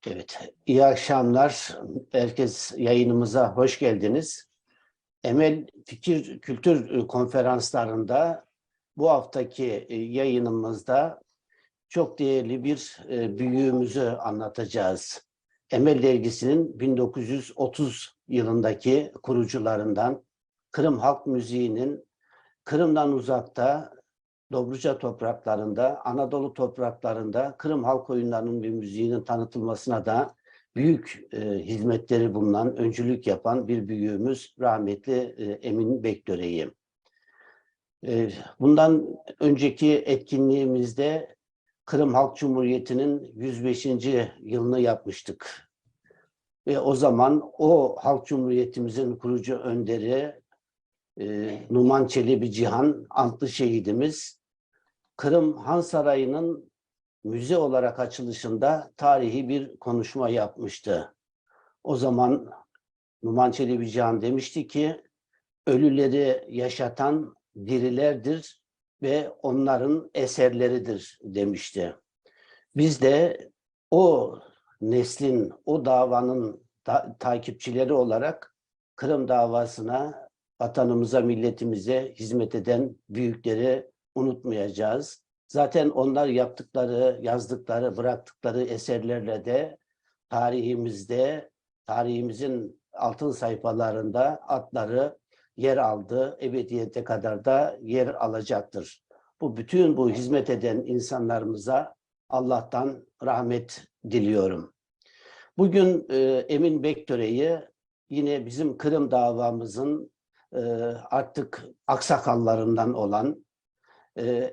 Evet, iyi akşamlar. Herkes yayınımıza hoş geldiniz. Emel Fikir Kültür konferanslarında bu haftaki yayınımızda çok değerli bir büyüğümüzü anlatacağız. Emel Dergisi'nin 1930 yılındaki kurucularından, Kırım halk müziğinin Kırım'dan uzakta, Dobruca topraklarında, Anadolu topraklarında Kırım halk oyunlarının bir müziğinin tanıtılmasına da büyük hizmetleri bulunan, öncülük yapan bir büyüğümüz rahmetli Emin Bektöre'yi. Bundan önceki etkinliğimizde Kırım Halk Cumhuriyeti'nin 105. yılını yapmıştık. Ve o zaman o Halk Cumhuriyetimizin kurucu önderi Numan Çelebi Cihan Antlı şehidimiz Kırım Han Sarayı'nın müze olarak açılışında tarihi bir konuşma yapmıştı. O zaman Numan Çelebi Cihan demişti ki, ölüleri yaşatan dirilerdir ve onların eserleridir demişti. Biz de o neslin, o davanın takipçileri olarak Kırım davasına, vatanımıza, milletimize hizmet eden büyükleri unutmayacağız. Zaten onlar yaptıkları, yazdıkları, bıraktıkları eserlerle de tarihimizde, tarihimizin altın sayfalarında adları yer aldı, ebediyete kadar da yer alacaktır. Bütün bu hizmet eden insanlarımıza Allah'tan rahmet diliyorum. Bugün Emin Bektöre'yi yine bizim Kırım davamızın artık aksakallarından olan,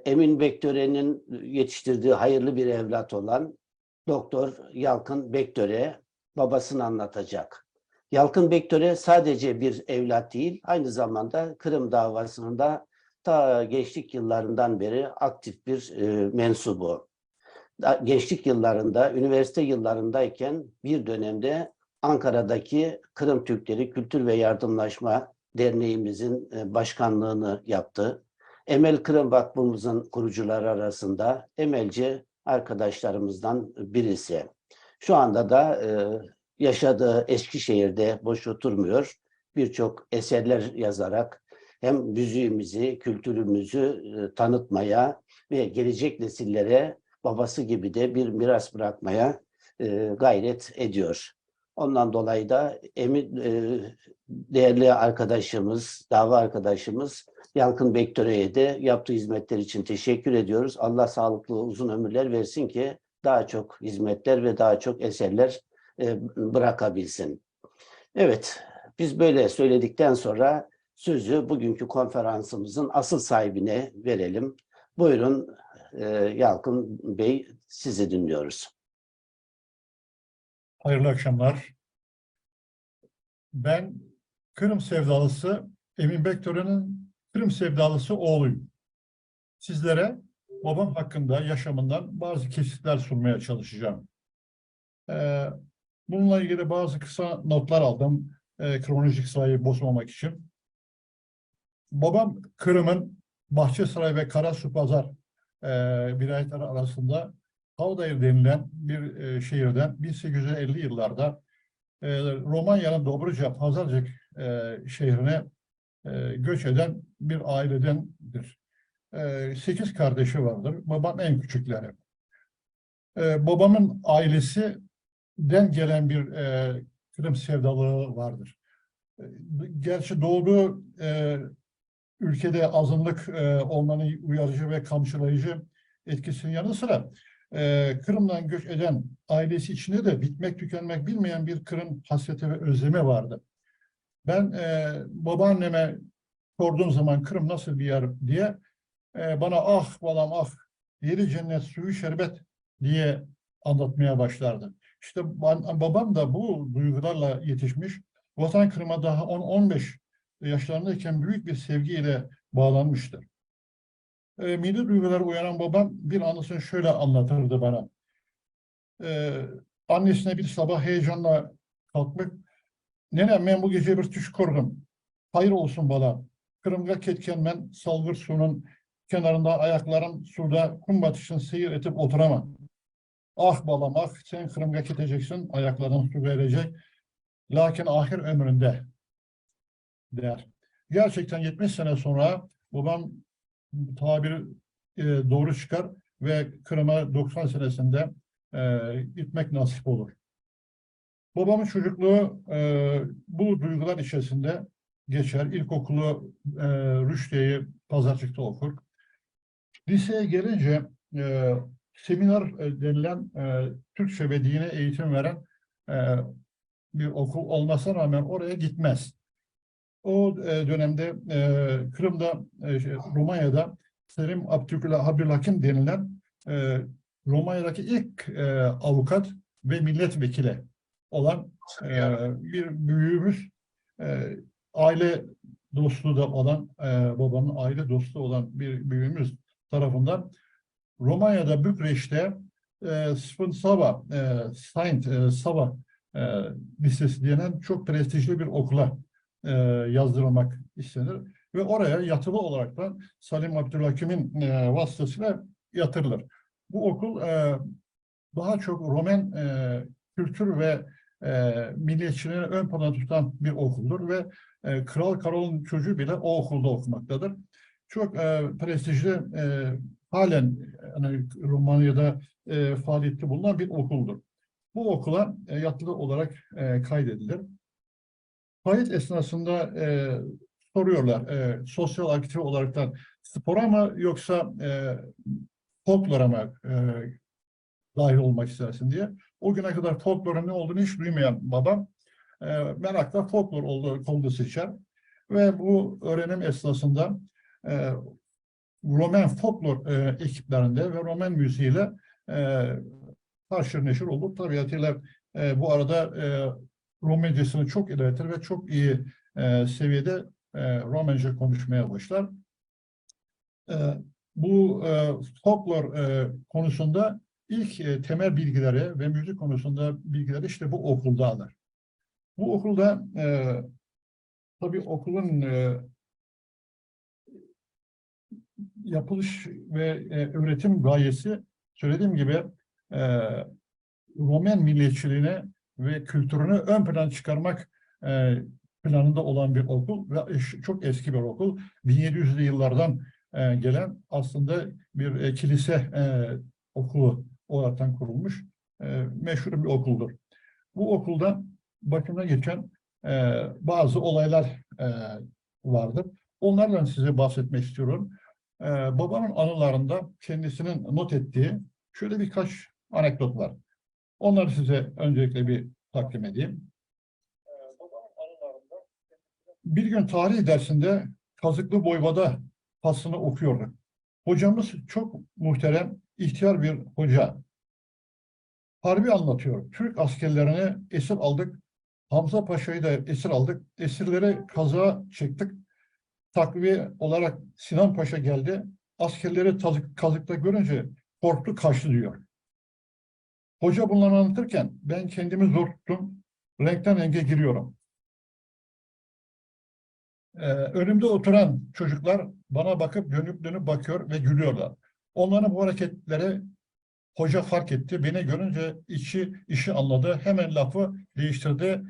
Emin Bektöre'nin yetiştirdiği hayırlı bir evlat olan Doktor Yalkın Bektöre babasını anlatacak. Yalkın Bektöre sadece bir evlat değil, aynı zamanda Kırım davasının da ta gençlik yıllarından beri aktif bir mensubu. Gençlik yıllarında, üniversite yıllarındayken bir dönemde Ankara'daki Kırım Türkleri Kültür ve Yardımlaşma Derneğimizin başkanlığını yaptı. Emel Kırım Vakfımızın kurucuları arasında emelci arkadaşlarımızdan birisi. Şu anda da yaşadığı Eskişehir'de boş oturmuyor. Birçok eserler yazarak hem müziğimizi, kültürümüzü tanıtmaya ve gelecek nesillere babası gibi de bir miras bırakmaya gayret ediyor. Ondan dolayı da değerli arkadaşımız, dava arkadaşımız Yalkın Bektöre'ye de yaptığı hizmetler için teşekkür ediyoruz. Allah sağlıklı uzun ömürler versin ki daha çok hizmetler ve daha çok eserler bırakabilsin. Evet, biz böyle söyledikten sonra sözü bugünkü konferansımızın asıl sahibine verelim. Buyurun Yalkın Bey, sizi dinliyoruz. Hayırlı akşamlar. Ben Kırım sevdalısı Emin Bektöre'nin Kırım sevdalısı oğluyum. Sizlere babam hakkında yaşamından bazı kesitler sunmaya çalışacağım. Bununla ilgili bazı kısa notlar aldım kronolojik sırayı bozmamak için. Babam Kırım'ın Bahçesaray ve Karasupazar vilayetleri arasında Kavdayır denilen bir şehirden 1850 yıllarda Romanya'nın Dobruca Pazarcık şehrine göç eden bir ailedendir. 8 kardeşi vardır. Babam en küçükleri. Babamın ailesinden gelen bir Kırım sevdalığı vardır. Gerçi doğduğu ülkede azınlık olmanın uyarıcı ve kamçılayıcı etkisinin yanı sıra Kırım'dan göç eden ailesi içinde de bitmek tükenmek bilmeyen bir Kırım hasreti ve özlemi vardı. Ben babaanneme sorduğum zaman Kırım nasıl bir yer diye bana ah balam ah yeri cennet suyu şerbet diye anlatmaya başlardı. İşte babam da bu duygularla yetişmiş. Vatan Kırım'a daha 10-15 yaşlarındayken büyük bir sevgiyle bağlanmıştır. Milli duyguları uyanan babam bir anısını şöyle anlatırdı bana. Annesine bir sabah heyecanla kalkıp "Nenem ben bu gece bir tuş kurdum. Hayır olsun bana. Kırımga ketkenmen salgır sunun kenarında ayaklarım suda kum batışın seyir etip oturamam. Ah balam ah sen Kırımga keteceksin ayakların su verecek. Lakin ahir ömründe der. Gerçekten 70 sene sonra babam tabiri doğru çıkar ve Kırım'a 90 senesinde gitmek nasip olur. Babamın çocukluğu bu duygular içerisinde geçer. İlkokulu Rüşdiye'yi Pazarcık'ta okur. Liseye gelince seminer denilen Türkçe ve dine eğitim veren bir okul olmasına rağmen oraya gitmez. O dönemde Kırım'da, Romanya'da Selim Abdülhakim denilen Romanya'daki ilk avukat ve milletvekili olan bir büyüğümüz, aile dostu da olan, babamın aile dostu olan bir büyüğümüz tarafından Romanya'da Bükreş'te Sfânta Sava Lisesi denen çok prestijli bir okula yazdırılmak istenir ve oraya yatılı olaraktan Salim Abdülhakim'in vasıtasıyla yatırılır. Bu okul daha çok Roman kültür ve milliyetçiliğini ön plana tutan bir okuldur ve Kral Karol'un çocuğu bile o okulda okumaktadır. Çok prestijli, halen yani Romanya'da faaliyette bulunan bir okuldur. Bu okula yatılı olarak kaydedilir. Kayıt esnasında soruyorlar, sosyal aktivite olaraktan spora mı yoksa folklora mı dahil olmak istersin diye. O güne kadar folklorun ne olduğunu hiç duymayan babam merakla folklor olduğu seçer. Ve bu öğrenim esnasında Roman folklor ekiplerinde ve Roman müziğiyle haşır neşir olur. Tabiatıyla bu arada Romencesini çok ilerletir ve çok iyi seviyede Romence konuşmaya başlar. Bu folklor konusunda ilk temel bilgileri ve müzik konusunda bilgileri işte bu okulda alır. Bu okulda tabii okulun yapılış ve öğretim gayesi söylediğim gibi Roman milliyetçiliğine ve kültürünü ön plana çıkarmak planında olan bir okul ve çok eski bir okul. 1700'lü yıllardan gelen aslında bir kilise okulu olaraktan kurulmuş meşhur bir okuldur. Bu okulda başına geçen bazı olaylar vardır. Onlardan size bahsetmek istiyorum. Babamın anılarında kendisinin not ettiği şöyle birkaç anekdot var. Onları size öncelikle bir takdim edeyim. Bir gün tarih dersinde Kazıklı Voyvoda faslını okuyorduk. Hocamız çok muhterem, ihtiyar bir hoca. Harbi anlatıyor. Türk askerlerini esir aldık. Hamza Paşa'yı da esir aldık. Esirleri kaza çektik. Takviye olarak Sinan Paşa geldi. Askerleri kazıkta görünce korktu, kaçtı diyor. Hoca bunları anlatırken ben kendimi zor tuttum. Renkten renge giriyorum. Önümde oturan çocuklar bana bakıp dönüp bakıyor ve gülüyorlar. Onların bu hareketleri hoca fark etti. Beni görünce işi anladı. Hemen lafı değiştirdi.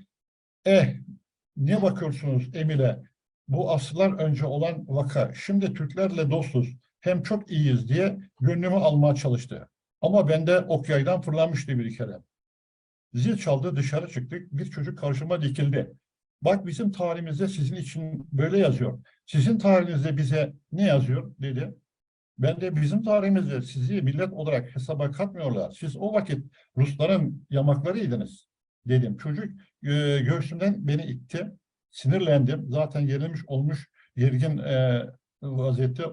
Ne bakıyorsunuz Emile? Bu asırlar önce olan vaka. Şimdi Türklerle dostuz. Hem çok iyiyiz diye gönlümü almaya çalıştı. Ama bende ok yaydan fırlamıştı bir kere. Zil çaldı, dışarı çıktık. Bir çocuk karşıma dikildi. Bak bizim tarihimizde sizin için böyle yazıyor. Sizin tarihinizde bize ne yazıyor dedi. Ben de bizim tarihimizde sizi millet olarak hesaba katmıyorlar. Siz o vakit Rusların yamaklarıydınız dedim. Çocuk göğsümden beni itti. Sinirlendim. Zaten gerilmiş olmuş gergin vaziyette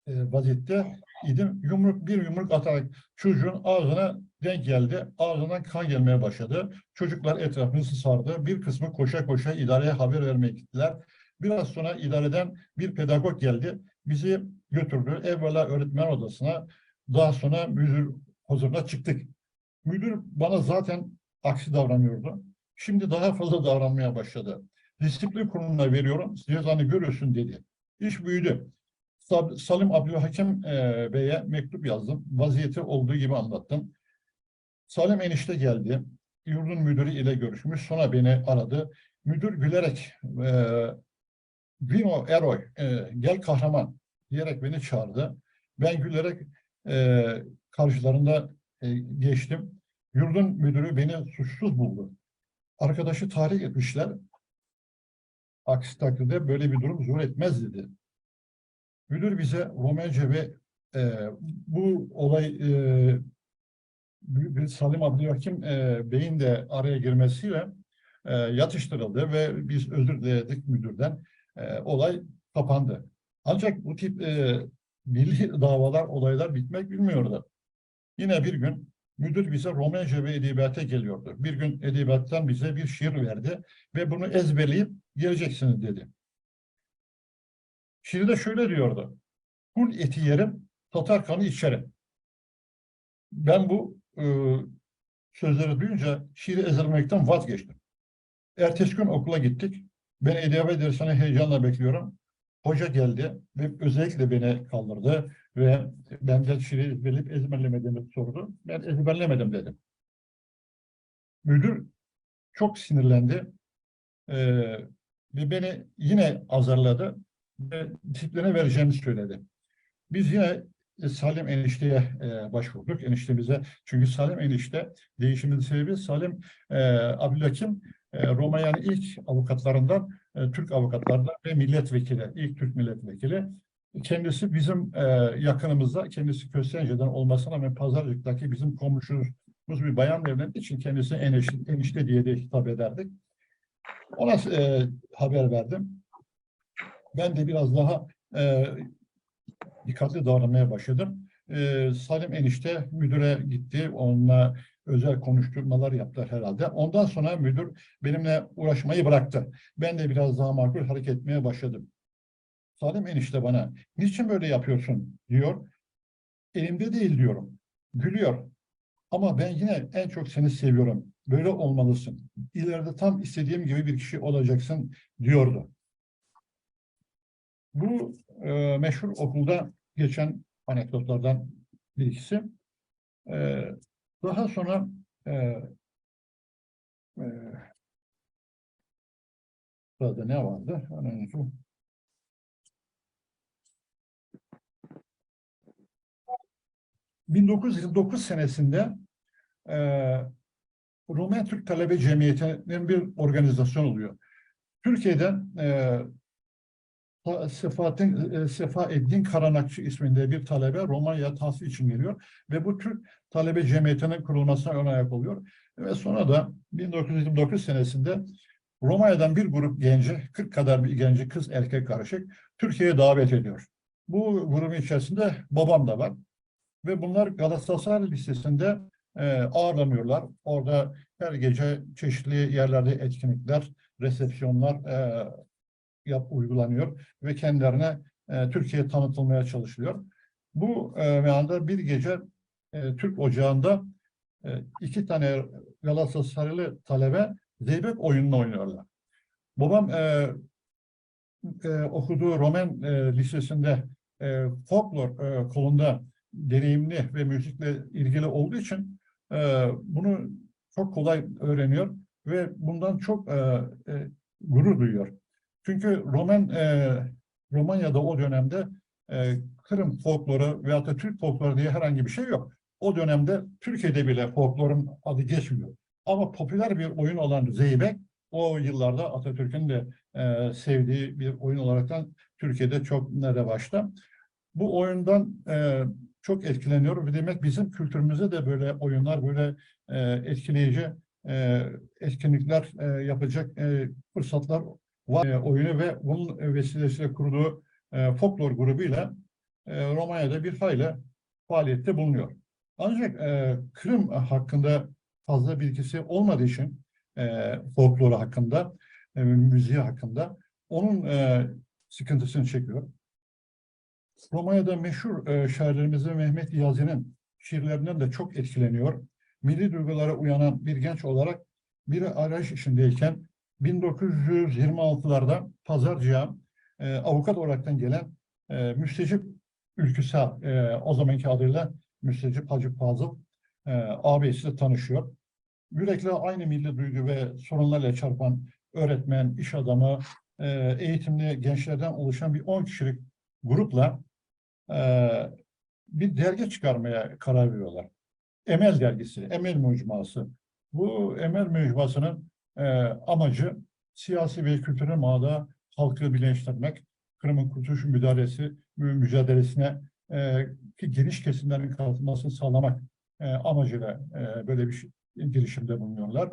vaziyette idim. Bir yumruk atarak çocuğun ağzına denk geldi. Ağzından kan gelmeye başladı. Çocuklar etrafımızı sardı. Bir kısmı koşa koşa idareye haber vermeye gittiler. Biraz sonra idareden bir pedagog geldi. Bizi götürdü. Evvela öğretmen odasına, daha sonra müdür huzuruna çıktık. Müdür bana zaten aksi davranıyordu. Şimdi daha fazla davranmaya başladı. Disiplin kuruluna veriyorum, cezanı görürsün dedi. İş büyüdü. Salim Abdülhakim Bey'e mektup yazdım. Vaziyeti olduğu gibi anlattım. Salim enişte geldi. Yurdun müdürü ile görüşmüş. Sonra beni aradı. Müdür gülerek Vino Eroy, gel kahraman diyerek beni çağırdı. Ben gülerek karşılarında geçtim. Yurdun müdürü beni suçsuz buldu. Arkadaşı tahrik etmişler. Aksi takdirde böyle bir durum zuhur etmez dedi. Müdür bize Romence ve bu olay Salim Abdülhakim Bey'in de araya girmesiyle yatıştırıldı ve biz özür diledik müdürden. Olay kapandı. Ancak bu tip milli davalar, olaylar bitmek bilmiyordu. Yine bir gün müdür bize Romence ve edebiyata geliyordu. Bir gün edebiyattan bize bir şiir verdi ve bunu ezberleyip geleceksiniz dedi. Şiirde şöyle diyordu. Kul eti yerim, Tatar kanı içerim. Ben bu sözleri duyunca şiiri ezberlemekten vazgeçtim. Ertesi gün okula gittik. Ben edebiyat dersini heyecanla bekliyorum. Hoca geldi ve özellikle beni kaldırdı ve benden şiiri ezberleyip ezberlemediğimi sordu. Ben ezberlemedim dedim. Müdür çok sinirlendi ve beni yine azarladı ve disipline vereceğini söyledi. Biz yine Salim enişteye başvurduk. Eniştemize. Çünkü Salim enişte değişimin sebebi Salim Abdülhakim Romanya'nın ilk avukatlarından, Türk avukatlarından ve milletvekili, ilk Türk milletvekili. Kendisi bizim yakınımızda, kendisi Köstence'den olmasına rağmen Pazarcık'taki bizim komşumuz bir bayan evlendiği için kendisi enişte diye de hitap ederdik. Ona haber verdim. Ben de biraz daha dikkatli davranmaya başladım. Salim enişte müdüre gitti. Onunla özel konuşturmalar yaptılar herhalde. Ondan sonra müdür benimle uğraşmayı bıraktı. Ben de biraz daha makul hareket etmeye başladım. Salim enişte bana niçin böyle yapıyorsun diyor. Elimde değil diyorum. Gülüyor. Ama ben yine en çok seni seviyorum. Böyle olmalısın. İleride tam istediğim gibi bir kişi olacaksın diyordu. Bu meşhur okulda geçen anekdotlardan bir ikisi. Daha sonra sırada ne vardı? 1929 senesinde Roman Türk Talebe Cemiyeti'nin bir organizasyon oluyor. Türkiye'den Sefaeddin Karanakçı isminde bir talebe Romanya'ya tahsil için geliyor ve bu Türk Talebe Cemiyeti'nin kurulmasına ön ayak oluyor. Ve sonra da 1929 senesinde Romanya'dan bir grup genci, 40 kadar bir genci kız erkek karışık Türkiye'ye davet ediyor. Bu grubun içerisinde babam da var. Ve bunlar Galatasaray Lisesi'nde ağırlanıyorlar. Orada her gece çeşitli yerlerde etkinlikler, resepsiyonlar uygulanıyor ve kendilerine Türkiye tanıtılmaya çalışılıyor. Bu anda bir gece Türk Ocağı'nda 2 tane Galatasaraylı talebe zeybek oyununu oynuyorlar. Babam okuduğu Roman Lisesi'nde folklor kolunda deneyimli ve müzikle ilgili olduğu için bunu çok kolay öğreniyor ve bundan çok gurur duyuyor. Çünkü Romanya'da o dönemde Kırım folkloru veyahut da Türk folkloru diye herhangi bir şey yok. O dönemde Türkiye'de bile folklorun adı geçmiyor. Ama popüler bir oyun olan zeybek o yıllarda Atatürk'ün de sevdiği bir oyun olaraktan Türkiye'de çok revaçta. Bu oyundan çok etkileniyor ve demek bizim kültürümüzde de böyle oyunlar, böyle etkileyici etkinlikler yapacak fırsatlar var. Oyunu ve bunun vesilesiyle kurduğu folklor grubuyla Romanya'da bir hayli faaliyette bulunuyor. Ancak Kırım hakkında fazla bilgisi olmadığı için folkloru hakkında, müziği hakkında onun sıkıntısını çekiyor. Romanya'da meşhur şairlerimizin Mehmet Niyazi'nin şiirlerinden de çok etkileniyor. Milli duygulara uyanan bir genç olarak bir arayış içindeyken 1926'larda Pazarcık'a avukat olaraktan gelen Müstecip Ülküsal, o zamanki adıyla Müstecip Hacı Fazıl ağabeyisiyle tanışıyor. Yürekle aynı milli duygu ve sorunlarla çarpan öğretmen, iş adamı, eğitimli gençlerden oluşan bir 10 kişilik grupla bir dergi çıkarmaya karar veriyorlar. Emel dergisi, Emel Mecmuası. Bu Emel Mecmuası'nın amacı siyasi ve kültürel manada halkı bilinçlenmek, Kırım'ın kurtuluş mücadelesine geniş kesimlerin katılmasını sağlamak amacıyla böyle bir girişimde bulunuyorlar.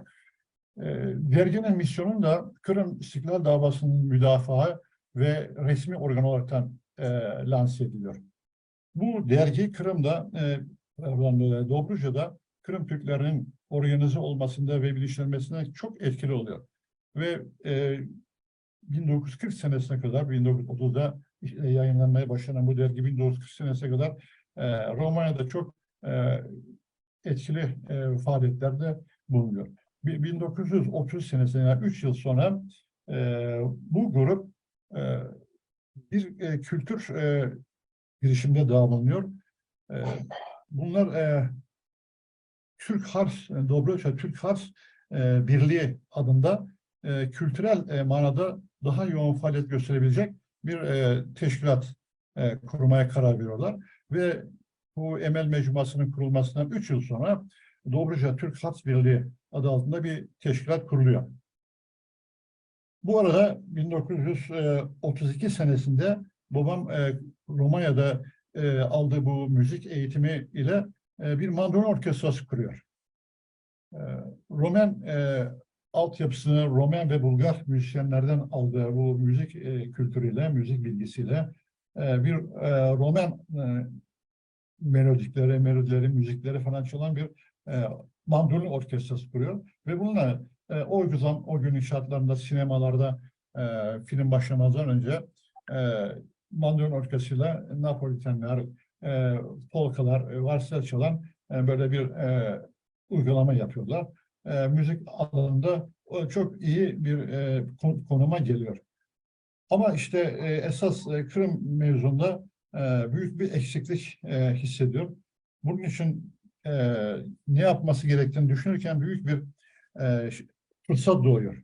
Derginin misyonu da Kırım İstiklal Davası'nın müdafaa ve resmi organ olaraktan lanse ediliyor. Bu dergi Kırım'da, Dobruca'da Kırım Türklerinin organize olmasında ve bilinçlenmesine çok etkili oluyor. Ve 1940 senesine kadar, 1930'da yayınlanmaya başlanan bu dergi 1940 senesine kadar Romanya'da çok etkili faaliyetlerde bulunuyor. 1930 senesinde, yani 3 yıl sonra bu grup bir kültür girişimde dağılıyor. Bunlar Türk Hars, Dobruca Türk Hars Birliği adında kültürel manada daha yoğun faaliyet gösterebilecek bir teşkilat kurmaya karar veriyorlar. Ve bu Emel Mecmuası'nın kurulmasından 3 yıl sonra Dobruca Türk Hars Birliği adı altında bir teşkilat kuruluyor. Bu arada 1932 senesinde babam Romanya'da aldığı bu müzik eğitimi ile bir mandolin orkestrası kuruyor. Roman altyapısını Roman ve Bulgar müzisyenlerden aldığı bu müzik kültürüyle, müzik bilgisiyle bir Roman melodileri, müzikleri falan çalan bir mandolin orkestrası kuruyor. Ve bununla o günün şartlarında sinemalarda film başlamazdan önce mandolin orkestrasıyla Napolitenler, polkalar, varsayla çalan böyle bir uygulama yapıyorlar. Müzik alanında çok iyi bir konuma geliyor. Ama işte esas Kırım mevzunda büyük bir eksiklik hissediyor. Bunun için ne yapması gerektiğini düşünürken büyük bir fırsat doğuyor.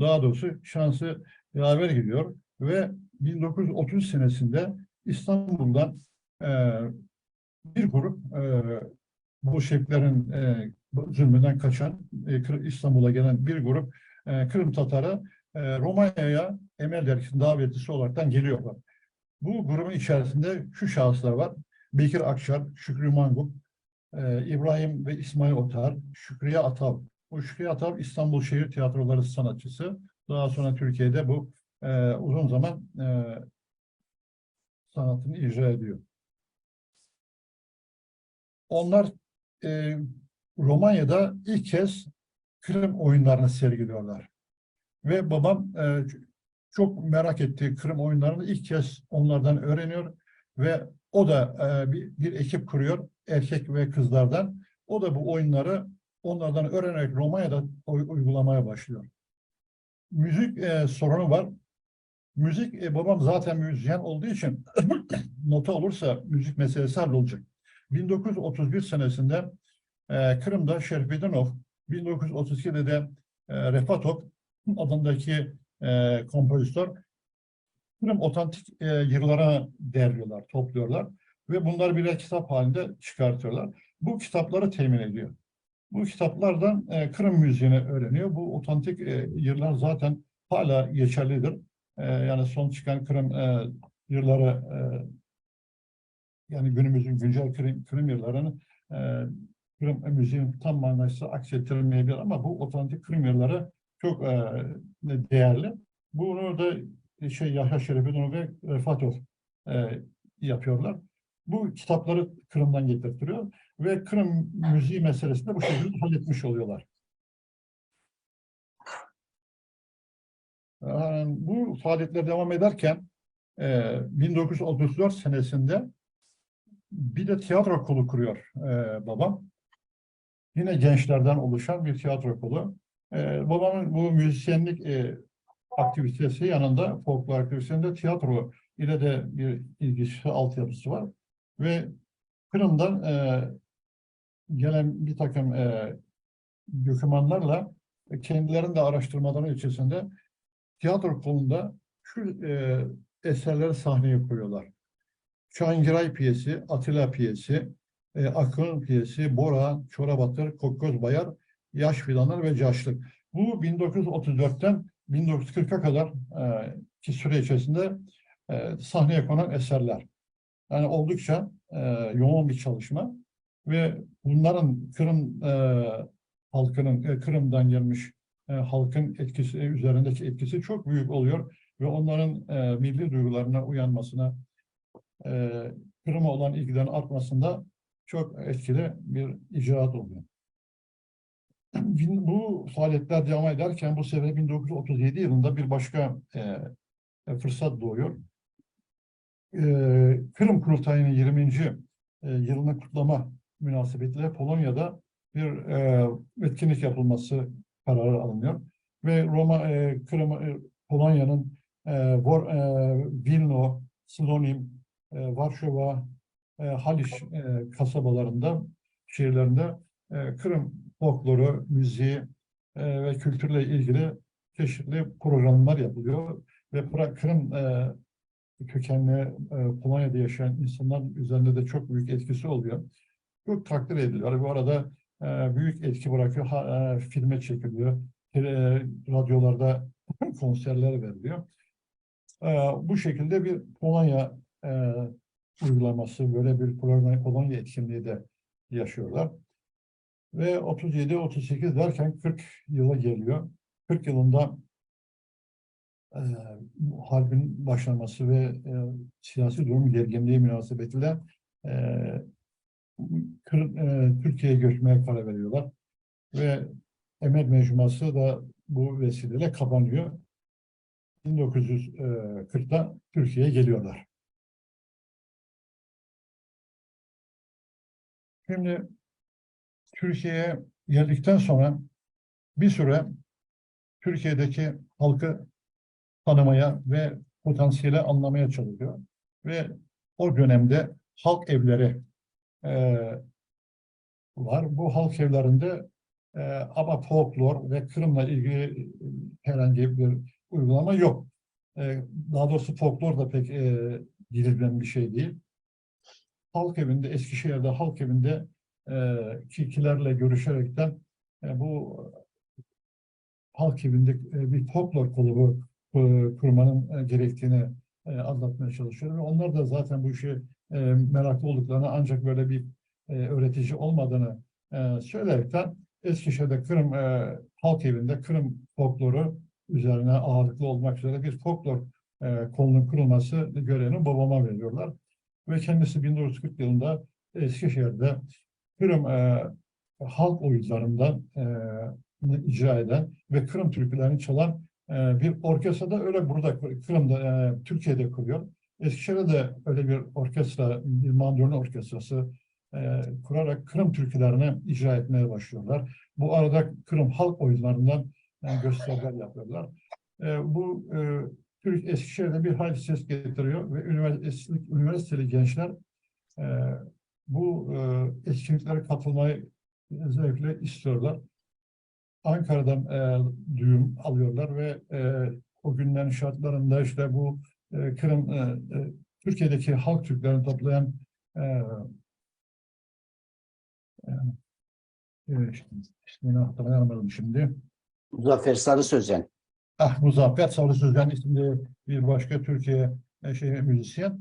Daha doğrusu şansı yaver gidiyor ve 1930 senesinde İstanbul'dan bir grup Bolşeviklerin zulmünden kaçan İstanbul'a gelen bir grup Kırım Tatarı Romanya'ya Emel Dergisi'nin davetlisi olaraktan geliyorlar. Bu grubun içerisinde şu şahıslar var: Bekir Akçar, Şükrü Mangup, İbrahim ve İsmail Otar, Şükriye Atav. Bu Şükriye Atav İstanbul Şehir Tiyatroları sanatçısı. Daha sonra Türkiye'de bu uzun zaman sanatını icra ediyor. Onlar Romanya'da ilk kez Kırım oyunlarını sergiliyorlar. Ve babam çok merak ettiği Kırım oyunlarını ilk kez onlardan öğreniyor ve o da bir ekip kuruyor, erkek ve kızlardan. O da bu oyunları onlardan öğrenerek Romanya'da uygulamaya başlıyor. Müzik sorunu var. Müzik, babam zaten müzisyen olduğu için nota olursa müzik meselesi hallolacak. 1931 senesinde Kırım'da Şerifedinov, 1932'de de Refatov adındaki kompozitör Kırım otantik yırlarını derliyorlar, topluyorlar ve bunları birer kitap halinde çıkartıyorlar. Bu kitapları temin ediyor. Bu kitaplardan Kırım müziğini öğreniyor. Bu otantik yırlar zaten hala geçerlidir. Yani son çıkan Kırım yırları, yani günümüzün güncel Kırım yırlarını Kırım müziğin tam manasıyla aksettirilmeyebilir ama bu otantik Kırım yırları çok değerli. Bunu da Yahya Şerefedinov ve Refatov yapıyorlar. Bu kitapları Kırım'dan getirtiyor ve Kırım müziği meselesini de bu şekilde halletmiş oluyorlar. Bu faaliyetler devam ederken 1934 senesinde bir de tiyatro okulu kuruyor babam. Yine gençlerden oluşan bir tiyatro okulu. Babamın bu müzisyenlik aktivitesi yanında, folklor aktivitesinde tiyatro ile de bir ilgisi, altyapısı var. Ve Kırım'dan gelen bir takım dokümanlarla kendilerinin de araştırmaları içerisinde tiyatro konuda şu eserleri sahneye koyuyorlar. Şahingiray piyesi, Atilla piyesi, Akın piyesi, Bora, Çorabatır, Kokköz Bayar, Yaş Fidanlar ve Caşlık. Bu 1934'ten 1940'a kadar ki süre içerisinde sahneye konan eserler. Yani oldukça yoğun bir çalışma ve bunların Kırım halkının, Kırım'dan gelmiş halkın etkisi üzerindeki etkisi çok büyük oluyor ve onların milli duygularına uyanmasına, Kırım'a olan ilgilerin artmasında çok etkili bir icraat oluyor. Bu faaliyetler devam ederken bu sefer 1937 yılında bir başka fırsat doğuyor. Kırım Kurultayı'nın 20. yılını kutlama münasebetiyle Polonya'da bir etkinlik yapılması kararı alınıyor. Ve Polonya'nın Wilno, Slonim, Varşova, Haliç kasabalarında, şehirlerinde Kırım folkloru, müziği ve kültürle ilgili çeşitli programlar yapılıyor. Ve Kırım kökenli Polonya'da yaşayan insanlar üzerinde de çok büyük etkisi oluyor. Çok takdir ediliyor. Bu arada büyük etki bırakıyor. Filme çekiliyor. Radyolarda konserler veriliyor. Bu şekilde bir Polonya uygulaması, böyle bir Polonya etkinliği de yaşıyorlar. Ve 37-38 derken 40 yıla geliyor. 40 yılında harbin başlaması ve siyasi durum gerginliği münasebetiyle Türkiye'ye göçmeye karar veriyorlar. Ve Emek Mecmuası da bu vesileyle kapanıyor. 1940'ta Türkiye'ye geliyorlar. Şimdi Türkiye'ye geldikten sonra bir süre Türkiye'deki halkı tanımaya ve potansiyeli anlamaya çalışıyor. Ve o dönemde halk evleri var. Bu halk evlerinde ama folklor ve Kırım'la ilgili herhangi bir uygulama yok. Daha doğrusu folklor da pek girilen bir şey değil. Halk evinde, Eskişehir'de halk evinde kişilerle görüşerekten bu halk evinde bir folklor kulübü kurmanın gerektiğini anlatmaya çalışıyor. Ve onlar da zaten bu işe meraklı olduklarını, ancak böyle bir öğretici olmadığını söylerekten Eskişehir'de Kırım halk evinde Kırım folkloru üzerine ağırlıklı olmak üzere bir folklor kolunun kurulması görevini babama veriyorlar. Ve kendisi 1940 yılında Eskişehir'de Kırım halk oyunlarından icra eden ve Kırım türkülerini çalan bir orkestrada öyle burada Kırım'da, Türkiye'de kuruyor. Eskişehir'de de öyle bir orkestra, bir mandolin orkestrası kurarak Kırım türkülerini icra etmeye başlıyorlar. Bu arada Kırım halk oyunlarından gösteriler yapıyorlar. Bu Eskişehir'de bir hayli ses getiriyor ve üniversiteli gençler bu etkinliklere katılmayı zevkle istiyorlar. Ankara'dan düğüm alıyorlar ve o günlerin şartlarında işte bu Kırım Türkiye'deki halk Türklerini toplayan ismini hatırlayamadım şimdi. Muzaffer Sarı Sözen. Muzaffer Sarı Sözen isimli bir başka Türkiye müzisyen.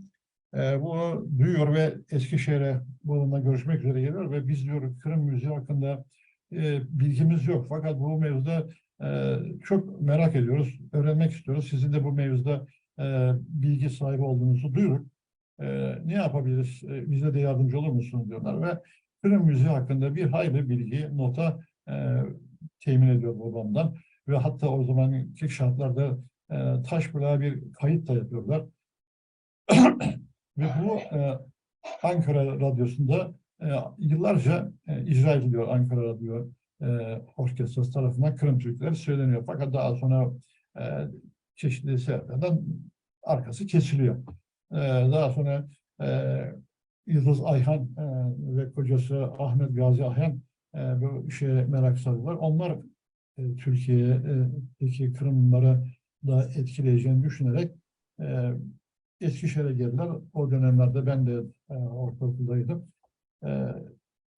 Bunu duyuyor ve Eskişehir'e bununla görüşmek üzere geliyor ve biz diyor Kırım müziği hakkında bilgimiz yok. Fakat bu mevzuda çok merak ediyoruz, öğrenmek istiyoruz. Sizin de bu mevzuda bilgi sahibi olduğunuzu duyuruk. Ne yapabiliriz? Bize de yardımcı olur musunuz diyorlar ve Kırım müziği hakkında bir hayli bilgi, nota temin ediyor babamdan. Ve hatta o zamanki şartlarda taşbulağa bir kayıt da yapıyorlar. Ve bu Ankara Radyosu'nda yıllarca icra ediliyor Ankara Radyo Orkestrası tarafından Kırım türküleri söyleniyor. Fakat daha sonra çeşitli sebeplerden arkası kesiliyor. Daha sonra Yıldız Ayhan ve kocası Ahmet Gazi Ayhan bu şeye merak sardılar. Onlar Türkiye'deki Kırımlıları da etkileyeceğini düşünerek Eskişehir'e geldiler. O dönemlerde ben de ortaokuldaydım.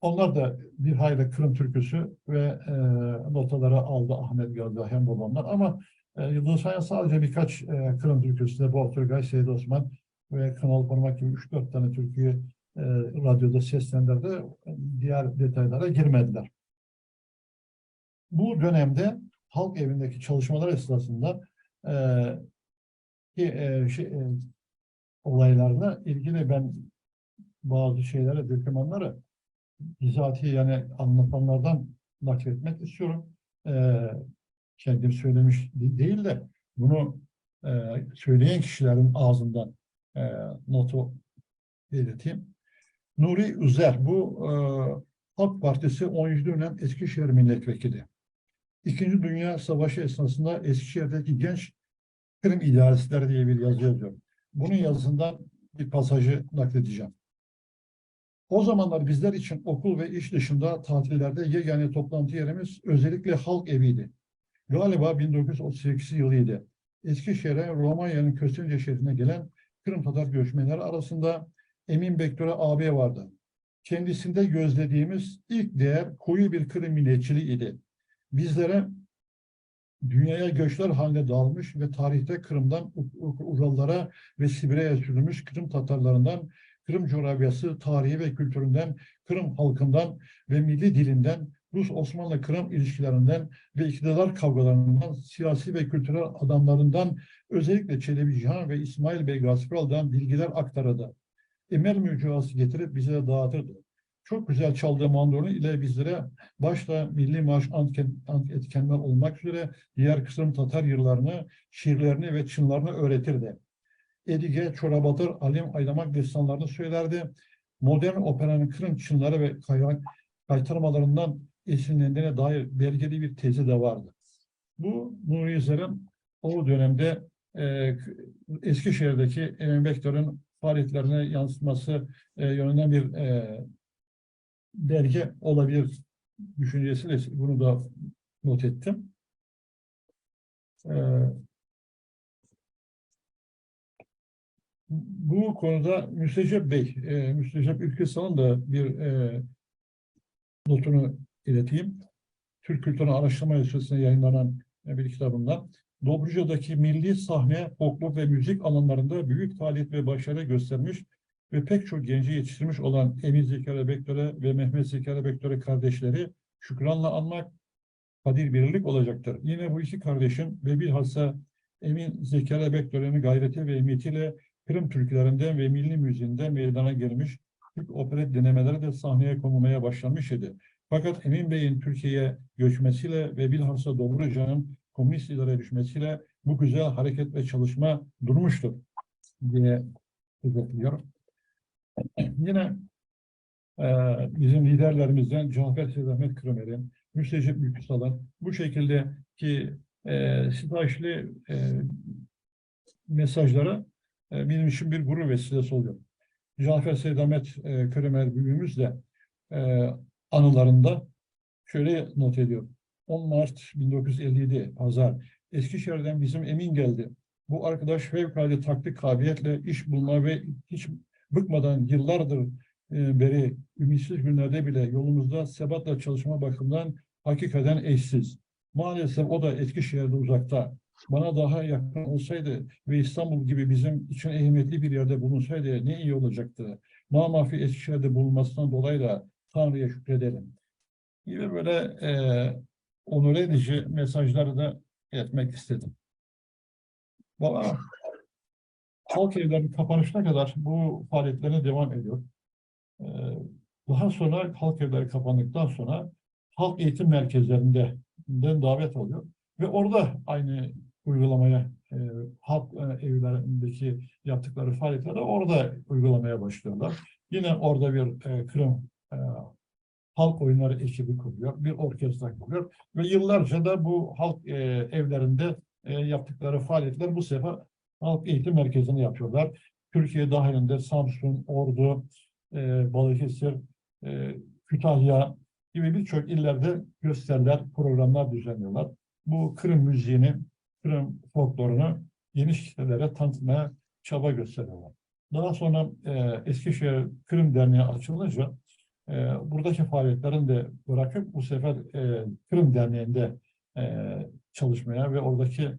Onlar da bir hayli Kırım türküsü ve notaları aldı Ahmet Gazi Ayhan babamlar. Ama Yıldız Ayhan sadece birkaç Kırım türküsü de Bol Turgay, Seyit Osman ve Kanal Parmak gibi 3-4 tane türküyü radyoda seslendirdi. Diğer detaylara girmediler. Bu dönemde halk evindeki çalışmalar esnasında olaylarla ilgili ben bazı şeylere, dokümanları bizatihi yani anlatanlardan nakletmek istiyorum. Kendim söylemiş değil de bunu söyleyen kişilerin ağzından notu belirteyim. Nuri Üzer, bu Halk Partisi 17. dönem Eskişehir Milletvekili. İkinci Dünya Savaşı esnasında Eskişehir'deki genç Kırım idealistler diye bir yazı yazıyor. Bunun yazısından bir pasajı nakledeceğim. O zamanlar bizler için okul ve iş dışında tatillerde yegane toplantı yerimiz özellikle halk eviydi. Galiba 1938 yılıydı. Eskişehir'e Romanya'nın Köstence şehrine gelen Kırım Tatar göçmenleri arasında Emin Bektöre AB vardı. Kendisinde gözlediğimiz ilk değer koyu bir Kırım milliyetçiliği idi. Bizlere dünyaya göçler haline dağılmış ve tarihte Kırım'dan Urallara ve Sibirya'ya sürülmüş Kırım Tatarlarından, Kırım coğrafyası, tarihi ve kültüründen, Kırım halkından ve milli dilinden, Rus-Osmanlı-Kırım ilişkilerinden ve iktidar kavgalarından, siyasi ve kültürel adamlarından, özellikle Çelebi Cihan ve İsmail Bey Gazikral'dan bilgiler aktardı. Emel mücadesi getirip bize dağıtırdı. Çok güzel çaldığı mandolin ile bizlere başta Milli Marş ant etkenler olmak üzere diğer Kırım Tatar yıllarını, şiirlerini ve çınlarını öğretirdi. Edige, Çorabatır, Alim Aylamak destanlarını söylerdi. Modern operanın Kırım çınları ve kaytarmalarından esinlendiğine dair belgeli bir tezi de vardı. Bu Nuri Üzer'in o dönemde Eskişehir'deki Emin Bektar'ın faaliyetlerine yansıtması yönünden bir belge olabilir düşüncesiyle bunu da not ettim. Bu konuda Müstecep Bey, Müstecep Ülkesal'ın da bir notunu ileteyim. Türk Kültürü Araştırma Enstitüsü'nde yayınlanan bir kitabından. Dobruca'daki milli sahne, folklor ve müzik alanlarında büyük faaliyet ve başarı göstermiş ve pek çok genci yetiştirmiş olan Emin Zekeriya Bektöre ve Mehmet Zekeriya Bektöre kardeşleri şükranla anmak, kadir birlik olacaktır. Yine bu iki kardeşin ve bilhassa Emin Zekeriya Bektöre'nin gayreti ve emniyetiyle Kırım türkülerinden ve milli müziğinden meydana gelmiş Türk operet denemeleri de sahneye konulmaya başlanmış idi. Fakat Emin Bey'in Türkiye'ye göçmesiyle ve bilhassa Dobruca'nın komünist idareye düşmesiyle bu güzel hareket ve çalışma durmuştur diye özetliyorum. Yine bizim liderlerimizden Cafer Sedamet Kırımer'in, Müstecep Ülkesal'ın bu şekilde ki sitaişli mesajlara benim için bir gurur vesilesi oluyor. Cafer Sedamet Kırımer büyüğümüz de anılarında şöyle not ediyor. 10 Mart 1957 Pazar. Eskişehir'den bizim Emin geldi. Bu arkadaş fevkalade taktik kabiliyetle iş bulma ve hiç bıkmadan yıllardır beri ümitsiz günlerde bile yolumuzda sebatla çalışma bakımından hakikaten eşsiz. Maalesef o da Eskişehir'de uzakta. Bana daha yakın olsaydı ve İstanbul gibi bizim için ehemmiyetli bir yerde bulunsaydı ne iyi olacaktı. Mamafi Eskişehir'de bulunmasından dolayı da Tanrı'ya şükredelim gibi böyle onur edici mesajları da etmek istedim. Valla halk evlerinin kapanışına kadar bu faaliyetlerine devam ediyor. Daha sonra halk evleri kapandıktan sonra halk eğitim merkezlerinden davet oluyor ve orada aynı uygulamaya halk evlerindeki yaptıkları faaliyetleri orada uygulamaya başlıyorlar. Yine orada bir Kırım halk oyunları ekibi kuruyor, bir orkestra kuruyor ve yıllarca da bu halk evlerinde yaptıkları faaliyetler bu sefer halk eğitim merkezini yapıyorlar. Türkiye dahilinde Samsun, Ordu, Balıkesir, Kütahya gibi birçok illerde gösteriler, programlar düzenliyorlar. Bu Kırım müziğini, Kırım folklorunu geniş kitlelere tanıtmaya çaba gösteriyorlar. Daha sonra Eskişehir Kırım Derneği açılınca buradaki faaliyetlerini de bırakıp bu sefer Kırım Derneği'nde çalışmaya ve oradaki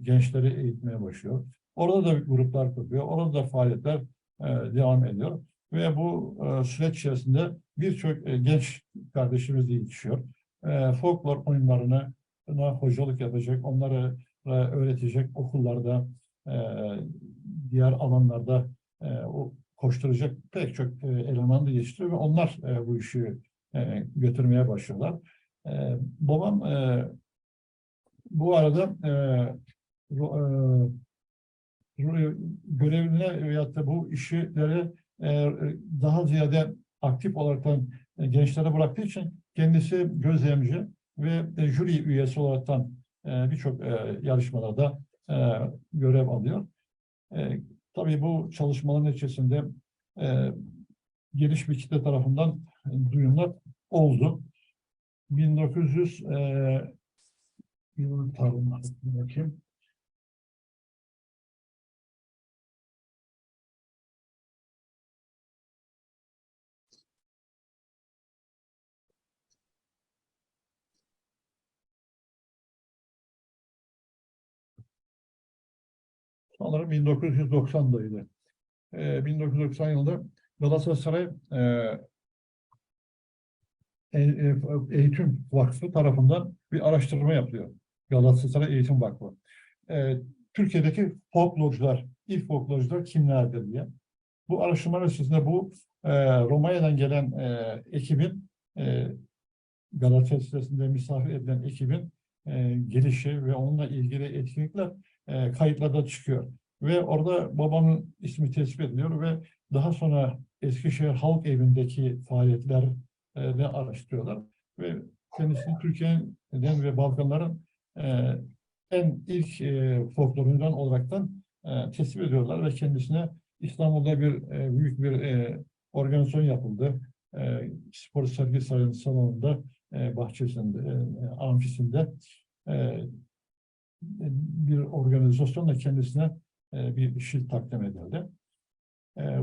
gençleri eğitmeye başlıyor. Orada da gruplar kuruyor, orada da faaliyetler devam ediyor. Ve bu süreç içerisinde birçok genç kardeşimiz yetişiyor. Folklor oyunlarına hocalık yapacak, onları öğretecek okullarda, diğer alanlarda koşturacak pek çok eleman da yetiştiriyor ve onlar bu işi götürmeye başlıyorlar. Babam bu arada görevine veyahut da bu işleri daha ziyade aktif olarak gençlere bıraktığı için kendisi gözlemci ve jüri üyesi olarak birçok yarışmalarda görev alıyor. Tabii bu çalışmaların içerisinde geniş bir kitle tarafından duyumlar oldu. 1900 yılın tarihine bakayım. Sanırım 1990'daydı. 1990 yılında Galatasaray Eğitim Vakfı tarafından bir araştırma yapılıyor. Galatasaray Eğitim Vakfı. Türkiye'deki folklorcular, ilk folklorcular kimlerdir diye. Bu araştırma içerisinde bu Romanya'dan gelen ekibin, Galatasaray sitesinde misafir edilen ekibin gelişi ve onunla ilgili etkinlikler kayıtlarda çıkıyor. Ve orada babamın ismi tespit ediliyor ve daha sonra Eskişehir Halk Evi'ndeki faaliyetler ne araştırıyorlar ve kendisini Türkiye'den ve Balkanların en ilk folklorundan olaraktan tespit ediyorlar ve kendisine İstanbul'da büyük bir organizasyon yapıldı. Spor sergi salonunda, bahçesinde, amfisinde bir organizasyonla kendisine bir şilt takdim edildi.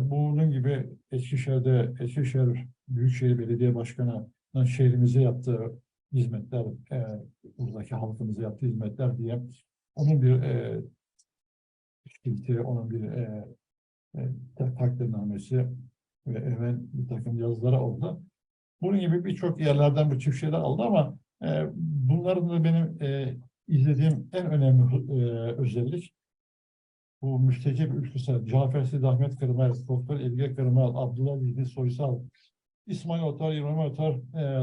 Bunun gibi Eskişehir Büyükşehir Belediye Başkanı'nın şehrimize yaptığı hizmetler, buradaki halkımıza yaptığı hizmetler diye onun bir şilti, onun bir takdirnamesi ve evvel bir takım yazıları oldu. Bunun gibi birçok yerlerden bu tip şeyler aldı ama bunların da benim izlediğim en önemli özellik bu müstecep üçlüsü Cafer Sidi Ahmet Kırmel, Doktor Edge Kırmel, Abdullah Vehbi Soysal, İsmail Otar, İbrahim Otar,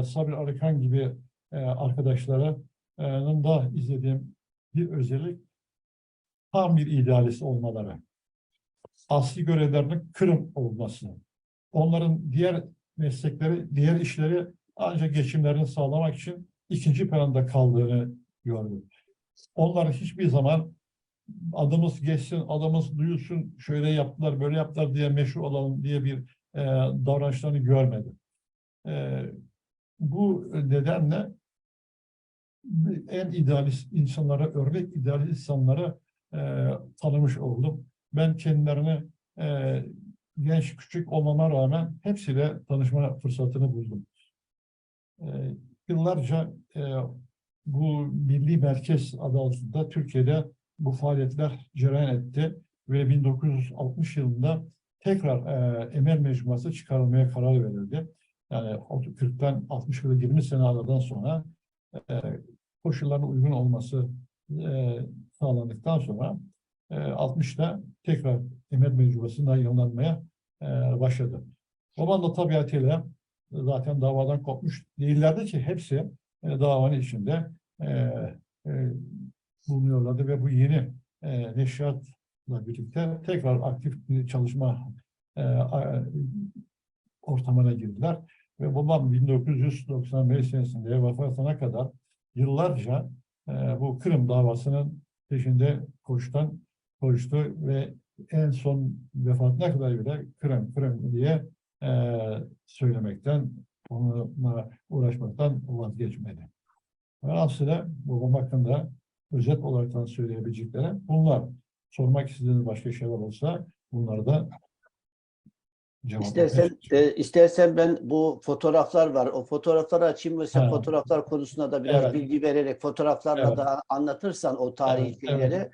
Sabri Arıkan gibi arkadaşlarının da izlediğim bir özellik tam bir idealist olmaları. Asli görevlerinin Kırım olması. Onların diğer meslekleri, diğer işleri ancak geçimlerini sağlamak için ikinci planda kaldığını gördüm. Onlar hiçbir zaman adımız geçsin, adımız duyulsun, şöyle yaptılar, böyle yaptılar diye meşhur olalım diye bir davranışlarını görmedim. Bu nedenle en idealist insanlara, örnek idealist insanlara tanımış oldum. Ben kendilerini genç, küçük olmama rağmen hepsiyle tanışma fırsatını buldum. Yıllarca bu Milli Merkez adı altında Türkiye'de bu faaliyetler cereyan etti ve 1960 yılında tekrar Emel Mecmuası çıkarılmaya karar verildi. Yani 40'tan 60 yılı 20 sene aradan sonra koşulların uygun olması sağlandıktan sonra 60'ta tekrar Emel Mecmuası'ndan yayınlanmaya başladı. Babam da tabiatıyla zaten davadan kopmuş değillerdi ki hepsi davanın içinde bulunuyorlardı ve bu yeni neşriyatla birlikte tekrar aktif bir çalışma ortamına girdiler. Ve babam 1995 senesinde vefatına kadar yıllarca bu Kırım davasının peşinde koştu ve en son vefatına kadar bile Kırım diye söylemekten, onunla uğraşmaktan vazgeçmedi. Aslında babam hakkında özet olarak söyleyebileceklerim bunlar. Sormak istediğiniz başka şeyler olsa bunları da cevaplamaya çalışıyorum. İstersen ben bu fotoğraflar var. O fotoğrafları açayım ve sen Ha, fotoğraflar konusunda da biraz evet, bilgi vererek fotoğraflarla evet, da anlatırsan o tarihi evet. şeyleri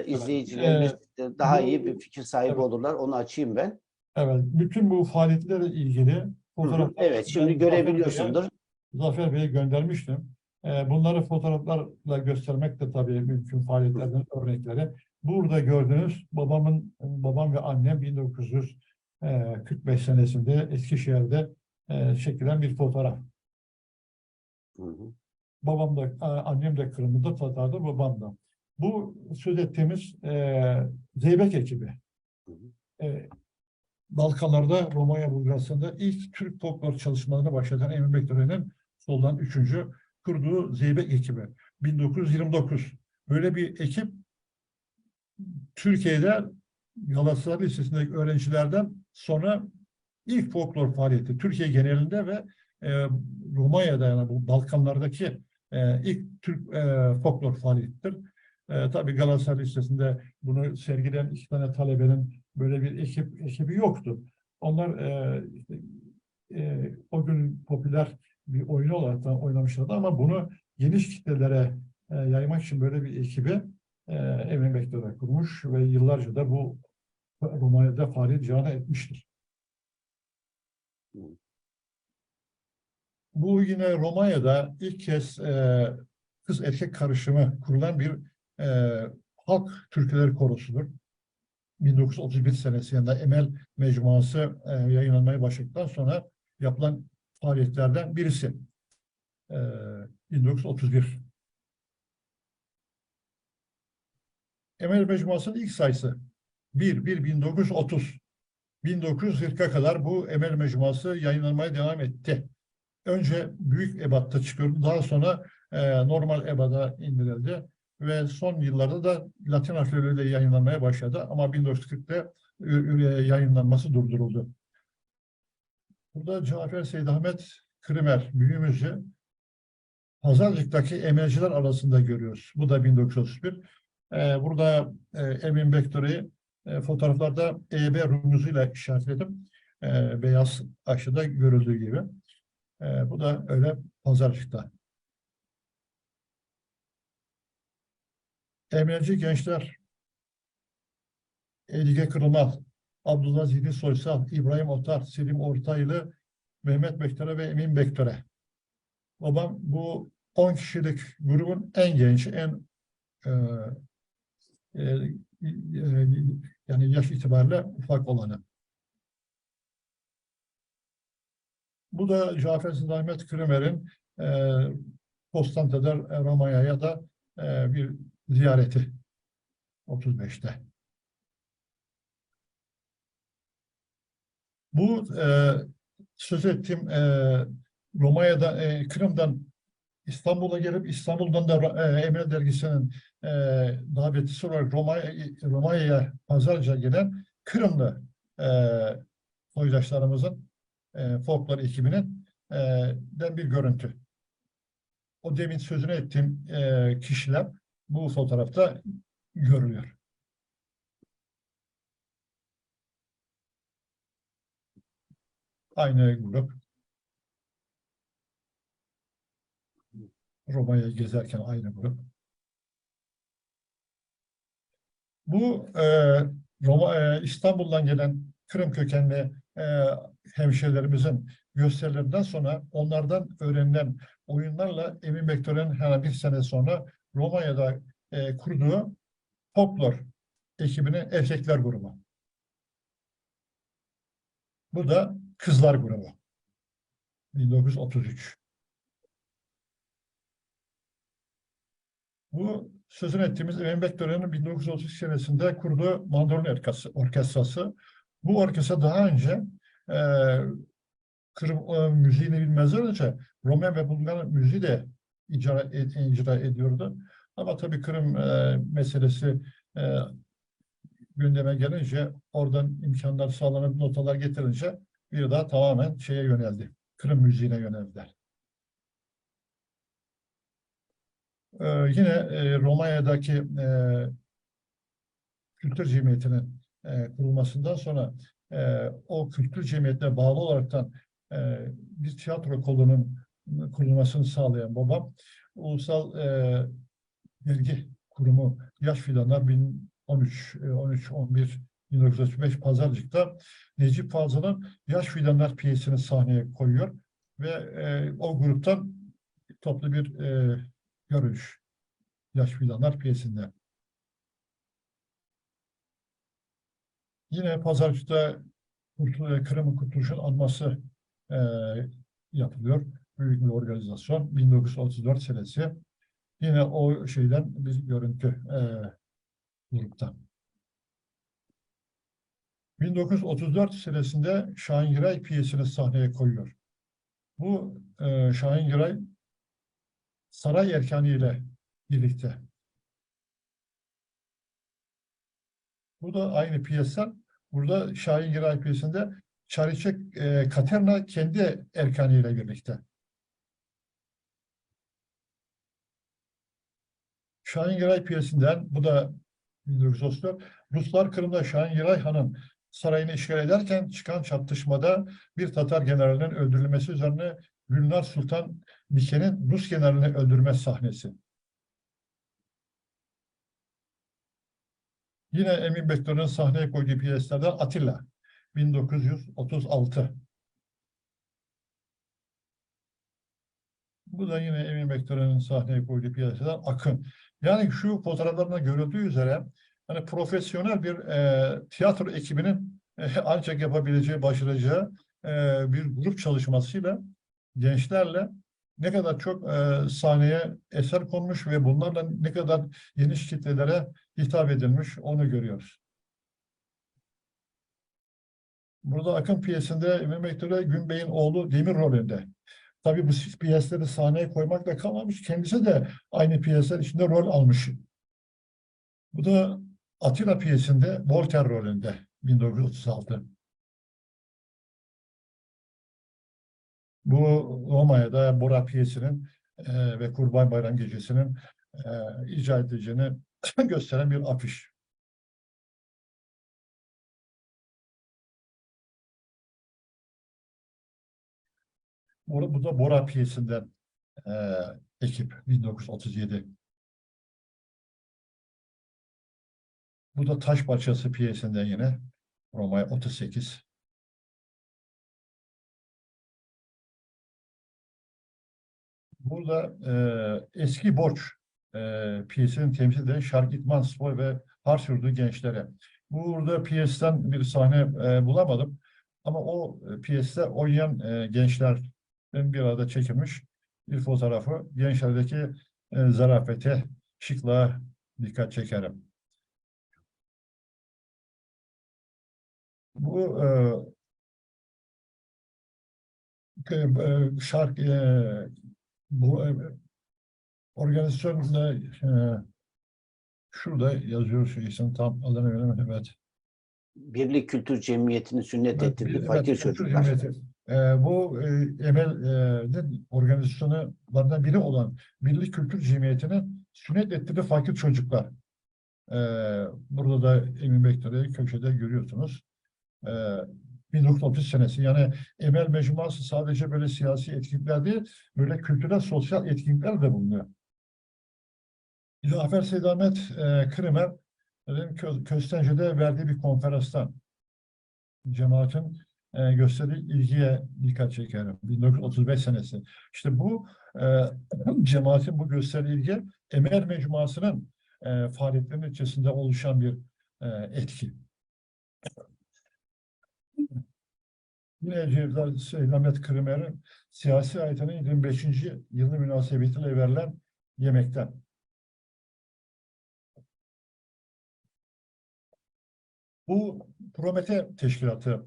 izleyicilerimiz Ee, daha iyi bir bu fikir sahibi evet, olurlar. Onu açayım ben. evet. Bütün bu faaliyetlerle ilgili Hı hı. fotoğrafları Evet, şimdi ben görebiliyorsundur. Zafer Bey'e göndermiştim. Bunları fotoğraflarla göstermek de tabii mümkün Hı faaliyetlerden örnekleri. Burada gördüğünüz babam ve annem 1945 senesinde Eskişehir'de çekilen bir fotoğraf. hı. Babam da, annem de Kırım'da, Tatar'da, babam da. Bu söz ettiğimiz Zeybek ekibi. Hı hı. Balkanlarda, Romanya Bulgaristan'da ilk Türk folklor çalışmalarına başlatan Emin Bektaş'ın soldan üçüncü kurduğu Zeybek ekibi. 1929. Böyle bir ekip Türkiye'de Galatasaray Lisesi'ndeki öğrencilerden sonra ilk folklor faaliyeti Türkiye genelinde ve Romanya'da, yani bu Balkanlardaki ilk Türk folklor faaliyettir. Tabii Galatasaray Lisesi'nde bunu sergileyen iki tane talebenin böyle bir ekibi yoktu. Onlar o gün popüler bir oyun olarak da oynamışlardı ama bunu geniş kitlelere yaymak için böyle bir ekibi Emin Bektaş kurmuş ve yıllarca da bu Romanya'da faaliyet icra etmiştir. Bu yine Romanya'da ilk kez kız erkek karışımı kurulan bir halk türküleri korosudur. 1931 senesinde Emel Mecmuası yayınlanmaya başladıktan sonra yapılan faaliyetlerden birisi. 1931. Emel Mecmuası'nın ilk sayısı 1930. 1940'a kadar bu Emel Mecmuası yayınlanmaya devam etti. Önce büyük ebatta çıkıyordu. Daha sonra normal ebada indirildi. Ve son yıllarda da Latin harfleriyle yayınlanmaya başladı. Ama 1940'te yayınlanması durduruldu. Burada Cafer Seydahmet Krimer büyüğümüzü Pazarcık'taki emelciler arasında görüyoruz. Bu da 1931. Burada Emin Bektaş'ı fotoğraflarda EB rumuzuyla işaretledim. Beyaz aşıda görüldüğü gibi. Bu da öyle Pazarcık'ta. Emelci gençler Elige Kırılmaz, Abdullah Zihni Soysal, İbrahim Otar, Selim Ortaylı, Mehmet Bektaş'a ve Emin Bektaş'a. Babam bu 10 kişilik grubun en genç, en e, e, yani yaş itibariyle ufak olanı. Bu da Cafer Zahmet Krimer'in Konstantin'de Romanya'ya da bir ziyareti 35'te. Bu söz ettiğim Romanya'da, Kırım'dan İstanbul'a gelip İstanbul'dan da Emre Dergisi'nin davetçisi olarak Romanya'ya pazarca gelen Kırımlı soydaşlarımızın folklor ekibinin den bir görüntü. O demin sözünü ettiğim kişiler bu fotoğrafta görülüyor. Aynı grup. Roma'ya gezerken aynı grup. Bu İstanbul'dan gelen Kırım kökenli hemşehrilerimizin gösterilerinden sonra onlardan öğrenilen oyunlarla Emin Bektaş'ın hemen bir sene sonra Romanya'da kurduğu folklor ekibinin erkekler grubu. Bu da kızlar grubu. 1933. Bu sözünü ettiğimiz Emin Bektaş'ın 1933 senesinde kurduğu mandolin orkestrası. Bu orkestra daha önce Kırım müziğini bilmezler önce Romen ve Bulgar müziği de icra ediyordu. Ama tabii Kırım meselesi e, gündeme gelince, oradan imkanlar sağlanıp notalar getirince bir daha tamamen şeye yöneldi. Kırım müziğine yöneldiler. Yine Romanya'daki kültür cemiyetinin kurulmasından sonra o kültür cemiyetine bağlı olaraktan bir tiyatro kolunun kurulmasını sağlayan babam, Ulusal Dergi Kurumu Yaş Fidanlar 13-11-1935 Pazarcık'ta Necip Fazıl'ın Yaş Fidanlar piyesini sahneye koyuyor ve o gruptan toplu bir görüş Yaş Fidanlar piyesinde. Yine Pazarcık'ta Kırım'ın Kurtuluş'un anması e, yapılıyor. Büyük bir organizasyon. 1934 senesi. Yine o şeyden bir görüntü grupta. 1934 senesinde Şahin Giray piyesini sahneye koyuyor. Bu Şahin Giray Saray Erkanı ile birlikte. Bu da aynı piyesten. Burada Şahin Giray piyesinde Çariçek Katerina kendi Erkanı ile birlikte. Şahin Giray piyesinden, bu da 1934, Ruslar Kırım'da Şahin Giray Han'ın sarayını işgal ederken çıkan çatışmada bir Tatar generalinin öldürülmesi üzerine Gülnar Sultan Mike'nin Rus generalini öldürme sahnesi. Yine Emin Bektar'ın sahneye koyduğu piyeslerden Atilla, 1936. Bu da yine Emin Bektar'ın sahneye koyduğu piyeseden Akın. Yani şu fotoğraflarında görüldüğü üzere hani profesyonel bir tiyatro ekibinin ancak yapabileceği, başaracağı bir grup çalışmasıyla, gençlerle ne kadar çok sahneye eser konmuş ve bunlarla ne kadar geniş kitlelere hitap edilmiş onu görüyoruz. Burada Akın piyesinde Emin Bektar'ı Günbey'in oğlu Demir rolünde. Tabii bu piyesleri sahneye koymakla kalmamış, kendisi de aynı piyesler içinde rol almış. Bu da Atilla piyesinde Voltaire rolünde 1936. Bu Romanya'da Bora piyesinin ve Kurban Bayram Gecesi'nin icra edileceğini gösteren bir afiş. Bu da Bora piyesinden e, ekip 1937. Bu da Taş Parçası piyesinden yine Romanya 38. Burada eski borç piyesini temsil eden Şark İtman Spor ve Harsyurdu gençlere. Burada piyesten bir sahne bulamadım. Ama o piyeste oynayan gençlerin bir arada çekilmiş bir fotoğrafı. Gençlerdeki zarafete, şıklığa dikkat çekerim. Bu şark bu organizasyonda şurada yazıyor, şu isim tam adını veremedim. Evet. Birlik Kültür Cemiyeti'nin sünnet Evet, ettirdiği evet, fakir Kültür çocuklar. Cemiyeti. Bu Emel'in organizasyonlarından biri olan Birlik Kültür Cemiyeti'nin sünnet ettirdiği fakir çocuklar. E, Burada da Emin Bektar'ı köşede görüyorsunuz. 1930 senesi. Yani Emel Mecmuası sadece böyle siyasi etkinlikler değil, böyle kültürel, sosyal etkinlikler de bulunuyor. Cafer Seydamet Kırımer'in Köstence'de verdiği bir konferanstan cemaatin gösterdiği ilgiye dikkat çekerim. 1935 senesi. İşte bu cemaatin bu gösterdiği ilgi Emel Mecmuası'nın faaliyetlerinin içerisinde oluşan bir etki. Yine Cevdet Seydamet Kırımer'in siyasi hayatının 25. yılı münasebetiyle verilen yemekten. Bu Promete Teşkilatı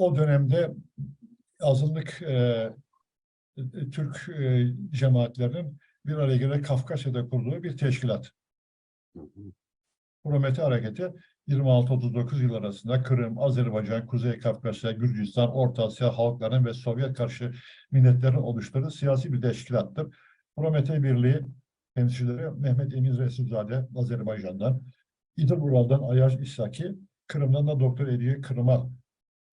o dönemde azınlık Türk cemaatlerinin bir araya gelerek Kafkasya'da kurduğu bir teşkilat. Promete Hareketi 26-39 yıl arasında Kırım, Azerbaycan, Kuzey Kafkasya, Gürcistan, Orta Asya halkların ve Sovyet karşı milletlerin oluşturduğu siyasi bir teşkilattır. Promete Birliği temsilcileri Mehmet Emin Resulzade Azerbaycan'dan, İdil-Ural'dan Ayaz İshaki, Kırım'dan da Doktor Ediye Kırım'a,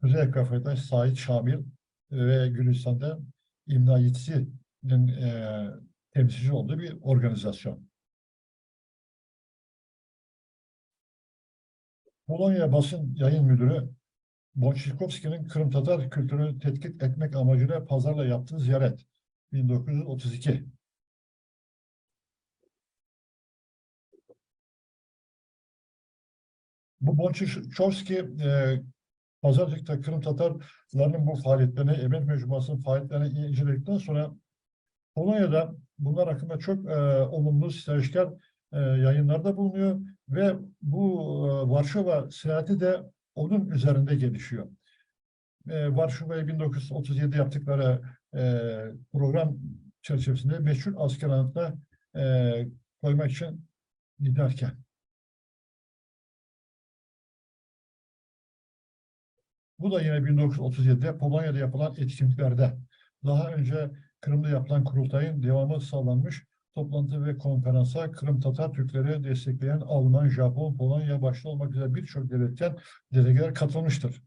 Kuzey Kafkasya'dan Sait Şamil ve Gürcistan'da İmna Yitsi'nin temsilci olduğu bir organizasyon. Polonya Basın Yayın Müdürü Bonçikovski'nin Kırım Tatar kültürünü tetkik etmek amacıyla Pazar'la yaptığı ziyaret 1932. Bu Bonçikovski Pazarcık'ta Kırım Tatarlarının bu faaliyetlerini, Emek Mecmuası'nın faaliyetlerini inceledikten sonra Polonya'da bunlar hakkında çok olumlu, stajyer yayınlarda bulunuyor ve bu Varşova seyahati de onun üzerinde gelişiyor. Varşova'ya 1937 yaptıkları program çerçevesinde meşhur asker anıtına koymak için giderken. Bu da yine 1937'de Polonya'da yapılan etkinliklerde. Daha önce Kırım'da yapılan kurultayın devamı sağlanmış toplantı ve konferansa Kırım Tatar Türkleri destekleyen Alman, Japon, Polonya başta olmak üzere birçok devletten delegeler katılmıştır.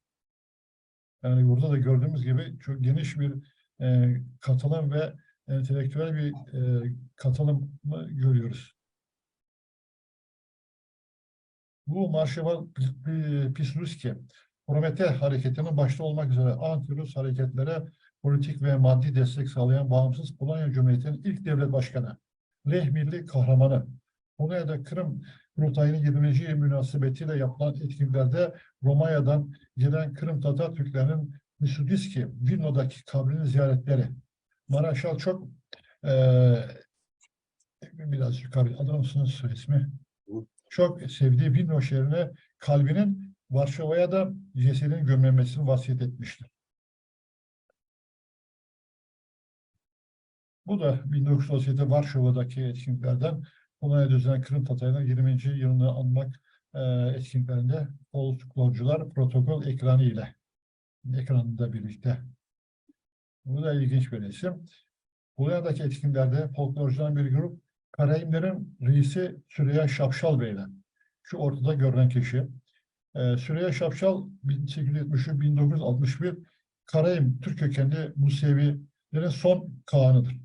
Yani burada da gördüğümüz gibi çok geniş bir katılım ve entelektüel bir katılımı görüyoruz. Bu Marşeval Pisluski, Promete hareketinin başta olmak üzere anti-Rus hareketlere politik ve maddi destek sağlayan bağımsız Polonya Cumhuriyeti'nin ilk devlet başkanı, Leh milli kahramanı. Polonya'da Kırım Kurultayı'nın 20. yıl münasebetiyle yapılan etkinliklerde Romanya'dan gelen Kırım Tatar Türklerinin Misudiski, Vilno'daki kabrini ziyaretleri. Maraşal çok biraz yukarı adamsınız soy ismi. Çok sevdiği Vilno şehrine kalbinin Varşova'ya da cesedinin gömülmesini vasiyet etmiştir. Bu da 1937 Varşova'daki etkinliklerden Polonya'da düzenlenen Kırım Tatarı'nın 20. yılını anmak etkinliklerinde folklorcular protokol ekranı ile ekranında birlikte. Bu da ilginç bir resim. Polonya'daki etkinliklerde folklorcuların bir grup Karayimlerin reisi Süreyya Şapşal Bey'le. Şu ortada görünen kişi. Süreyya Şapşal 1873-1961 Karayim Türk kökenli Musevilerin son kağanıdır.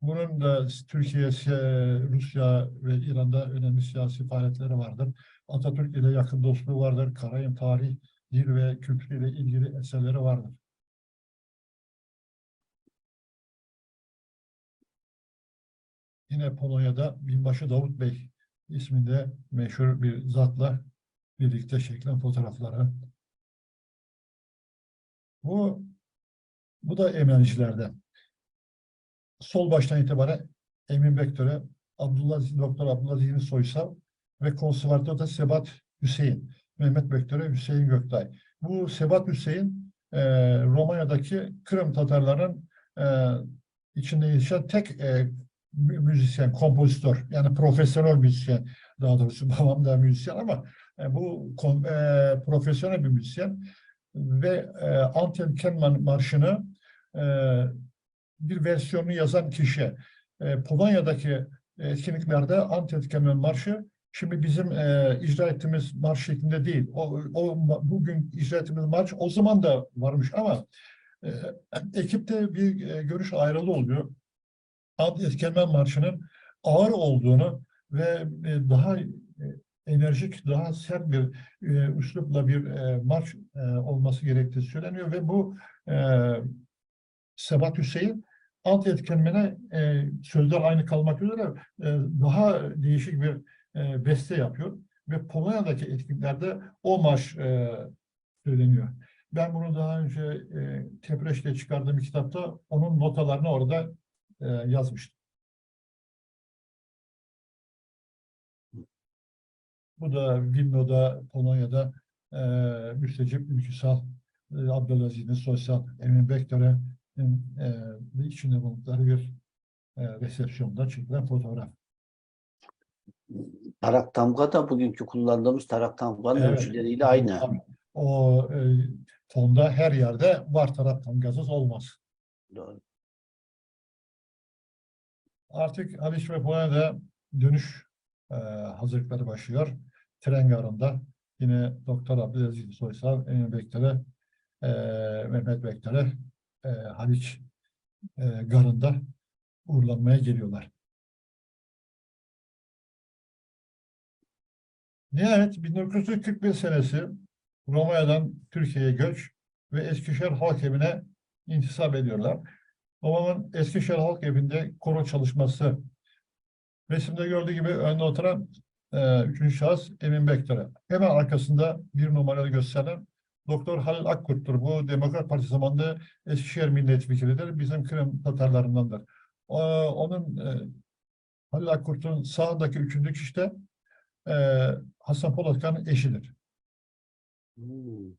Bunun da Türkiye, Rusya ve İran'da önemli siyasi faaliyetleri vardır. Atatürk ile yakın dostluğu vardır. Karayim tarih, dil ve kültür ile ilgili eserleri vardır. Yine Polonya'da Binbaşı Davut Bey isminde meşhur bir zatla birlikte çekilen fotoğrafları. Bu da Emencilerden. Sol baştan itibaren Emin Bektöre, Doktor Abdullah Zihni Soysal ve konservatörde Sebat Hüseyin, Mehmet Bektöre, Hüseyin Göktay. Bu Sebat Hüseyin Romanya'daki Kırım Tatarların içinde yetişen tek müzisyen, kompozitör, yani profesyonel müzisyen, daha doğrusu babam da müzisyen ama bu profesyonel bir müzisyen ve Anthem Marşı'nı bir versiyonunu yazan kişi. Polonya'daki etkinliklerde Anthem Marşı şimdi bizim icra ettiğimiz marş şeklinde değil. Bugün icra ettiğimiz marş o zaman da varmış ama ekipte bir görüş ayrılığı oluyor. Anthem Marşı'nın ağır olduğunu ve daha enerjik, daha sert bir üslupla bir marş olması gerektiği söyleniyor ve bu Sebat Hüseyin alt etkenmene sözler aynı kalmak üzere daha değişik bir beste yapıyor ve Polonya'daki etkinliklerde o marş söyleniyor. Ben bunu daha önce Tepreş'te çıkardığım kitapta onun notalarını orada yazmıştım. Bu da Vilno'da, Polonya'da müstecip ülküsal Abdülaziz'in sosyal Emin Bektöre'nin içinde bulundukları bir resepsiyonda çekilen fotoğraf. Tarak tamga da bugünkü kullandığımız tarak tamganın Evet. ölçüleriyle aynı. Tabii. O fonda her yerde var, taraf tamgasız olmaz. Doğru. Artık Haliç ve Polonya'da dönüş hazırlıkları başlıyor. Tren garında yine Doktor Abdülaziz Soysal, Emin Bektöre, Mehmet Bektöre Haliç garında uğurlanmaya geliyorlar. Nihayet 1941 senesi Romanya'dan Türkiye'ye göç ve Eskişehir Halk Evi'ne intisap ediyorlar. Babamın Eskişehir Halk Evi'nde koro çalışması, resimde gördüğü gibi önde oturan üçüncü şahıs Emin Bektöre. Hemen arkasında bir numaralı gösteren Doktor Halil Akkurt'tur. Bu Demokrat Parti zamanında Eskişehir milletvekilidir. Bizim Kırım Tatarlarındandır. Onun Halil Akkurt'un sağındaki üçüncü kişi de Hasan Polatkan'ın eşidir. Hmm.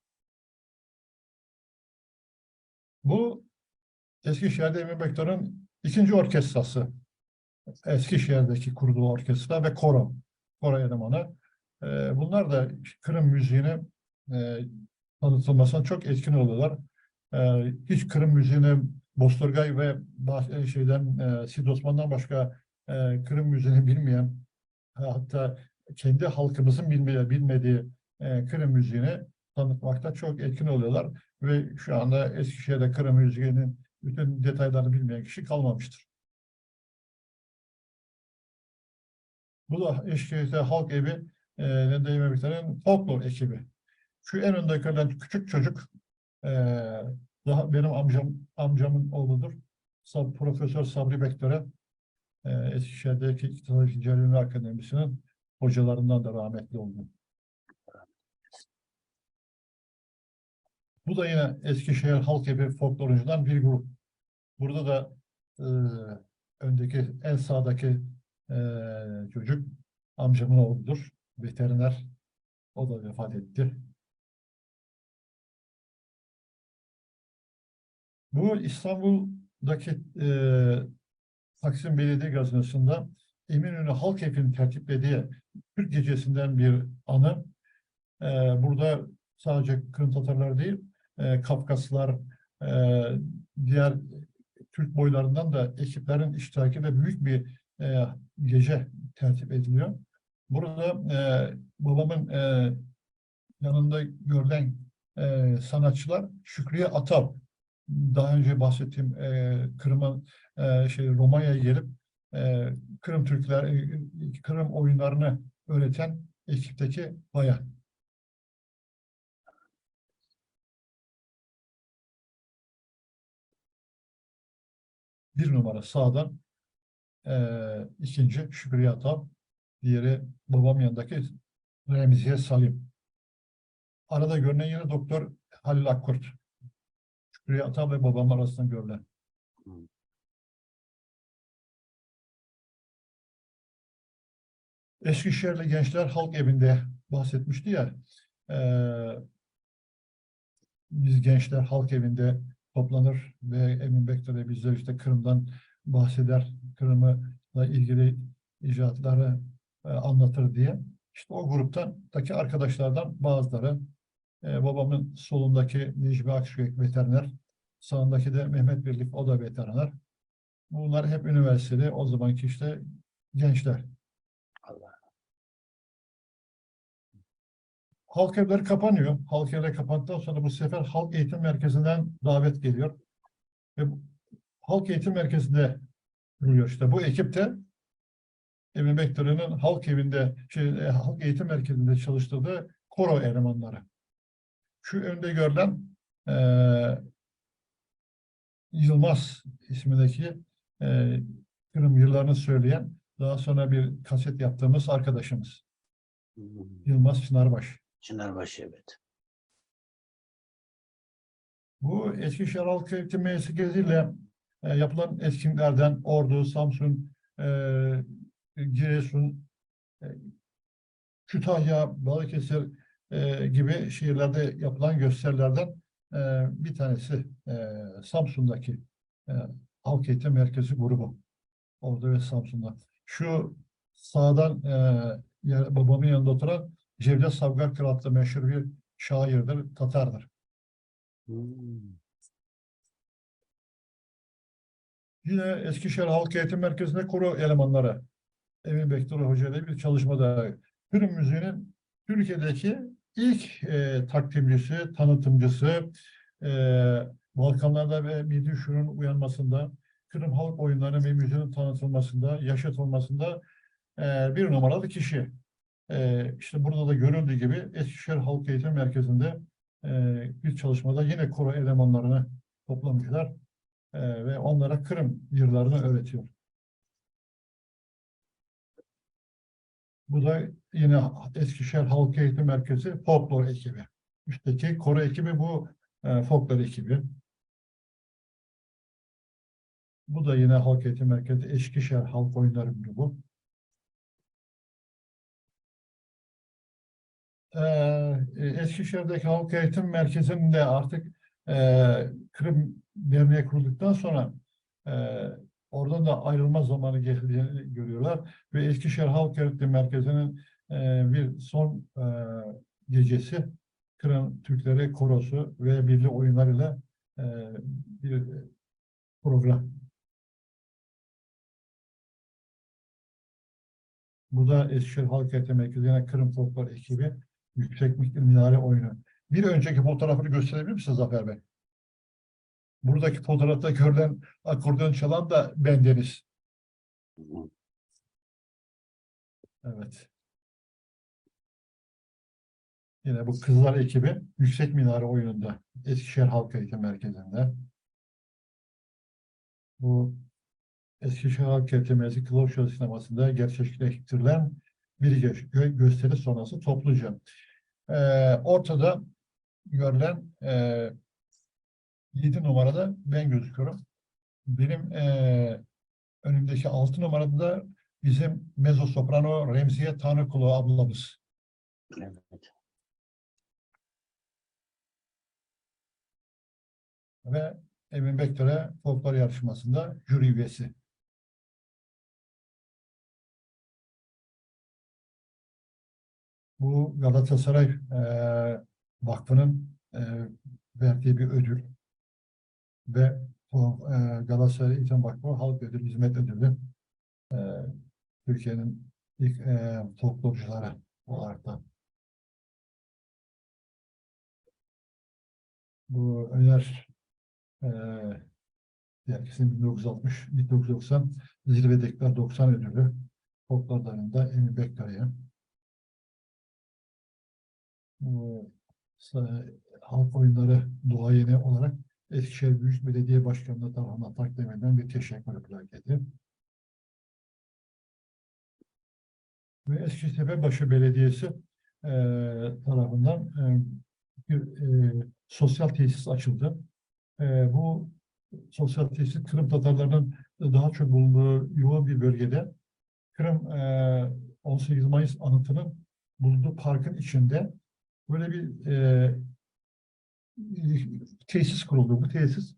Bu Eskişehir'de Emin Bektöre'nin ikinci orkestrası. Eskişehir'deki kurduğu orkestra ve koro. Koro elemanı. Bunlar da Kırım müziğine tanıtılmasına çok etkin oluyorlar. Hiç Kırım müziğini Bostorgay ve Sid Osman'dan başka Kırım müziğini bilmeyen, hatta kendi halkımızın bilmediği Kırım müziğini tanıtmakta çok etkin oluyorlar. Ve şu anda Eskişehir'de Kırım müziğinin bütün detaylarını bilmeyen kişi kalmamıştır. Bu da Eskişehir'de Halk Evi Emin Bektöre'nin folklor ekibi. Şu en önde görülen küçük çocuk daha benim amcamın oğludur. Profesör Sabri Bektöre Eskişehir'deki İktisat İnceliği Akademisi'nin hocalarından da rahmetli oldu. Bu da yine Eskişehir Halk Evi folkloruncudan bir grup. Burada da öndeki en sağdaki çocuk amcamın oğludur. Veteriner. O da vefat etti. Bu İstanbul'daki Taksim Belediye Gazinosu'nda Eminönü Halk Evi'nin tertiplediği Türk Gecesi'nden bir anı. Burada sadece Kırım Tatarlar değil, Kafkaslılar, diğer Türk boylarından da ekiplerin iştirakiyle büyük bir gece tertip ediliyor. Burada babamın yanında görülen sanatçılar Şükriye Atab, daha önce bahsettiğim Kırım'ın Romanya'ya gelip Kırım Kırım oyunlarını öğreten ekipteki bayan. Bir numara sağdan ikinci Şükriye Atab, diğeri babam yanındaki Remziye Salim. Arada görünen yine Doktor Halil Akkurt. Şükriye Atab ve babam arasında görülen. Eskişehirli Gençler Halk Evi'nde bahsetmişti ya, biz gençler Halk Evi'nde toplanır ve Emin Bektöre bizler işte Kırım'dan bahseder, Kırım'la ilgili icraatları anlatır diye. İşte o gruptaki arkadaşlardan bazıları, babamın solundaki Necmi Akçök veteriner, sağındaki de Mehmet Birlik, o da veteriner. Bunlar hep üniversiteli, o zamanki işte gençler. Halk evleri kapanıyor. Halk evleri kapandıktan sonra bu sefer Halk Eğitim Merkezi'nden davet geliyor. Ve Halk Eğitim Merkezi'nde duruyor işte. Bu ekip de Emin Bektöre'nin Halk Evi'nde, Halk Eğitim Merkezi'nde çalıştırdığı koro elemanları. Şu önde görülen Yılmaz ismindeki Kırım yıllarını söyleyen, daha sonra bir kaset yaptığımız arkadaşımız. Yılmaz Çınarbaş. Çınarbaşı, evet. Bu Eskişehir Halk Eğitim Merkezi'yle yapılan etkinliklerden Ordu, Samsun, Giresun, Kütahya, Balıkesir gibi şehirlerde yapılan gösterilerden bir tanesi Samsun'daki e, Halk Eğitim Merkezi grubu. Orada ve Samsun'da. Şu sağdan babamın yanında oturan Cevdet Savgar Kral adlı meşhur bir şairdir, Tatardır. Hmm. Yine Eskişehir Halk Eğitim Merkezi'nde koro elemanları Emin Bektaş Hoca ile bir çalışmada Kırım müziğinin Türkiye'deki ilk takdimcisi, tanıtımcısı, e, Balkanlarda ve milli şuurun uyanmasında, Kırım halk oyunları ve müziğinin tanıtılmasında, yaşatılmasında bir numaralı kişi. İşte burada da görüldüğü gibi Eskişehir Halk Eğitim Merkezi'nde bir çalışmada yine koro elemanlarını toplamışlar ve onlara Kırım yıllarını öğretiyor. Bu da yine Eskişehir Halk Eğitim Merkezi folklor ekibi. Üstteki koro ekibi bu folklor ekibi. Bu da yine Halk Eğitim Merkezi Eskişehir Halk Oyunları grubu. Eskişehir'deki Halk Eğitim Merkezi'nde artık Kırım Derneği kurulduktan sonra e, oradan da ayrılma zamanı geldiğini görüyorlar. Ve Eskişehir Halk Eğitim Merkezi'nin bir son gecesi Kırım Türkleri Korosu ve milli oyunlarıyla e, bir program. Bu da Eskişehir Halk Eğitim Merkezi'ne Kırım Folklor ekibi Yüksek Minare oyunu. Bir önceki fotoğrafını gösterebilir misiniz Zafer Bey? Buradaki fotoğrafta görülen akordeon çalan da bendeniz. Evet. Yine bu Kızlar ekibi Yüksek Minare oyununda Eskişehir Halk Eğitim Merkezi'nde. Bu Eskişehir Halk Eğitim Merkezi Kılıçdaroğlu sinemasında gerçekleştirilen bir gösteri sonrası topluca. Ortada görülen 7 numarada ben gözüküyorum. Benim önümdeki 6 numarada da bizim mezzo soprano Remziye Tanrıkulu ablamız. Evet. Ve Emin Bektöre folklor yarışmasında jüri üyesi. Bu Galatasaray Vakfı'nın verdiği bir ödül ve o Galatasaray Eğitim Vakfı Halk Ödülü, Hizmet Ödülü e, Türkiye'nin ilk folklorcuları olarak da. Bu Öner Herkesin 1960-1990 zirvedekiler 90 ödülü folklor dalında Emin Bektaş'a. Halk oyunları duayeni olarak Eskişehir Büyük Belediye Başkanlığı tarafından takdim edilen bir teşekkür plaketi. Ve Eskişehirbaşı Belediyesi tarafından bir sosyal tesis açıldı. Bu sosyal tesis Kırım Tatarlarının daha çok bulunduğu yoğun bir bölgede Kırım 18 Mayıs anıtının bulunduğu parkın içinde böyle bir tesis kuruldu. Bu tesis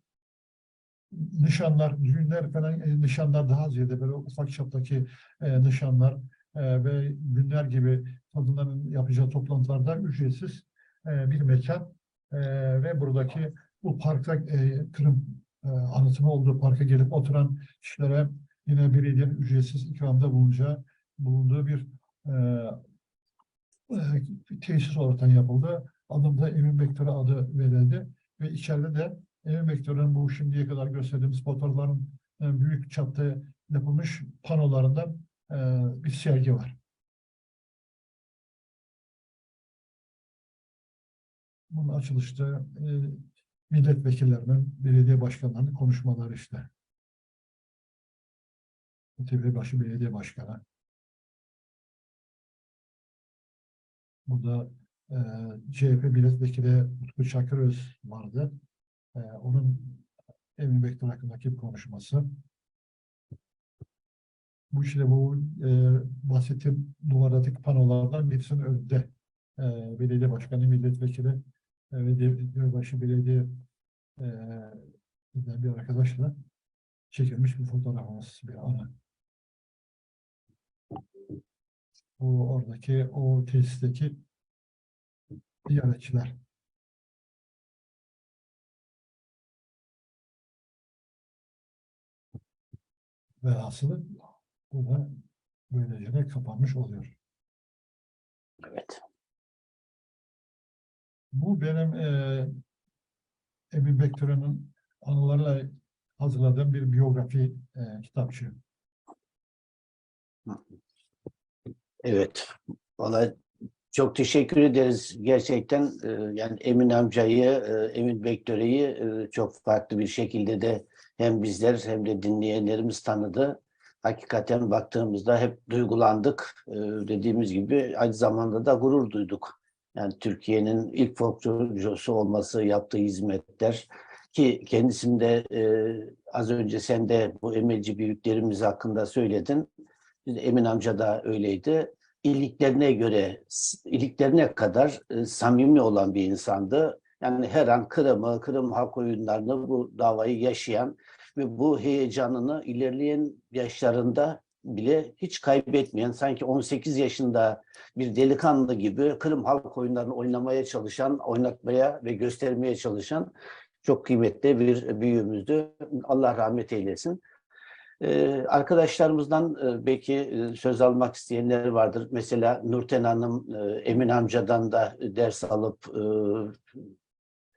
nişanlar, düğünler falan nişanlar daha ziyade böyle ufak çaptaki nişanlar ve günler gibi kadınların yapacağı toplantılarda ücretsiz bir mekan ve buradaki bu parka Kırım anıtının olduğu parka gelip oturan kişilere yine belediyenin ücretsiz ikramda bulunduğu bir tesis ortadan yapıldı. Adım da Emin Bektaş'a adı verildi ve içeride de Emin Bektaş'ın bu şimdiye kadar gösterdiğimiz fotoğrafların büyük çapta yapılmış panolarından bir sergi var. Bunun açılışta milletvekillerinin, belediye başkanlarının konuşmaları işte. Tepebaşı Belediye Başkanı. Burada CHP milletvekili Utku Çakıröz vardı. Onun Emin Bektaş hakkındaki konuşması. Bu işte bu bahsettiğim duvardaki panolardan birisinin önünde belediye başkanı, milletvekili ve Demirbaşı Belediye bir arkadaşla çekilmiş bir fotoğrafımız, bir anı. Bu oradaki, o tesisteki ziyaretçiler. Velhasılı bu da böylece de kapanmış oluyor. Evet. Bu benim Emin Bektören'in anılarıyla hazırladığım bir biyografi kitapçığı. Evet. Vallahi çok teşekkür ederiz gerçekten. Yani Emin amcayı, Emin Bektöre'yi çok farklı bir şekilde de hem bizler hem de dinleyenlerimiz tanıdı. Hakikaten baktığımızda hep duygulandık. Dediğimiz gibi aynı zamanda da gurur duyduk. Yani Türkiye'nin ilk folklorcusu olması, yaptığı hizmetler ki kendisinde az önce sen de bu emelci büyüklerimiz hakkında söyledin. Emin amca da öyleydi. İliklerine kadar samimi olan bir insandı. Yani her an Kırım halk oyunlarını, bu davayı yaşayan ve bu heyecanını ilerleyen yaşlarında bile hiç kaybetmeyen, sanki 18 yaşında bir delikanlı gibi Kırım halk oyunlarını oynamaya çalışan, oynatmaya ve göstermeye çalışan çok kıymetli bir büyüğümüzdü. Allah rahmet eylesin. Arkadaşlarımızdan belki söz almak isteyenler vardır. Mesela Nurten Hanım, Emin amcadan da ders alıp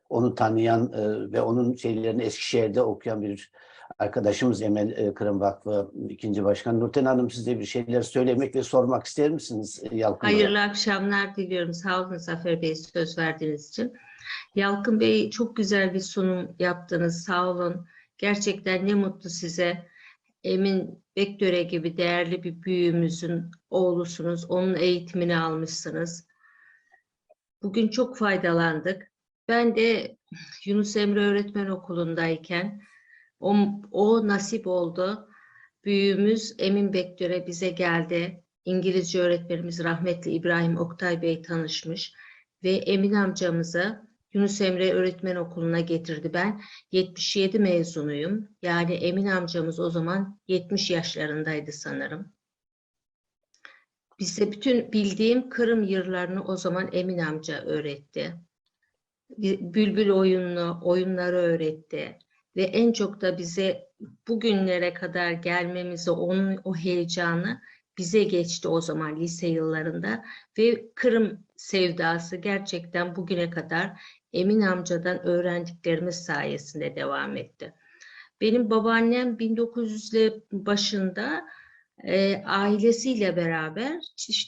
onu tanıyan ve onun şeylerini Eskişehir'de okuyan bir arkadaşımız Emel Kırım Vakfı ikinci Başkan. Nurten Hanım, siz de bir şeyler söylemek ve sormak ister misiniz Yalkın Bey'e? Hayırlı akşamlar diliyorum. Sağ olun Zafer Bey, söz verdiğiniz için. Yalkın Bey, çok güzel bir sunum yaptınız. Sağ olun. Gerçekten ne mutlu size. Emin Bektöre gibi değerli bir büyüğümüzün oğlusunuz. Onun eğitimini almışsınız. Bugün çok faydalandık. Ben de Yunus Emre Öğretmen Okulu'ndayken o nasip oldu. Büyüğümüz Emin Bektöre bize geldi. İngilizce öğretmenimiz rahmetli İbrahim Oktay Bey tanışmış ve Emin amcamızı Yunus Emre Öğretmen Okulu'na getirdi. Ben 77 mezunuyum. Yani Emin amcamız o zaman 70 yaşlarındaydı sanırım. Bize bütün bildiğim Kırım yırlarını o zaman Emin amca öğretti. Bülbül oyunları öğretti. Ve en çok da bize bugünlere kadar gelmemizi, onun o heyecanı bize geçti o zaman lise yıllarında. Ve Kırım sevdası gerçekten bugüne kadar Emin amcadan öğrendiklerimiz sayesinde devam etti. Benim babaannem 1900'le başında ailesiyle beraber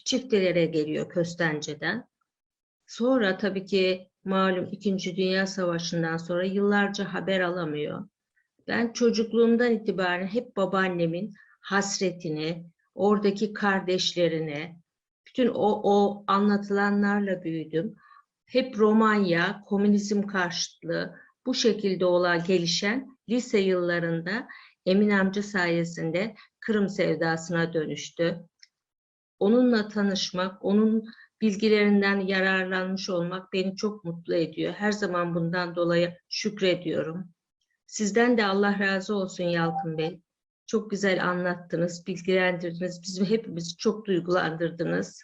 çiftelere geliyor Köstence'den. Sonra tabii ki malum 2. Dünya Savaşı'ndan sonra yıllarca haber alamıyor. Ben çocukluğumdan itibaren hep babaannemin hasretini, oradaki kardeşlerini, bütün o anlatılanlarla büyüdüm. Hep Romanya, komünizm karşıtlığı bu şekilde gelişen lise yıllarında Emin amca sayesinde Kırım sevdasına dönüştü. Onunla tanışmak, onun bilgilerinden yararlanmış olmak beni çok mutlu ediyor. Her zaman bundan dolayı şükrediyorum. Sizden de Allah razı olsun Yalkın Bey. Çok güzel anlattınız, bilgilendirdiniz. Bizi hepimizi çok duygulandırdınız.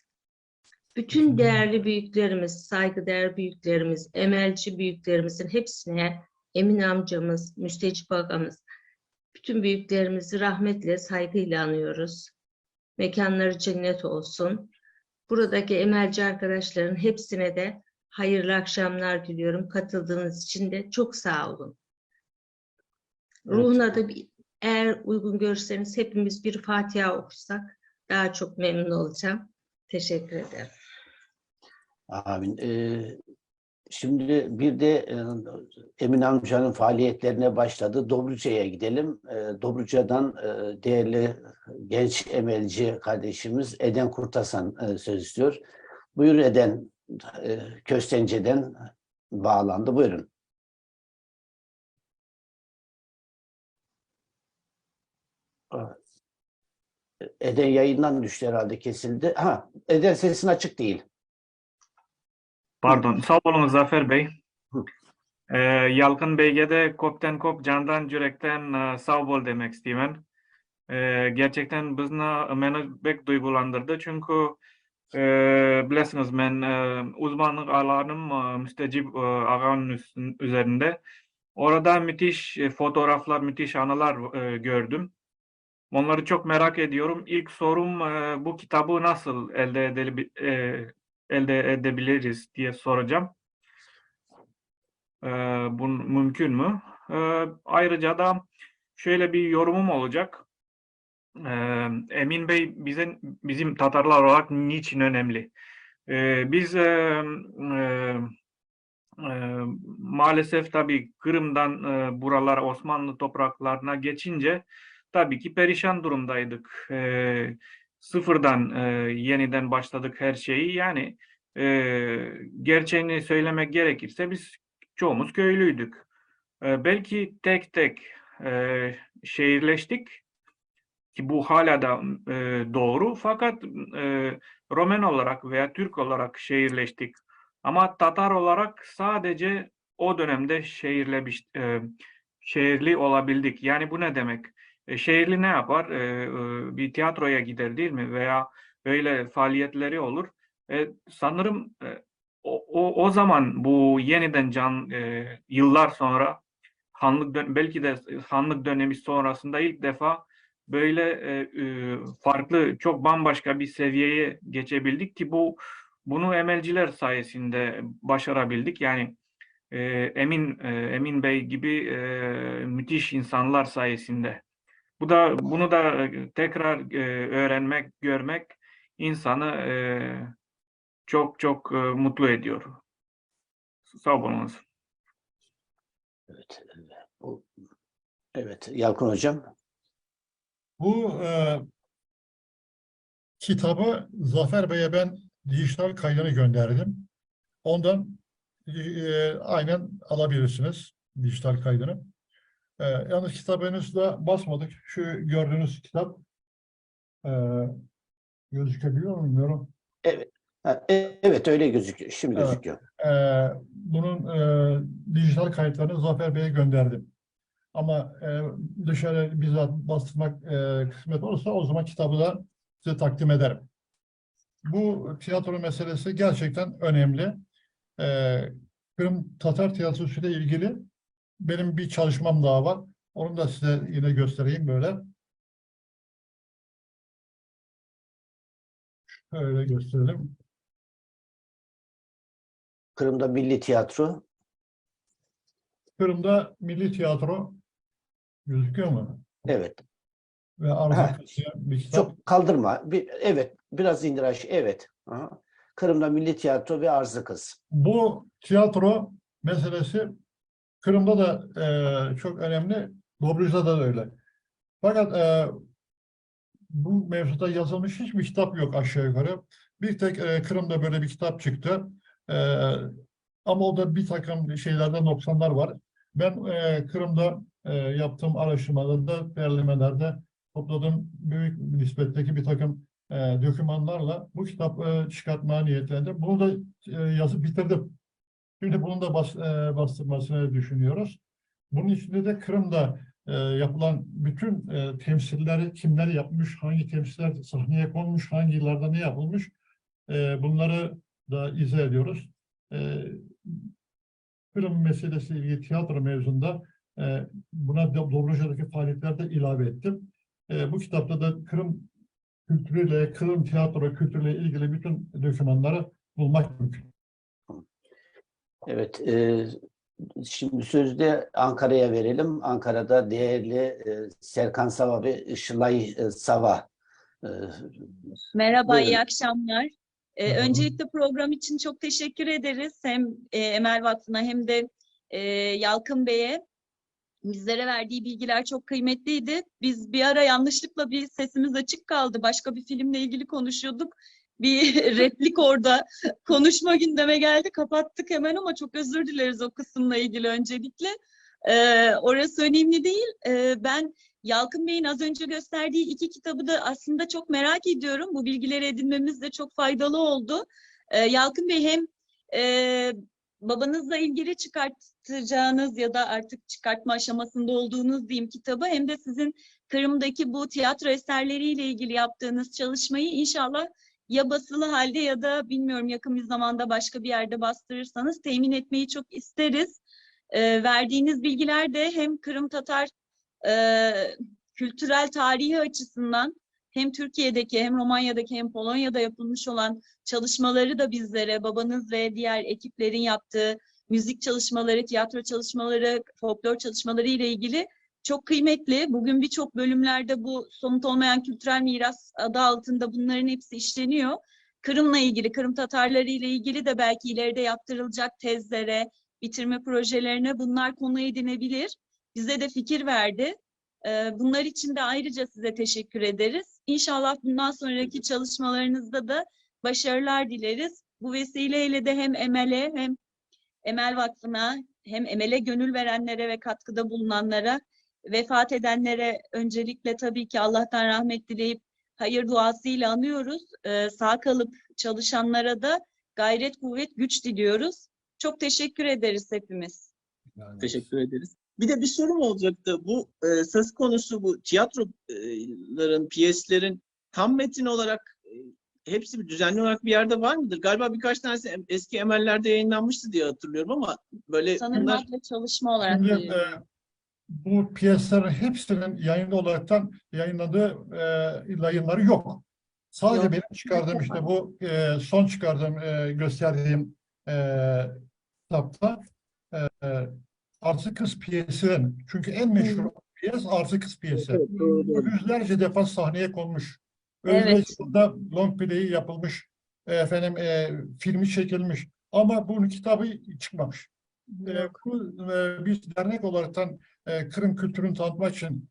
Bütün değerli büyüklerimiz, saygıdeğer büyüklerimiz, emelci büyüklerimizin hepsine, Emin amcamız, Müstecip ağamız, bütün büyüklerimizi rahmetle, saygıyla anıyoruz. Mekanları cennet olsun. Buradaki emelci arkadaşların hepsine de hayırlı akşamlar diliyorum. Katıldığınız için de çok sağ olun. Ruhuna da eğer uygun görürseniz hepimiz bir Fatiha okusak daha çok memnun olacağım. Teşekkür ederim. Amin. Şimdi bir de Emin amcanın faaliyetlerine başladı. Dobruca'ya gidelim. Dobruca'dan değerli genç emelci kardeşimiz Eden Kurtasan söz istiyor. Buyur Eden, Köstence'den bağlandı. Buyurun. Eden yayından düştü herhalde, kesildi. Ha, Eden sesin açık değil. Pardon. Sağ olun Zafer Bey. Hı. Yalkın Bey'e de kopten kop candan yürekten sağ ol demek istiyorum. Gerçekten beni pek duygulandırdı. Çünkü bilirsiniz ben uzmanlık alanım Müstecip Ağa'nın üzerinde. Orada müthiş fotoğraflar, müthiş anılar gördüm. Onları çok merak ediyorum. İlk sorum bu kitabı nasıl elde edebiliriz diye soracağım. Bu mümkün mü? Ayrıca da şöyle bir yorumum olacak. Emin Bey bizim Tatarlar olarak niçin önemli? Biz maalesef tabii Kırım'dan buralara Osmanlı topraklarına geçince tabii ki perişan durumdaydık. Sıfırdan yeniden başladık her şeyi. Yani gerçeğini söylemek gerekirse biz çoğumuz köylüydük. Belki tek tek şehirleştik ki bu hala da doğru. Fakat Romen olarak veya Türk olarak şehirleştik. Ama Tatar olarak sadece o dönemde şehirli olabildik. Yani bu ne demek? Şehirli ne yapar? Bir tiyatroya gider değil mi? Veya böyle faaliyetleri olur. Sanırım o zaman bu yeniden yıllar sonra belki de Hanlık dönemi sonrasında ilk defa böyle farklı, çok bambaşka bir seviyeye geçebildik ki bunu emelciler sayesinde başarabildik. Yani Emin Bey gibi müthiş insanlar sayesinde. Bunu da tekrar öğrenmek, görmek insanı çok çok mutlu ediyor. Sağ olun. Evet. Evet, Yalkın Hocam. Bu kitabı Zafer Bey'e ben dijital kaydını gönderdim. Ondan aynen alabilirsiniz dijital kaydını. Yalnız kitap henüz de basmadık. Şu gördüğünüz kitap gözükebiliyor mu bilmiyorum. Evet. Evet, öyle gözüküyor. Şimdi Evet. gözüküyor. Bunun dijital kayıtlarını Zafer Bey'e gönderdim. Ama dışarı bizzat bastırmak kısmet olursa o zaman kitabı da size takdim ederim. Bu tiyatro meselesi gerçekten önemli. Kırım Tatar tiyatrosu ile ilgili benim bir çalışmam daha var. Onu da size yine göstereyim böyle. Şöyle gösterelim. Kırım'da Milli Tiyatro. Kırım'da Milli Tiyatro gözüküyor mu? Evet. Ve Arzu Kısya bir kitap. Çok kaldırma. Evet. Biraz indir aşağı. Evet. Aha. Kırım'da Milli Tiyatro ve Arzı Kız. Bu tiyatro meselesi Kırım'da da çok önemli. Dobruza'da da öyle. Fakat bu mevzuda yazılmış hiçbir kitap yok aşağı yukarı. Bir tek Kırım'da böyle bir kitap çıktı. Ama o da bir takım şeylerde noksanlar var. Ben Kırım'da yaptığım araştırmalarda, derlemelerde topladığım büyük nispetteki bir takım dokümanlarla bu kitabı çıkartmaya niyetlendim. Bunu da yazıp bitirdim. Şimdi bunun da bastırmasını düşünüyoruz. Bunun içinde de Kırım'da yapılan bütün temsilleri kimler yapmış, hangi temsiller sahneye konmuş, hangi yıllarda ne yapılmış bunları da izah ediyoruz. Kırım meselesiyle ilgili tiyatro mevzunda buna Dobruza'daki faaliyetlerde ilave ettim. Bu kitapta da Kırım kültürüyle, Kırım tiyatro kültürüyle ilgili bütün dokümanları bulmak mümkün. Evet. Şimdi sözü de Ankara'ya verelim. Ankara'da değerli Serkan Sava ve Işılay Sava. Merhaba, Buyurun. iyi akşamlar. Öncelikle program için çok teşekkür ederiz. Hem Emel Vakfı'na hem de Yalkın Bey'e. Bizlere verdiği bilgiler çok kıymetliydi. Biz bir ara yanlışlıkla bir sesimiz açık kaldı. Başka bir filmle ilgili konuşuyorduk. Bir replik orada konuşma gündeme geldi. Kapattık hemen ama çok özür dileriz o kısımla ilgili öncelikle. Orası önemli değil. Ben Yalkın Bey'in az önce gösterdiği 2 kitabı da aslında çok merak ediyorum. Bu bilgileri edinmemiz de çok faydalı oldu. Yalkın Bey hem babanızla ilgili çıkartacağınız ya da artık çıkartma aşamasında olduğunuz diyeyim kitabı, hem de sizin Kırım'daki bu tiyatro eserleriyle ilgili yaptığınız çalışmayı inşallah ya basılı halde ya da bilmiyorum yakın bir zamanda başka bir yerde bastırırsanız temin etmeyi çok isteriz. Verdiğiniz bilgiler de hem Kırım Tatar kültürel tarihi açısından hem Türkiye'deki hem Romanya'daki hem Polonya'da yapılmış olan çalışmaları da bizlere babanız ve diğer ekiplerin yaptığı müzik çalışmaları, tiyatro çalışmaları, folklor çalışmaları ile ilgili çok kıymetli. Bugün birçok bölümlerde bu somut olmayan kültürel miras adı altında bunların hepsi işleniyor. Kırım'la ilgili, Kırım Tatarları ile ilgili de belki ileride yaptırılacak tezlere, bitirme projelerine bunlar konu edinebilir. Bize de fikir verdi. Bunlar için de ayrıca size teşekkür ederiz. İnşallah bundan sonraki çalışmalarınızda da başarılar dileriz. Bu vesileyle de hem Emel'e hem Emel Vakfı'na hem Emel'e gönül verenlere ve katkıda bulunanlara, vefat edenlere öncelikle tabii ki Allah'tan rahmet dileyip hayır duasıyla anıyoruz. Sağ kalıp çalışanlara da gayret, kuvvet, güç diliyoruz. Çok teşekkür ederiz hepimiz. Teşekkür ederiz. Bir de bir sorum olacaktı. Bu söz konusu bu tiyatroların, piyeslerin tam metin olarak hepsi bir düzenli olarak bir yerde var mıdır? Galiba birkaç tanesi eski Emeller'de yayınlanmıştı diye hatırlıyorum ama böyle Sanırım bunlar... adlı çalışma olarak. Şimdi, bu piyeslerin hepsinin yayında olaraktan yayınladığı yayınları yok. Sadece Yok. benim çıkardığım işte bu son çıkardığım gösterdiğim kitapta Arzu Kız piyesinin, çünkü en meşhur piyes Arzu Kız piyesi. Evet, doğru, doğru. Yüzlerce defa sahneye konmuş. Evet. Özbekistan long play'i yapılmış, filmi çekilmiş. Ama bunun kitabı çıkmamış. Biz dernek olaraktan Kırım kültürünü tanıtmak için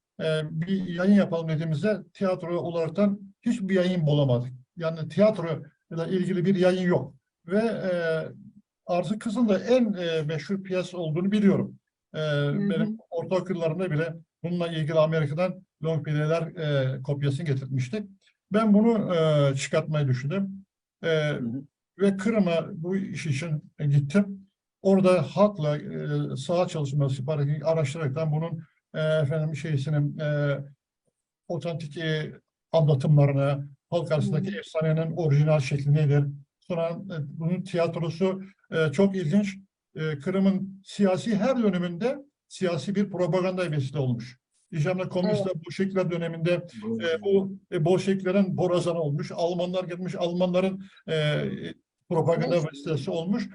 bir yayın yapalım dediğimizde tiyatro olaraktan hiçbir yayın bulamadık. Yani tiyatro ile ilgili bir yayın yok. Ve Arzu Kız'ın da en meşhur piyes olduğunu biliyorum. Benim ortaokul yıllarımda bile bununla ilgili Amerika'dan long play'ler kopyasını getirmiştik. Ben bunu çıkartmayı düşündüm. Ve Kırım'a bu iş için gittim. Orada halkla saha çalışması yaparak, araştırarak bunun otantik anlatımlarını, halk arasındaki efsanenin orijinal şekli nedir? Sonra bunun tiyatrosu çok ilginç. Kırım'ın siyasi her döneminde siyasi bir propaganda vesile olmuş. İşte komünistler Bolşevikler döneminde bu Bolşeviklerin borazanı olmuş. Almanlar gelmiş, Almanların propaganda vesilesi olmuş.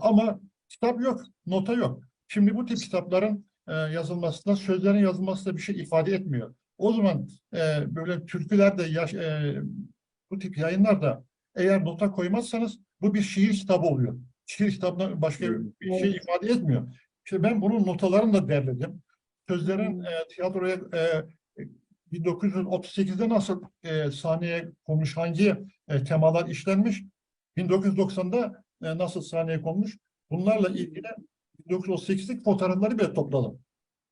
Ama kitap yok, nota yok. Şimdi bu tip kitapların yazılmasında, sözlerin yazılması da bir şey ifade etmiyor. O zaman böyle türkülerde, bu tip yayınlarda eğer nota koymazsanız bu bir şiir kitabı oluyor. Şiir kitabından başka bir şey ifade etmiyor. İşte ben bunun notalarını da derledim. Sözlerin tiyatroya 1938'de nasıl sahneye konmuş, hangi temalar işlenmiş, 1990'da nasıl sahneye konmuş, bunlarla ilgili 1938'lik fotoğrafları bile topladım.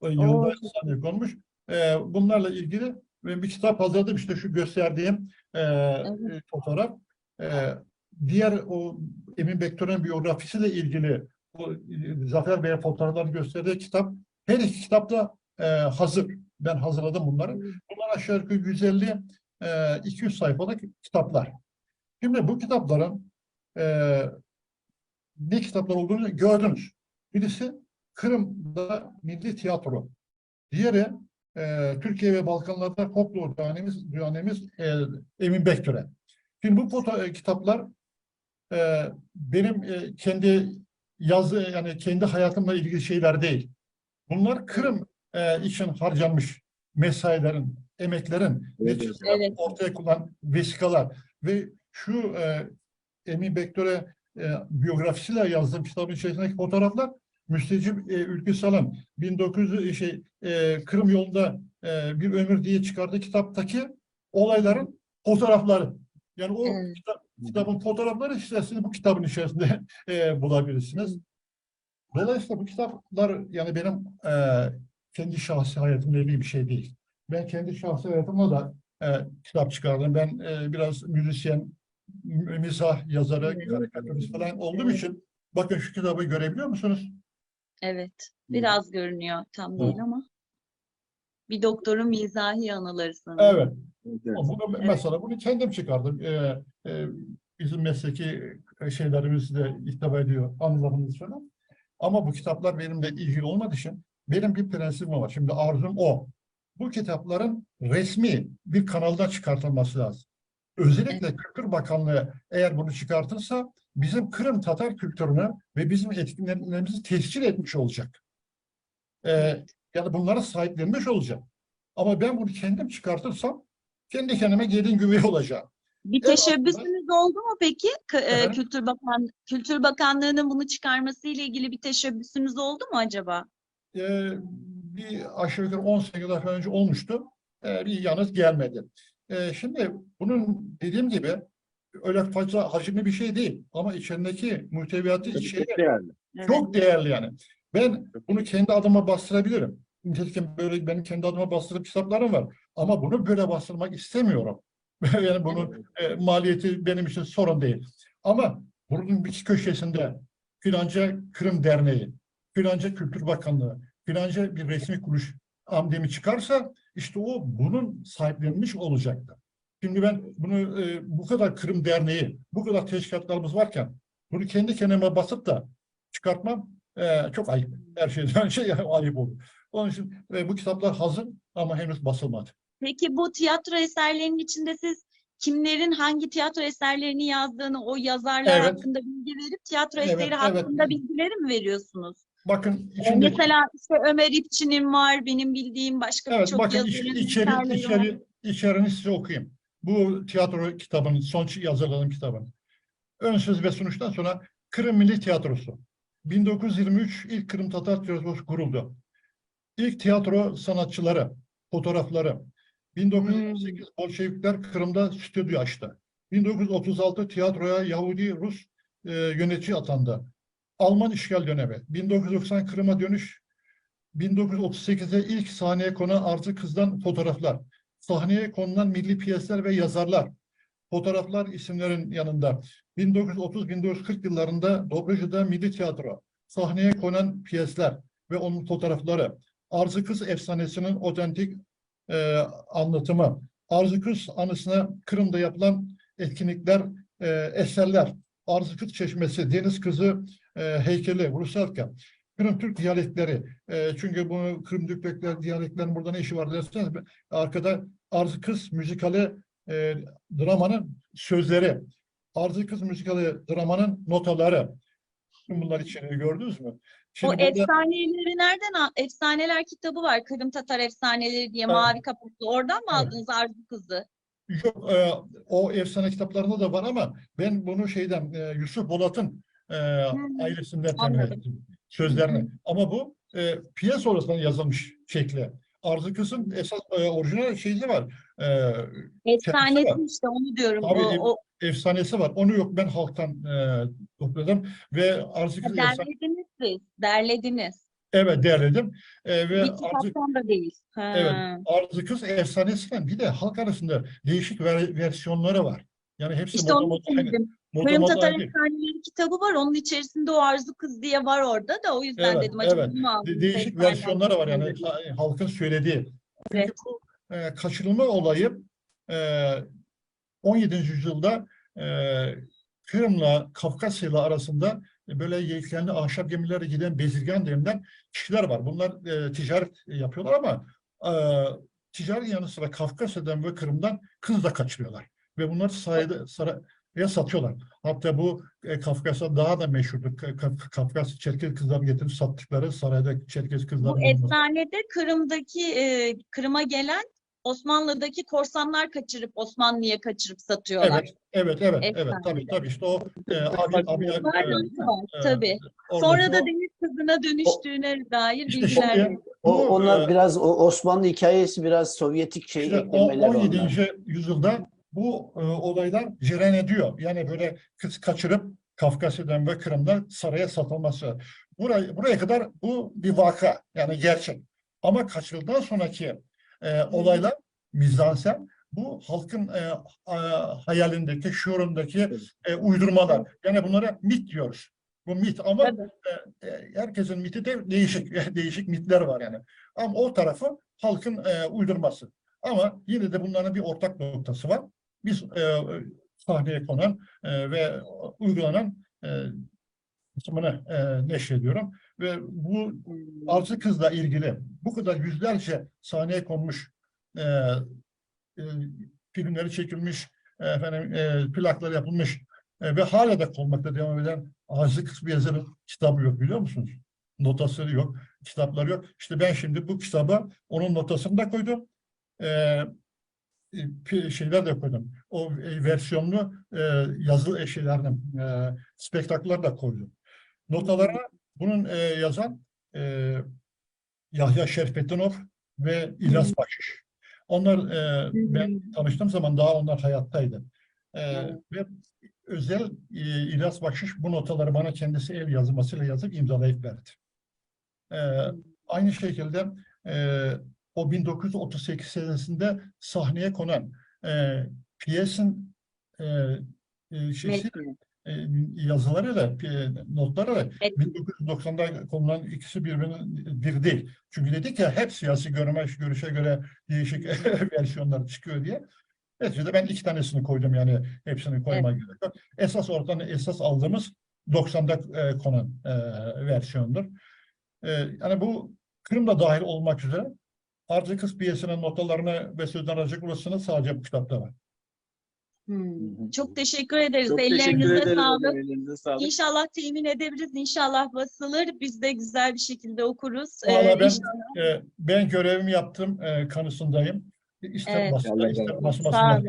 Yılda sahneye konmuş. Bunlarla ilgili bir kitap hazırladım. İşte şu gösterdiğim fotoğraf. Diğer o Emin Bektören'in biyografisiyle ilgili o Zafer Bey'e fotoğrafları gösterdiği kitap, her iki kitap da hazır. Ben hazırladım bunları. Bunlar aşağı yukarı 150-200 sayfalık kitaplar. Şimdi bu kitapların ne kitaplar olduğunu gördünüz. Birisi Kırım'da Milli Tiyatro. Diğeri Türkiye ve Balkanlarda folklor düzenimiz Emin Bektören. Şimdi bu kitaplar benim kendi yani kendi hayatımla ilgili şeyler değil. Bunlar Kırım için harcanmış mesailerin, emeklerin neticesinde ortaya konan vesikalar ve şu Emin Bektöre biyografisiyle yazdığım kitabın içerisindeki fotoğraflar Müstecip Ülkü Sal'ın 1900 Kırım yolunda bir ömür diye çıkardığı kitaptaki olayların fotoğrafları. Yani o kitabın fotoğrafları içerisinde bu kitabın içerisinde bulabilirsiniz. Dolayısıyla bu kitaplar yani benim kendi şahsi hayatımla ilgili bir şey değil. Ben kendi şahsi hayatımda da kitap çıkardım. Ben biraz müzisyen, mizah yazarı, karikatürist falan olduğum için bakın şu kitabı görebiliyor musunuz? Evet. Biraz görünüyor. Tam değil ama. Bir doktorun mizahi anıları sanırım. Evet. Evet. Bunu, mesela bunu kendim çıkardım. Bizim mesleki şeylerimiz de hitap ediyor, anılarımız falan. Ama bu kitaplar benimle ilgili olmadığı için benim bir prensibim var. Şimdi arzum o. Bu kitapların resmi bir kanalda çıkartılması lazım. Özellikle Kültür Bakanlığı eğer bunu çıkartırsa bizim Kırım Tatar kültürünü ve bizim etkinliklerimizi tescil etmiş olacak. Yani bunlara sahiplenmiş olacak. Ama ben bunu kendim çıkartırsam kendi kendime gelin güvey olacağım. Bir Evet, teşebbüsünüz oldu mu peki? Efendim? Kültür Bakanlığı'nın bunu çıkarması ile ilgili bir teşebbüsünüz oldu mu acaba? Bir aşağı yukarı 10 sene kadar önce olmuştu. Bir yanıt gelmedi. Şimdi bunun dediğim gibi öyle fazla hacimli bir şey değil. Ama içindeki muhteviyatı içeriği çok değerli yani. Ben bunu kendi adıma bastırabilirim. Nitekim böyle benim kendi adıma bastırıp kitaplarım var. Ama bunu böyle bastırmak istemiyorum. Yani bunun maliyeti benim için sorun değil. Ama bunun bir köşesinde filanca Kırım Derneği, filanca Kültür Bakanlığı, filanca bir resmi kuruluş amblem'i çıkarsa işte o bunun sahiplenmiş olacaktır. Şimdi ben bunu bu kadar Kırım Derneği, bu kadar teşkilatlarımız varken bunu kendi kendime basıp da çıkartmam çok ayıp. Her şeyden ayıp olur. Onun için bu kitaplar hazır ama henüz basılmadı. Peki bu tiyatro eserlerinin içinde siz kimlerin hangi tiyatro eserlerini yazdığını, o yazarlar Evet. hakkında bilgi verip tiyatro Evet, eseri evet. hakkında bilgileri mi veriyorsunuz? Bakın içindeki... Mesela işte Ömer İpçi'nin var, benim bildiğim başka Evet, birçok bakın yazarın eserleri var. içeriğini size okuyayım. Bu tiyatro kitabının, son yazıladığım kitabın. Ön söz ve sunuştan sonra Kırım Milli Tiyatrosu. 1923 ilk Kırım Tatar Tiyatrosu kuruldu. İlk tiyatro sanatçıları, fotoğrafları. 1928 Bolşevikler Kırım'da stüdyo açtı. 1936 tiyatroya Yahudi Rus yönetici atandı. Alman işgal dönemi. 1990 Kırım'a dönüş. 1938'de ilk sahneye konan Arzu Kız'dan fotoğraflar. Sahneye konulan milli piyesler ve yazarlar. Fotoğraflar isimlerin yanında. 1930-1940 yıllarında Dobraja'da Milli Tiyatro. Sahneye konan piyesler ve onun fotoğrafları. Arzu Kız efsanesinin otentik anlatımı. Arzu Kız anısına Kırım'da yapılan etkinlikler, eserler. Arzu Kız Çeşmesi, Deniz Kızı heykeli, Rusalka. Kırım Türk diyalekleri. Çünkü bunu Kırım Türkler diyaleklerin burada ne işi var derseniz arkada Arzu Kız müzikali dramanın sözleri. Arzu Kız müzikali dramanın notaları. Bunlar içeriğini gördünüz mü? O Şimdi burada, efsaneleri nereden Efsaneler kitabı var. Kırım Tatar Efsaneleri diye mavi kapaklı. Oradan mı aldınız Arzu Kız'ı? yok, o efsane kitaplarında da var ama ben bunu şeyden Yusuf Bolat'ın ailesinden temin Anladım. ettim sözlerini. Ama bu piyes orasından yazılmış şekli. Arzu Kız'ın esas orijinal şeyi var. Efsanesi var. işte onu diyorum. Tabii efsanesi var. Onu yok ben halktan topladım ve Arzu Kız'ın Derlediniz siz. Derlediniz. evet derledim. Ve Bir kitaptan da değil. evet, Arzu Kız efsanesinden bir de halk arasında değişik versiyonları var. Yani hepsi İşte onu dedim. Kırım Tatar Efsaneleri kitabı var. Onun içerisinde o Arzu Kız diye var orada da. O yüzden Evet, dedim. Acaba evet. bunu mu aldınız? Değişik versiyonları var yani halkın söylediği. Çünkü Evet. bu kaçırılma olayı 17. yüzyılda Kırım'la Kafkasya arasında böyle yelkenli ahşap gemilere giden bezirgan denilen kişiler var. Bunlar ticaret yapıyorlar ama ticaret yanı sıra Kafkasya'dan ve Kırım'dan kız da kaçırıyorlar. Ve bunları saraya satıyorlar. Hatta bu Kafkasya daha da meşhurdur. Kafkasya Çerkez kızlarını getirip sattıkları sarayda Çerkez kızları. Bu efsanede Kırım'a gelen Osmanlı'daki korsanlar Osmanlı'ya kaçırıp satıyorlar. Evet. Tabii işte o tabii. Sonra da deniz kızına dönüştüğüne dair İşte bilgiler. şimdi Onlar biraz o Osmanlı hikayesi biraz Sovyetik şey işte eklemeler 17. onlar. yüzyılda bu olaylar cereyan ediyor. Yani böyle kız kaçırıp Kafkasya'dan ve Kırım'dan saraya satılması. Buraya kadar bu bir vaka yani gerçek. Ama kaçırıldıktan sonraki olaylar mizansen, bu halkın hayalindeki, şuurundaki uydurmalar. Yani bunlara mit diyoruz. Bu mit ama Tabii. herkesin miti de değişik değişik mitler var yani. Ama o tarafı halkın uydurması. Ama yine de bunların bir ortak noktası var. Biz sahneye konan ve uygulanan kısmını neşrediyorum. Ve bu Arzu Kız'la ilgili bu kadar yüzlerce sahneye konmuş filmleri çekilmiş, plaklar yapılmış ve hala da konmakta devam eden Arzu Kız bir yazarın kitabı yok, biliyor musunuz? Notası yok, kitapları yok. İşte ben şimdi bu kitaba onun notasını da koydum. Şeyler de koydum. O versiyonlu yazılı şeylerini, spektaküller de koydum. Notalara bunun yazan Yahya Şerfettinov ve İlyas Bakış. Onlar ben tanıştığım zaman daha onlar hayattaydı. Ve özel İlyas Bakış bu notaları bana kendisi el yazmasıyla yazıp imzalayıp verdi. Aynı şekilde o 1938 senesinde sahneye konan piyesin yazılarıyla, notlarıyla 1990'da konulan ikisi birbirinin bir değil. Çünkü dedik ya hep siyasi görüşe göre değişik versiyonlar çıkıyor diye. Neticede ben 2 tanesini koydum, yani hepsini koymaya gerek yok. Esas aldığımız 90'da konan versiyondur. Yani bu Kırım'da dahil olmak üzere Arzu Kız piyesinin notalarını ve sözden aracılık ulaşısını sadece bu kitapta var. Çok teşekkür ederiz. Çok Ellerinize teşekkür ederim. sağlık. Ellerinize sağlık. İnşallah temin edebiliriz. İnşallah basılır. Biz de güzel bir şekilde okuruz. Valla İnşallah. ben görevimi yaptım kanısındayım. İster Evet. basına, ister Sağ basmasına.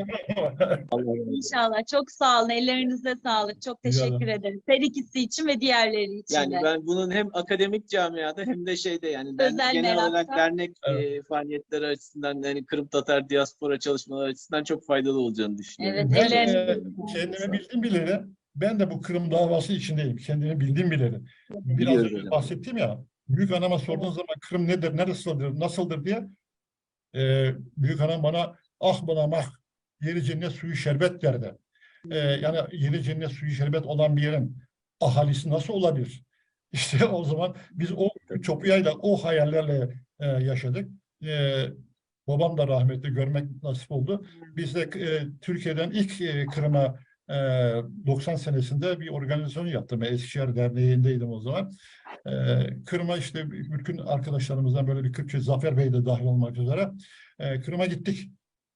olun. İnşallah. Çok sağ olun. Ellerinize sağlık. Çok Rica teşekkür ederim. ederiz. Her ikisi için ve diğerleri için Yani de. ben bunun hem akademik camiada hem de şeyde yani Özel genel olarak merakta. dernek Evet. faaliyetleri açısından, yani Kırım Tatar diaspora çalışmaları açısından çok faydalı olacağını düşünüyorum. Evet, Ben ellerinize kendimi bildim bileli, ben de bu Kırım davası içindeyim. Kendimi bildim bileli. Biraz Biliyoruz önce hocam. bahsettim ya, büyük anama sorduğun zaman Kırım nedir, neresidir, nasıldır diye büyük anam bana ah bana mah, yeri cennet suyu şerbet derdi. Yani yeri cennet suyu şerbet olan bir yerin ahalisi nasıl olabilir? İşte o zaman biz o ütopyayla, o hayallerle yaşadık. Babam da rahmetli, görmek nasip oldu. Biz de Türkiye'den ilk Kırım'a 90 senesinde bir organizasyon yaptım. Eskişehir Derneği'ndeydim o zaman. Kırım'a işte bütün arkadaşlarımızdan böyle bir 40 kişi, Zafer Bey de dahil olmak üzere Kırım'a gittik.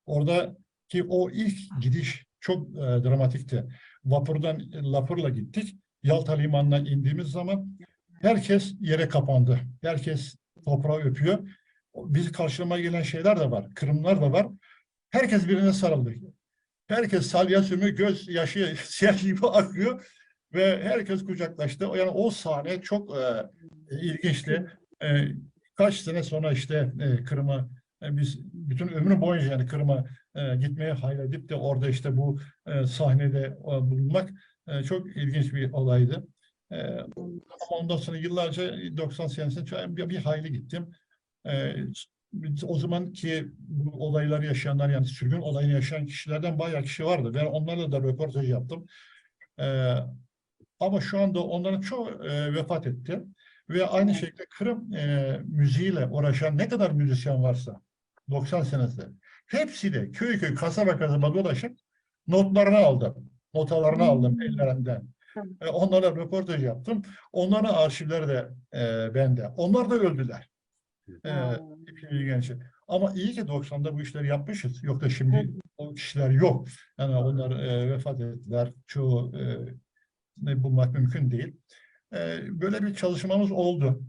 Oradaki o ilk gidiş çok dramatikti. Vapurla gittik. Yalta Limanı'na indiğimiz zaman herkes yere kapandı. Herkes toprağı öpüyor. Bizi karşılamaya gelen şeyler de var. Kırımlar da var. Herkes birine sarıldı. Herkes salya sümü, göz yaşı siyah gibi akıyor ve herkes kucaklaştı. Yani o sahne çok ilginçti. Kaç sene sonra işte Kırım'a biz bütün ömrü boyunca yani Kırım'a gitmeye hayal edip de orada işte bu sahnede bulunmak çok ilginç bir olaydı. Ama ondan sonra yıllarca 90 senesinde bir hayli gittim. O zaman ki bu olayları yaşayanlar, yani sürgün olayını yaşayan kişilerden bayağı kişi vardı. Ben onlarla da röportaj yaptım. Ama şu anda onların çoğu vefat etti. Ve aynı şekilde Kırım müziğiyle uğraşan ne kadar müzisyen varsa 90 senesinde hepsi de köy köy, kasaba kasaba dolaşıp notlarını aldım. Notalarını aldım ellerinden. Onlara röportaj yaptım. Onların arşivleri de bende. Onlar da öldüler. İlginç. Ama iyi ki 90'da bu işleri yapmışız. Yok da şimdi o kişiler yok. Yani onlar vefat ettiler. Çoğu bulmak mümkün değil. Böyle bir çalışmamız oldu.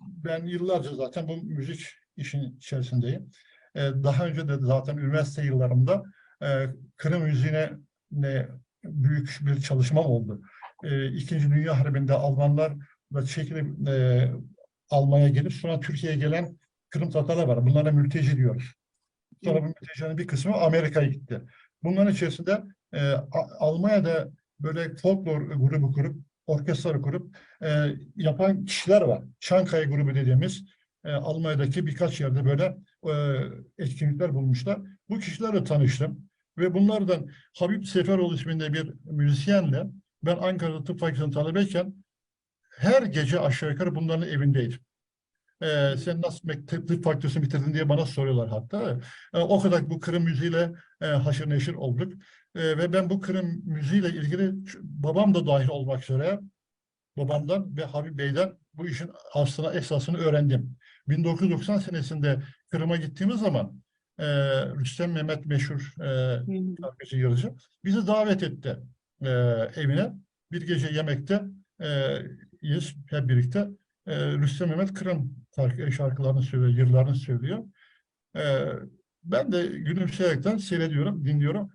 Ben yıllarca zaten bu müzik işin içerisindeyim. Daha önce de zaten üniversite yıllarımda Kırım müziğine büyük bir çalışmam oldu. İkinci Dünya Harbi'nde Almanlar da çekilip Almanya'ya gelip sonra Türkiye'ye gelen Kırım Tatarlar var. Bunlara mülteci diyoruz. Sonra bu mültecilerin bir kısmı Amerika'ya gitti. Bunların içerisinde Almanya'da böyle folklor grubu kurup, orkestrayı kurup yapan kişiler var. Çankaya grubu dediğimiz Almanya'daki birkaç yerde böyle etkinlikler bulmuşlar. Bu kişilerle tanıştım. Ve bunlardan Habib Seferoğlu isminde bir müzisyenle ben Ankara'da tıp fakültesinde talebeyken her gece aşağı yukarı bunların evindeydim. Sen nasıl tıp fakültesini bitirdin diye bana soruyorlar hatta. O kadar bu Kırım müziğiyle haşır neşir olduk. Ve ben bu Kırım müziğiyle ilgili babam da dahil olmak üzere babamdan ve Habib Bey'den bu işin aslına esasını öğrendim. 1990 senesinde Kırım'a gittiğimiz zaman Rüstem Mehmet meşhur şarkıcı, yırıcı bizi davet etti evine. Bir gece yemekte yiyiz hep birlikte. Rüstem Mehmet Kırım şarkılarını söylüyor, yırlarını söylüyor. Ben de gülümseyerekten seyrediyorum, dinliyorum.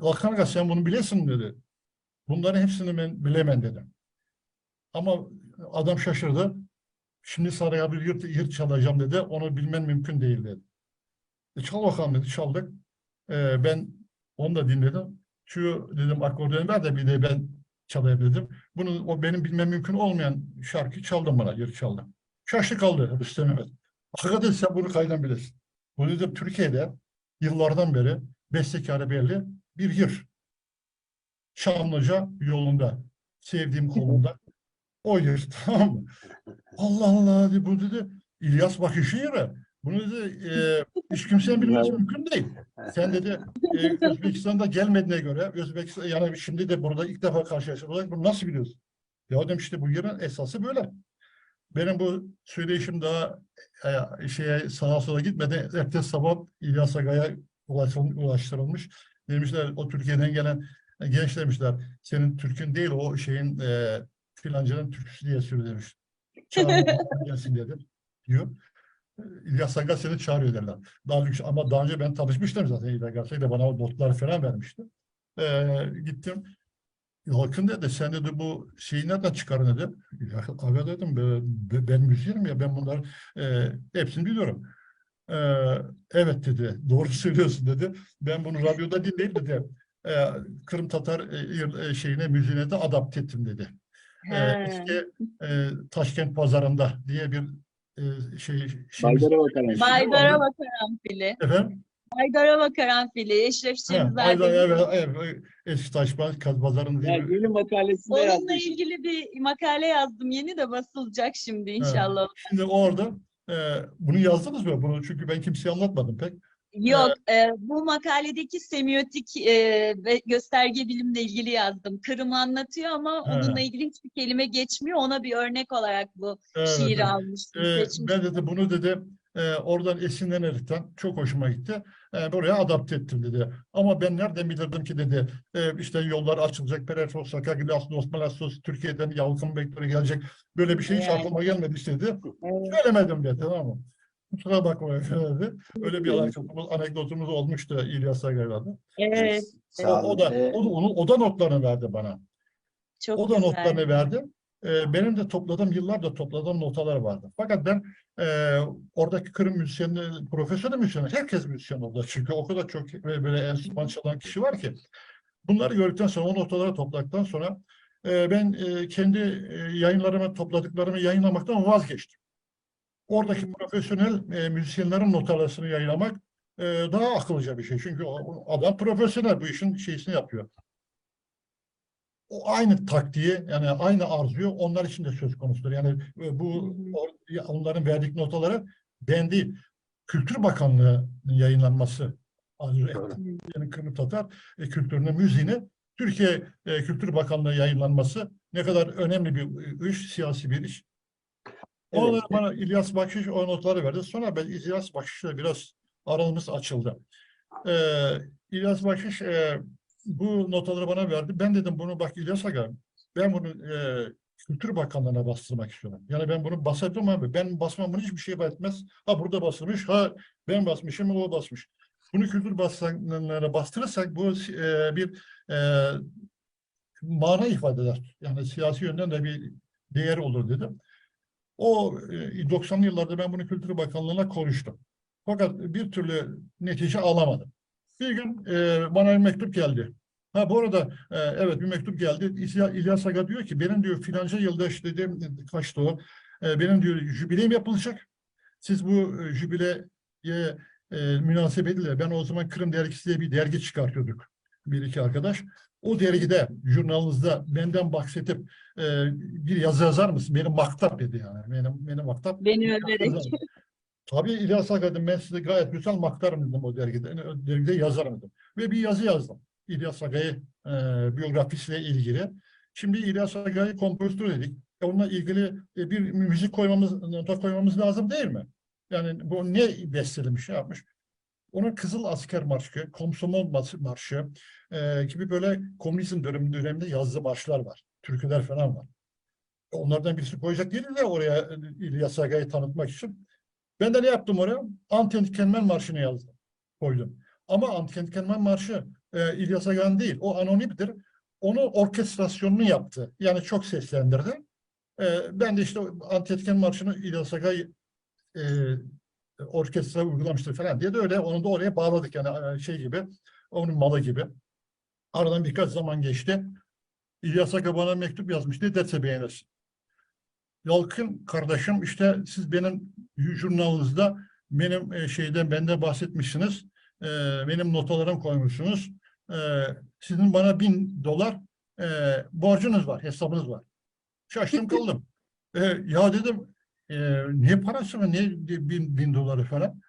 Hakan Aga sen bunu bilesin dedi. Bunların hepsini ben bilemem dedim. Ama adam şaşırdı. Şimdi sana bir yırt çalacağım dedi. Onu bilmen mümkün değil dedi. Çal bakalım dedi. Çaldık. Ben onu da dinledim. Şu dedim akordeonu ver de bir de ben çalayım dedim. Bunu o benim bilmem mümkün olmayan şarkıyı çaldım bana. Yırt çaldım. Şaştı kaldı Rüstem Mehmet. Hakikaten sen bunu kaydan bilirsin. Bu dedim Türkiye'de yıllardan beri bestekarı belli bir yır. Çamlıca yolunda. Sevdiğim kolunda. O yır, tamam mı? Allah Allah dedi, bu dedi İlyas Bakışı yeri. Bunu dedi hiç kimsenin bilmesi mümkün değil. Sen dedi Özbekistan'da gelmediğine göre Özbekistan yani şimdi de burada ilk defa karşılaştık. Bunu nasıl biliyorsun? Ya dedim işte bu yerin esası böyle. Benim bu söyleşim daha sağa sola gitmedi. Ertesi sabah İlyas Aga'ya ulaştırılmış. Demişler o Türkiye'den gelen genç demişler. Senin Türk'ün değil o şeyin filancanın türküsü diye söylemiş. Çağırın gelsin dedi diyor. İlyas Aga seni çağırıyor derler. Ama daha önce ben tanışmıştım zaten İlyas Aga da bana notlar falan vermişti. Gittim. Halkın dedi sen dedi bu şeyi nereden çıkarın dedi. Ya, aga dedim ben müzisyenim ya ben bunları hepsini biliyorum. Evet dedi doğru söylüyorsun dedi. Ben bunu radyoda dinleyip dedi. Kırım Tatar şeyine müziğine de adapte ettim dedi. Eski Taşkent Pazarında diye bir Baydarova Karanfili. Baydarova Karanfili. Efendim? Baydarova Karanfili. Eşref Şehzade'nin. Evet, eski Taşkent Pazarında diye Yani günün makalesinde Onunla yazmış. ilgili bir makale yazdım. Yeni de basılacak şimdi inşallah. Şimdi orada bunu yazdınız mı? Bunu çünkü ben kimseye anlatmadım pek. Yok, bu makaledeki semiotik ve gösterge bilimle ilgili yazdım. Kırım'ı anlatıyor ama onunla ilgili hiçbir kelime geçmiyor. Ona bir örnek olarak bu şiiri almıştım, seçmiştim. Ben dedi bunu dedi oradan esinlenerekten çok hoşuma gitti. Buraya adapte ettim dedi. Ama ben nereden bilirdim ki dedi işte yollar açılacak. Peresos, Sakagilas, Osmalassos, Türkiye'den Yalkın Bekleri gelecek. Böyle bir şey hiç aklıma gelmedi işte dedi. Söylemedim dedi, tamam mı? Kusura bakma dedi. Öyle bir anekdotumuz olmuştu İlyas Aga'yla da. Evet. O da notlarını verdi bana. Çok O da güzel. notlarını verdi. Benim de yıllarca topladığım notalar vardı. Fakat ben oradaki Kırım müzisyenleri, profesyonel müzisyenler, herkes müzisyen oldu. Çünkü o kadar çok böyle enstrüman çalan kişi var ki. Bunları gördükten sonra, o notaları topladıktan sonra ben kendi yayınlarımı, topladıklarımı yayınlamaktan vazgeçtim. Oradaki profesyonel müzisyenlerin notalarını yayınlamak daha akıllıca bir şey. Çünkü adam profesyonel bu işin şeysini yapıyor. O aynı taktiği yani aynı arzuyu onlar için de söz konusudur. Yani bu onların verdiği notaları ben değil, Kültür Bakanlığı'nın yayınlanması arzu etti. Yani Kırım Tatar kültürünün, müziğini Türkiye Kültür Bakanlığı yayınlanması ne kadar önemli bir iş, siyasi bir iş. Onları bana İlyas Bakış o notları verdi. Sonra ben İlyas Bakış'la biraz aramız açıldı. İlyas Bakış bu notaları bana verdi. Ben dedim bunu bak İlyas Aga, ben bunu Kültür Bakanlığı'na bastırmak istiyorum. Yani ben bunu basardım abi. Ben basmamın hiçbir şey etmez. Ha burada basılmış, ha ben basmışım, o basmış. Bunu Kültür Bakanlığı'na bastırırsak bu bir mana ifade eder. Yani siyasi yönden de bir değer olur dedim. O 90'lı yıllarda ben bunu Kültür Bakanlığı'na konuştum. Fakat bir türlü netice alamadım. Bir gün bana bir mektup geldi. Ha bu arada evet bir mektup geldi. İlyas Aga diyor ki benim diyor filanca yılda işte dedim kaçtı o. Benim diyor jübileyim yapılacak. Siz bu jübileye münasebetiyle ben o zaman Kırım Dergisi diye bir dergi çıkartıyorduk. Bir iki arkadaş. O dergide, jurnalınızda benden bahsedip bir yazı yazar mısın? Benim maktap dedi yani. Benim maktap. Beni överek. Tabii İlyas Aga dedim, ben size gayet güzel maktarım dedim o dergide. O dergide yazarım dedim. Ve bir yazı yazdım. İlyas Aga'yı biyografisiyle ilgili. Şimdi İlyas Aga'yı kompozitör dedik. Onunla ilgili bir müzik koymamız, nota koymamız lazım değil mi? Yani bu ne bestelemiş, şey yapmış? Onun Kızıl Asker Marşı, Komsomol Marşı gibi böyle komünizm döneminde yazdığı marşlar var. Türküler falan var. Onlardan birisi koyacak değil de oraya İlyas Aga'yı tanıtmak için. Ben de ne yaptım oraya? Anti-Kenmen Marşı'nı yazdım, koydum. Ama Anti-Kenmen Marşı İlyas Aga'nın değil, o anonimdir. Onu orkestrasyonunu yaptı. Yani çok seslendirdi. Ben de işte Anti-Kenmen Marşı'nı İlyas Aga'yı orkestra uygulamıştır falan diye de öyle onu da oraya bağladık yani şey gibi, onun malı gibi. Aradan birkaç zaman geçti. İlyas Aga bana mektup yazmış. Ne derse beğenirsin. Yalkın kardeşim, işte siz benim jurnalınızda benim benden bahsetmişsiniz. Benim notalarım koymuşsunuz. Sizin bana $1000 borcunuz var, hesabınız var. Şaştım kaldım. Ya dedim, niye parası mı, niye bin doları falan?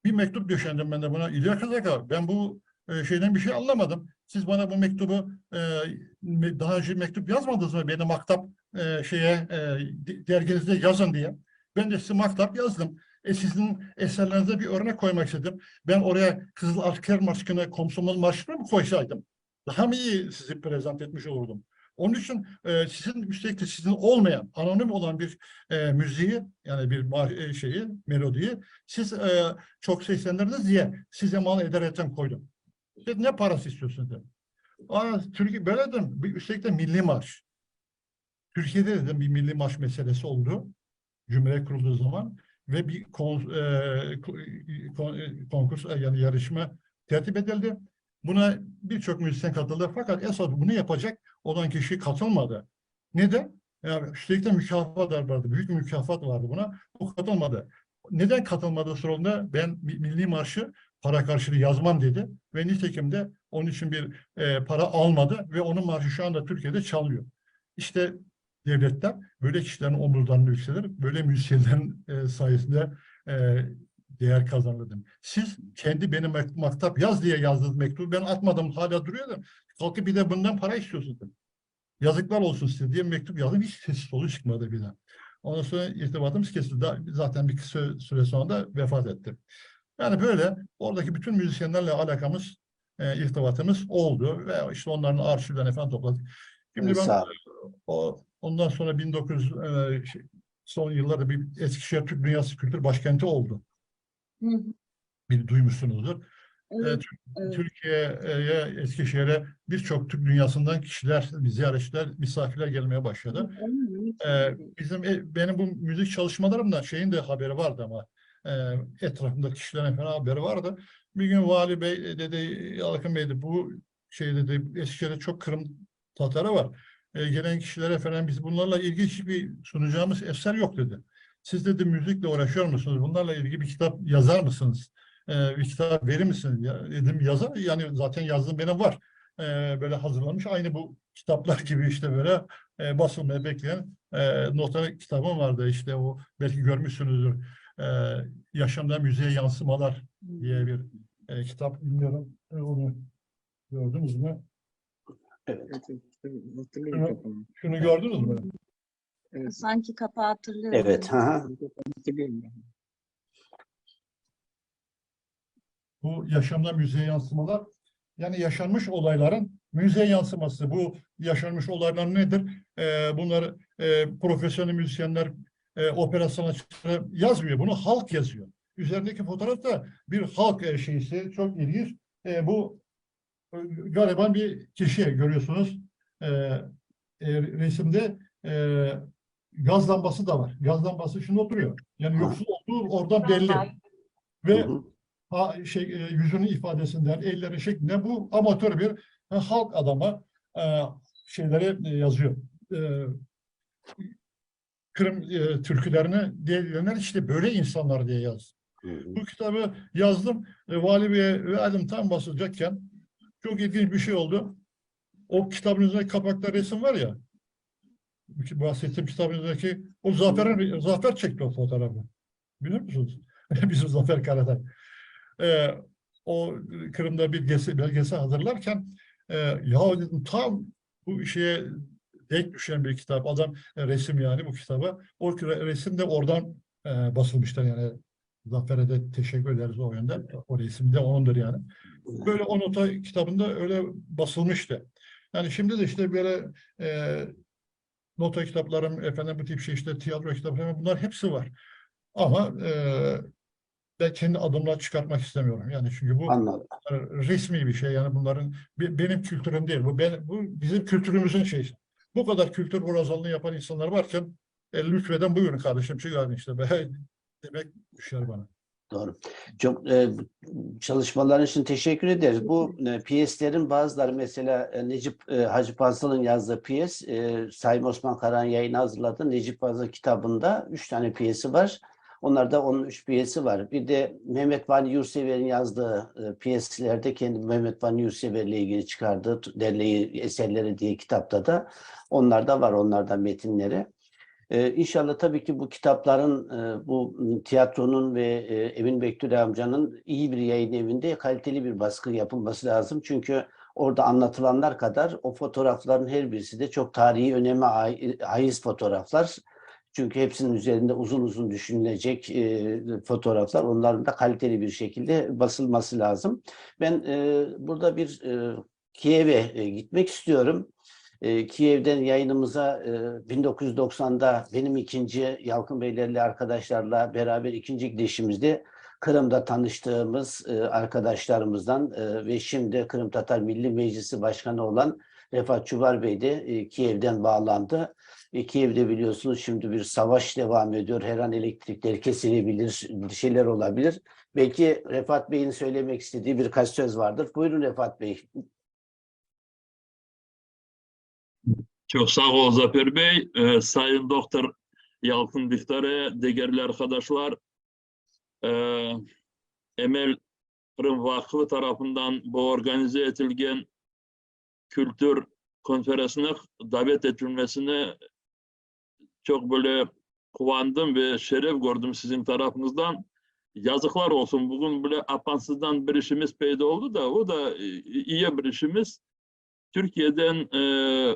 Bir mektup döşendim ben de buna. İlyas Aga, ben bu şeyden bir şey anlamadım. Siz bana bu mektubu daha önce mektup yazmadınız mı? Benim maktap derginizde yazın diye. Ben de size maktap yazdım. Sizin eserlerinize bir örnek koymak istedim. Ben oraya Kızıl Asker Marşı'nı, Komsomol Marşı'nı mı koysaydım? Daha mı iyi sizi prezent etmiş olurdum? Onun için sizin üstelik de sizin olmayan, anonim olan bir müziği, yani bir melodiyi siz çok seslendirdiniz diye size mal ederekten koydum. Dedim, ne parası istiyorsun dedim. Türkiye böyle dedim. Üstelik de milli marş. Türkiye'de dedim bir milli marş meselesi oldu. Cumhuriyet kurulduğu zaman ve bir konkurs yani yarışma tertip edildi. Buna birçok müzisyen katıldı fakat esas bunu yapacak olan kişi katılmadı. Neden? Yani üstelik de mükafatlar vardı. Büyük bir mükafat vardı buna. O katılmadı. Neden katılmadığı sorulduğunda ben milli marşı para karşılığı yazmam dedi ve nitekim de onun için bir para almadı ve onun marşı şu anda Türkiye'de çalıyor. İşte devletler böyle kişilerin omurlarını yükselir, böyle müzisyenlerin sayesinde değer kazanırdım. Siz kendi benim maktap yaz diye yazdığınız mektubu ben atmadım, hala duruyor da kalkıp bir de bundan para istiyorsunuz. Yazıklar olsun size diye mektup yazdım, hiç ses solu çıkmadı bir daha. Ondan sonra irtibatımız kesildi. Zaten bir kısa süre sonra da vefat etti. Yani böyle oradaki bütün müzisyenlerle alakamız, irtibatımız oldu ve işte onların arşivlerini falan topladık. Şimdi ben ondan sonra 1900 son yıllarda bir Eskişehir Türk Dünyası Kültür Başkenti oldu. Bir duymuşsunuzdur. Evet, evet. Türkiye'ye, Eskişehir'e birçok Türk dünyasından kişiler, ziyaretçiler, misafirler gelmeye başladı. Benim bu müzik çalışmalarımda şeyin de haberi vardı ama etrafımda kişilerin falan haberi vardı. Bir gün Vali Bey dedi, Yalkın Bey dedi, bu dedi Eskişehir'de çok Kırım Tatarı var. Gelen kişilere falan biz bunlarla ilgili hiçbir sunacağımız eser yok dedi. Siz dedi müzikle uğraşıyor musunuz? Bunlarla ilgili bir kitap yazar mısınız? Bir kitap verir misiniz? Ya, dedim yazar. Yani zaten yazdığım benim var. Böyle hazırlanmış. Aynı bu kitaplar gibi işte böyle basılmaya bekleyen nota kitabım vardı. İşte o belki görmüşsünüzdür. Yaşamda Müziğe Yansımalar diye bir kitap. Bilmiyorum. Onu gördünüz mü? Evet. Şunu gördünüz mü? Evet. Sanki kapağı hatırlıyorum. Evet. Bu yaşamda müziğe yansımalar, yani yaşanmış olayların müziğe yansıması. Bu yaşanmış olaylar nedir? Bunları profesyonel müzisyenler, opera sanatçıları yazmıyor. Bunu halk yazıyor. Üzerindeki fotoğraf da bir halk şeysi. Çok ilginç. Bu gariban bir kişi görüyorsunuz. Resimde gaz lambası da var. Gaz lambası şimdi oturuyor. Yani yoksul olduğu oradan belli. Ve yüzünün ifadesinden, elleri şeklinde bu amatör bir halk adama şeyleri yazıyor. Kırım türkülerini diyenler işte böyle insanlar diye yazdım. Bu kitabı yazdım. Vali Bey'e verdim, tam basılacakken çok ilginç bir şey oldu. O kitabın üzerindeki kapakta resim var ya, bahsettiğim kitabın üzerindeki o Zafer çekti o fotoğrafı. Biliyor musunuz? Bizim Zafer Karatay. O Kırım'da bir belgesel hazırlarken ya dedim, tam bu şeye denk düşen bir kitap. Adam resim, yani bu kitaba. O resim de oradan basılmışlar yani. Zafer'e de teşekkür ederiz o yönden. O resim de onundur yani. Böyle o nota kitabında öyle basılmıştı. Yani şimdi de işte böyle nota kitaplarım, efendim bu tip şey, işte tiyatro kitaplarım, bunlar hepsi var. Ama ben kendi adımla çıkartmak istemiyorum. Yani çünkü bu Anladım. resmi bir şey. Yani bunların benim kültürüm değil. Bu bizim kültürümüzün şeyi. Bu kadar kültür borazanlığı yapan insanlar varken lütfeden buyurun kardeşim çıkarın işte be demek düşer bana. Doğru. Çok çalışmaların için teşekkür ederiz. Bu piyeslerin bazıları, mesela Necip Hacı Fazıl'ın yazdığı piyes, Sayın Osman Karahan yayını hazırladı. Necip Fazıl kitabında 3 tane piyesi var. Onlarda onun 3 piyesi var. Bir de Mehmet Vani Yurtsever'in yazdığı piyeslerde kendi Mehmet Vani Yurtsever'le ilgili çıkardığı derleyi eserleri diye kitapta da onlar da var, onlardan metinleri. İnşallah tabii ki bu kitapların, bu tiyatronun ve Emin Bektül amcanın iyi bir yayın evinde kaliteli bir baskı yapılması lazım. Çünkü orada anlatılanlar kadar o fotoğrafların her birisi de çok tarihi öneme haiz fotoğraflar. Çünkü hepsinin üzerinde uzun uzun düşünülecek fotoğraflar. Onların da kaliteli bir şekilde basılması lazım. Ben burada bir Kiev'e gitmek istiyorum. Kiev'den yayınımıza 1990'da benim ikinci Yalkın Beylerle arkadaşlarla beraber ikinci gidişimizde Kırım'da tanıştığımız arkadaşlarımızdan ve şimdi Kırım Tatar Milli Meclisi Başkanı olan Refat Çuvar Bey de Kiev'den bağlandı. Kiev'de biliyorsunuz şimdi bir savaş devam ediyor. Her an elektrikler kesilebilir, bir şeyler olabilir. Belki Refat Bey'in söylemek istediği birkaç söz vardır. Buyurun Refat Bey. Çok sağ ol Zafer Bey. Sayın Doktor Yalkın Bihter'e, değerli arkadaşlar, Emel Kırım Vakfı tarafından bu organize edilgen kültür konferansına davet edilmesine çok böyle kuvandım ve şeref gördüm sizin tarafınızdan. Yazıklar olsun. Bugün böyle apansızdan bir işimiz peyda oldu da o da iyi bir işimiz. Türkiye'den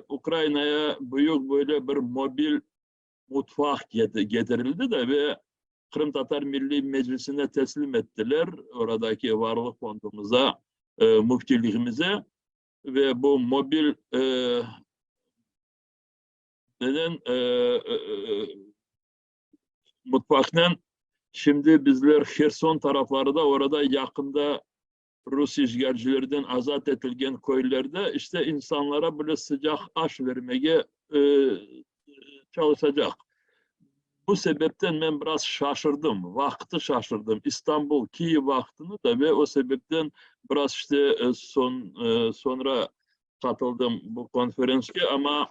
Ukrayna'ya büyük böyle bir mobil mutfak getirildi de ve Kırım Tatar Milli Meclisi'ne teslim ettiler. Oradaki varlık fondumuza, müftülüğümüze ve bu mobil mutfaktan şimdi bizler Kherson tarafları da orada yakında Rus işgalcilerden azat edilgen köylerde işte insanlara böyle sıcak aş vermeye çalışacak. Bu sebepten ben biraz şaşırdım. Vakti şaşırdım. İstanbul, Kiev vaktini de ve o sebepten biraz işte sonra katıldım bu konferansa ama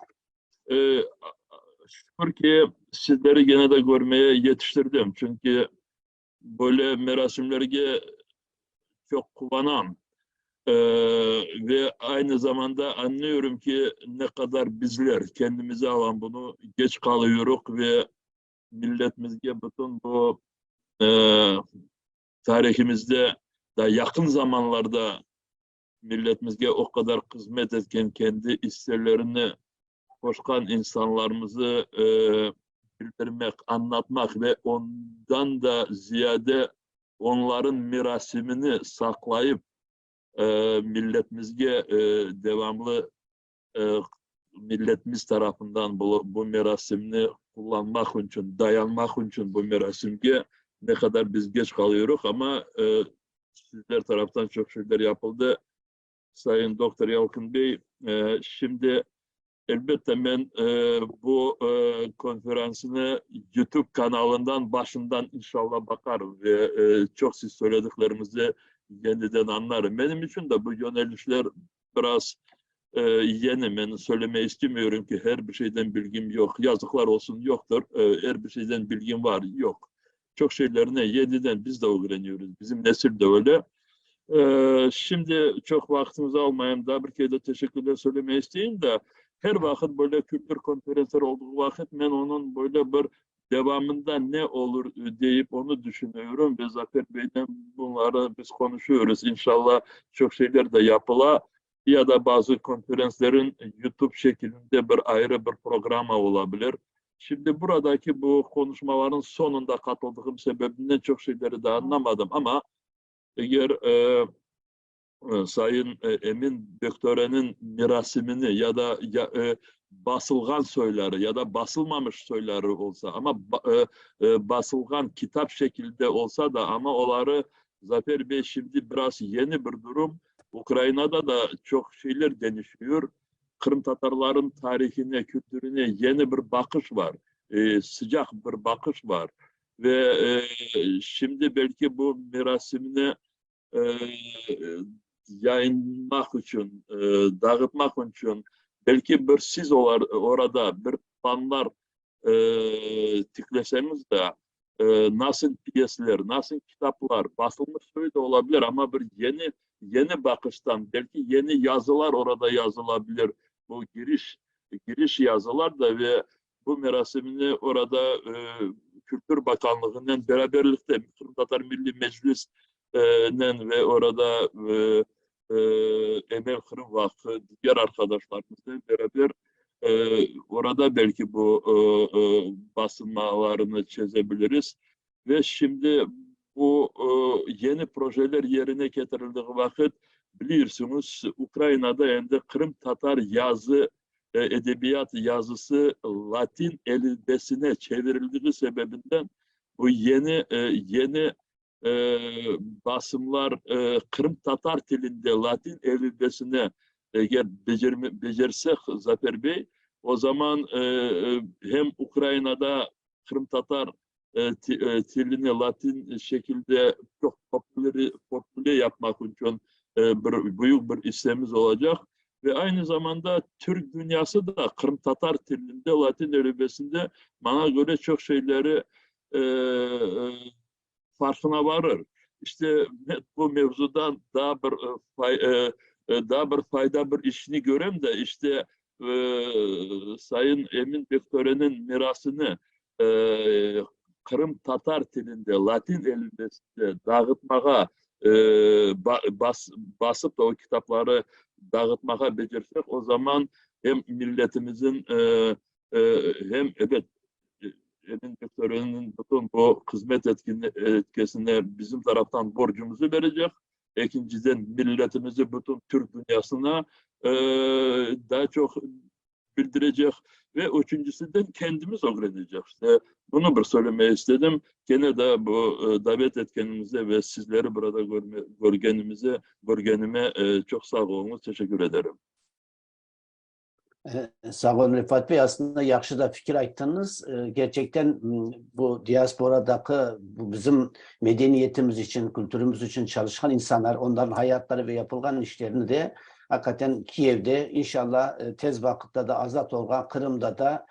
şükür ki sizleri gene de görmeye yetiştirdim. Çünkü böyle merasimlerge çok kuvanam. Ve aynı zamanda anlıyorum ki ne kadar bizler kendimize alan bunu geç kalıyoruz ve milletimizge bütün bu tarihimizde da yakın zamanlarda milletimizge o kadar hizmet etken kendi isterlerini koşkan insanlarımızı bildirmek, anlatmak ve ondan da ziyade onların mirasimini saklayıp milletimizge devamlı milletimiz tarafından bu merasimini kullanmak için, dayanmak için bu merasimge ne kadar biz geç kalıyoruz ama sizler taraftan çok şeyler yapıldı. Sayın Doktor Yalkın Bey, şimdi elbette ben bu konferansını YouTube kanalından başından inşallah bakarım ve çok siz söylediklerimizi yeniden anlarım. Benim için de bu yönelişler biraz yeni. Ben söylemeyi istemiyorum ki her bir şeyden bilgim yok. Yazıklar olsun yoktur. Her bir şeyden bilgim var yok. Çok şeylerine yeniden biz de öğreniyoruz. Bizim nesil de öyle. Şimdi çok vaktimizi almayayım. Daha bir kere de teşekkürler söylemeyi isteyeyim de her vakit böyle kültür konferansları olduğu vakit ben onun böyle bir devamında ne olur deyip onu düşünüyorum ve Zafer Bey'den bunları biz konuşuyoruz. İnşallah çok şeyler de yapıla ya da bazı konferansların YouTube şeklinde bir ayrı bir programa olabilir. Şimdi buradaki bu konuşmaların sonunda katıldığım sebebinden çok şeyleri de anlamadım ama eğer Sayın Emin Bektören'in mirasimini ya da basılgan söyleri ya da basılmamış söyleri olsa ama basılgan kitap şekilde olsa da ama onları Zafer Bey şimdi biraz yeni bir durum. Ukrayna'da da çok şeyler değişiyor. Kırım Tatarların tarihine, kültürüne yeni bir bakış var. Sıcak bir bakış var. Ve şimdi belki bu mirasimini yayınlamak için, dağıtmak için belki bir siz orada bir planlar tıkleseniz de nasıl piyesler, nasıl kitaplar basılmış de olabilir ama bir yeni bakıştan belki yeni yazılar orada yazılabilir. Bu giriş yazılar da ve bu merasimini orada Kültür Bakanlığı'nın beraberlikte Kırım Tatar Milli Meclis'le ve orada Emel Kırım Vakfı diğer arkadaşlarımızla beraber orada belki bu basılmalarını çözebiliriz. Ve şimdi bu yeni projeler yerine getirildiği vakit biliyorsunuz Ukrayna'da hem de Kırım Tatar edebiyat yazısı Latin elifbesine çevrildiği sebebinden bu yeni basımlar Kırım Tatar dilinde Latin elifbesine eğer becersek Zafer Bey o zaman hem Ukrayna'da Kırım Tatar dilini Latin şekilde çok popüler yapmak için büyük bir isteğimiz olacak. Ve aynı zamanda Türk dünyası da Kırım Tatar dilinde Latin elifbesinde bana göre çok şeyleri farkına varır. İşte bu mevzudan daha bir fayda bir işini göreyim de işte Sayın Emin Bektören'in mirasını Kırım Tatar dilinde Latin elifbesinde dağıtmaya basıp da o kitapları dağıtmaya becersek o zaman hem milletimizin hem evet Emin Bektören'in bütün bu hizmet etkisine bizim taraftan borcumuzu verecek. İkinciden milletimizi bütün Türk dünyasına daha çok bildirecek ve üçüncüsünden kendimiz öğreneceğiz. İşte bunu bir söylemeyi istedim. Gene de bu davet etkenimize ve sizleri burada görgenime çok sağ olun. Teşekkür ederim. Sağ olun Rifat Bey. Aslında yaxşı da fikir ayttınız. Gerçekten bu diasporadaki bu bizim medeniyetimiz için, kültürümüz için çalışan insanlar, onların hayatları ve yapılgan işlerini de hakikaten Kiev'de inşallah tez vakitte de azat olgan Kırım'da da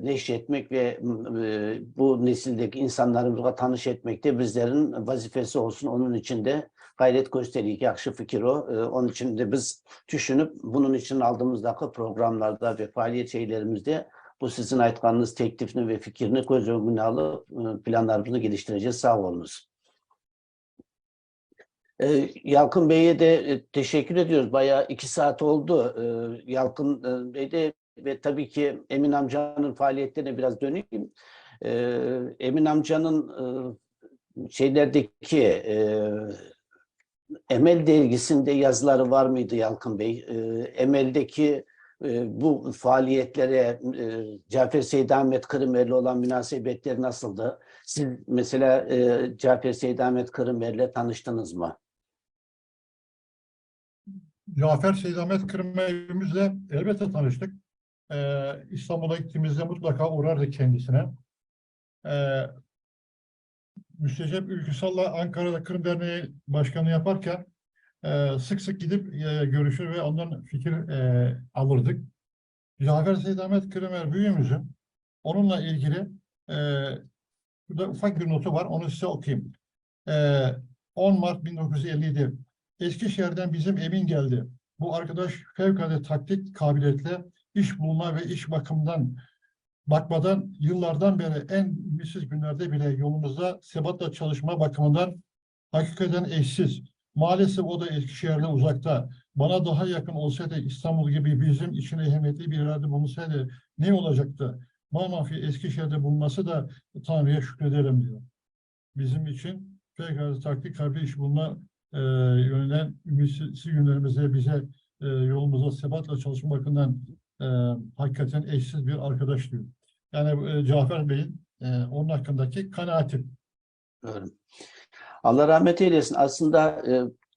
neşretmek ve bu nesildeki insanlarımızla tanış etmek de bizlerin vazifesi olsun. Onun için de gayret gösteriyik. Yaxşı fikir o. Onun için de biz düşünüp bunun için aldığımızdaki programlarda ve faaliyet şeylerimizde bu sizin aytkanınız teklifini ve fikrini göz önüne alıp planlarımızı geliştireceğiz. Sağ olunuz. Yalkın Bey'e de teşekkür ediyoruz. Bayağı 2 saat oldu. Yalkın Bey de ve tabii ki Emin amcanın faaliyetlerine biraz döneyim. Emin amcanın şeylerdeki Emel dergisinde yazıları var mıydı Yalkın Bey? Emel'deki bu faaliyetlere Cafer Seyit Ahmet Kırımer'le olan münasebetleri nasıldı? Siz mesela Cafer Seyit Ahmet Kırımer'le tanıştınız mı? Cafer Seyit Ahmet Kırımer'imizle elbette tanıştık. İstanbul'a gittiğimizde mutlaka uğrardık kendisine. Müstecep Ülküsal'la Ankara'da Kırım Derneği Başkanı yaparken sık sık gidip görüşür ve ondan fikir alırdık. Cafer Seyit Ahmet Kırımer büyüğümüzün onunla ilgili burada ufak bir notu var. Onu size okuyayım. 10 Mart 1957 Eskişehir'den bizim Emin geldi. Bu arkadaş fevkalade taktik kabiliyetle iş bulma ve iş bakmadan yıllardan beri en ümitsiz günlerde bile yolumuzda sebatla çalışma bakımından hakikaten eşsiz. Maalesef o da Eskişehir'le uzakta. Bana daha yakın olsaydı İstanbul gibi bizim için ehemmiyetli bir yerde bulunsaydı ne olacaktı? Mamafi Eskişehir'de bulunması da Tanrı'ya şükrederim diyor. Bizim için fevkalade taktik kabiliyet iş bulma yönünden ümitsiz günlerimizde bize yolumuza sebatla çalışma bakımından hakikaten eşsiz bir arkadaş diyor. Yani Cafer Bey'in onun hakkındaki kanaatim. Doğru. Allah rahmet eylesin. Aslında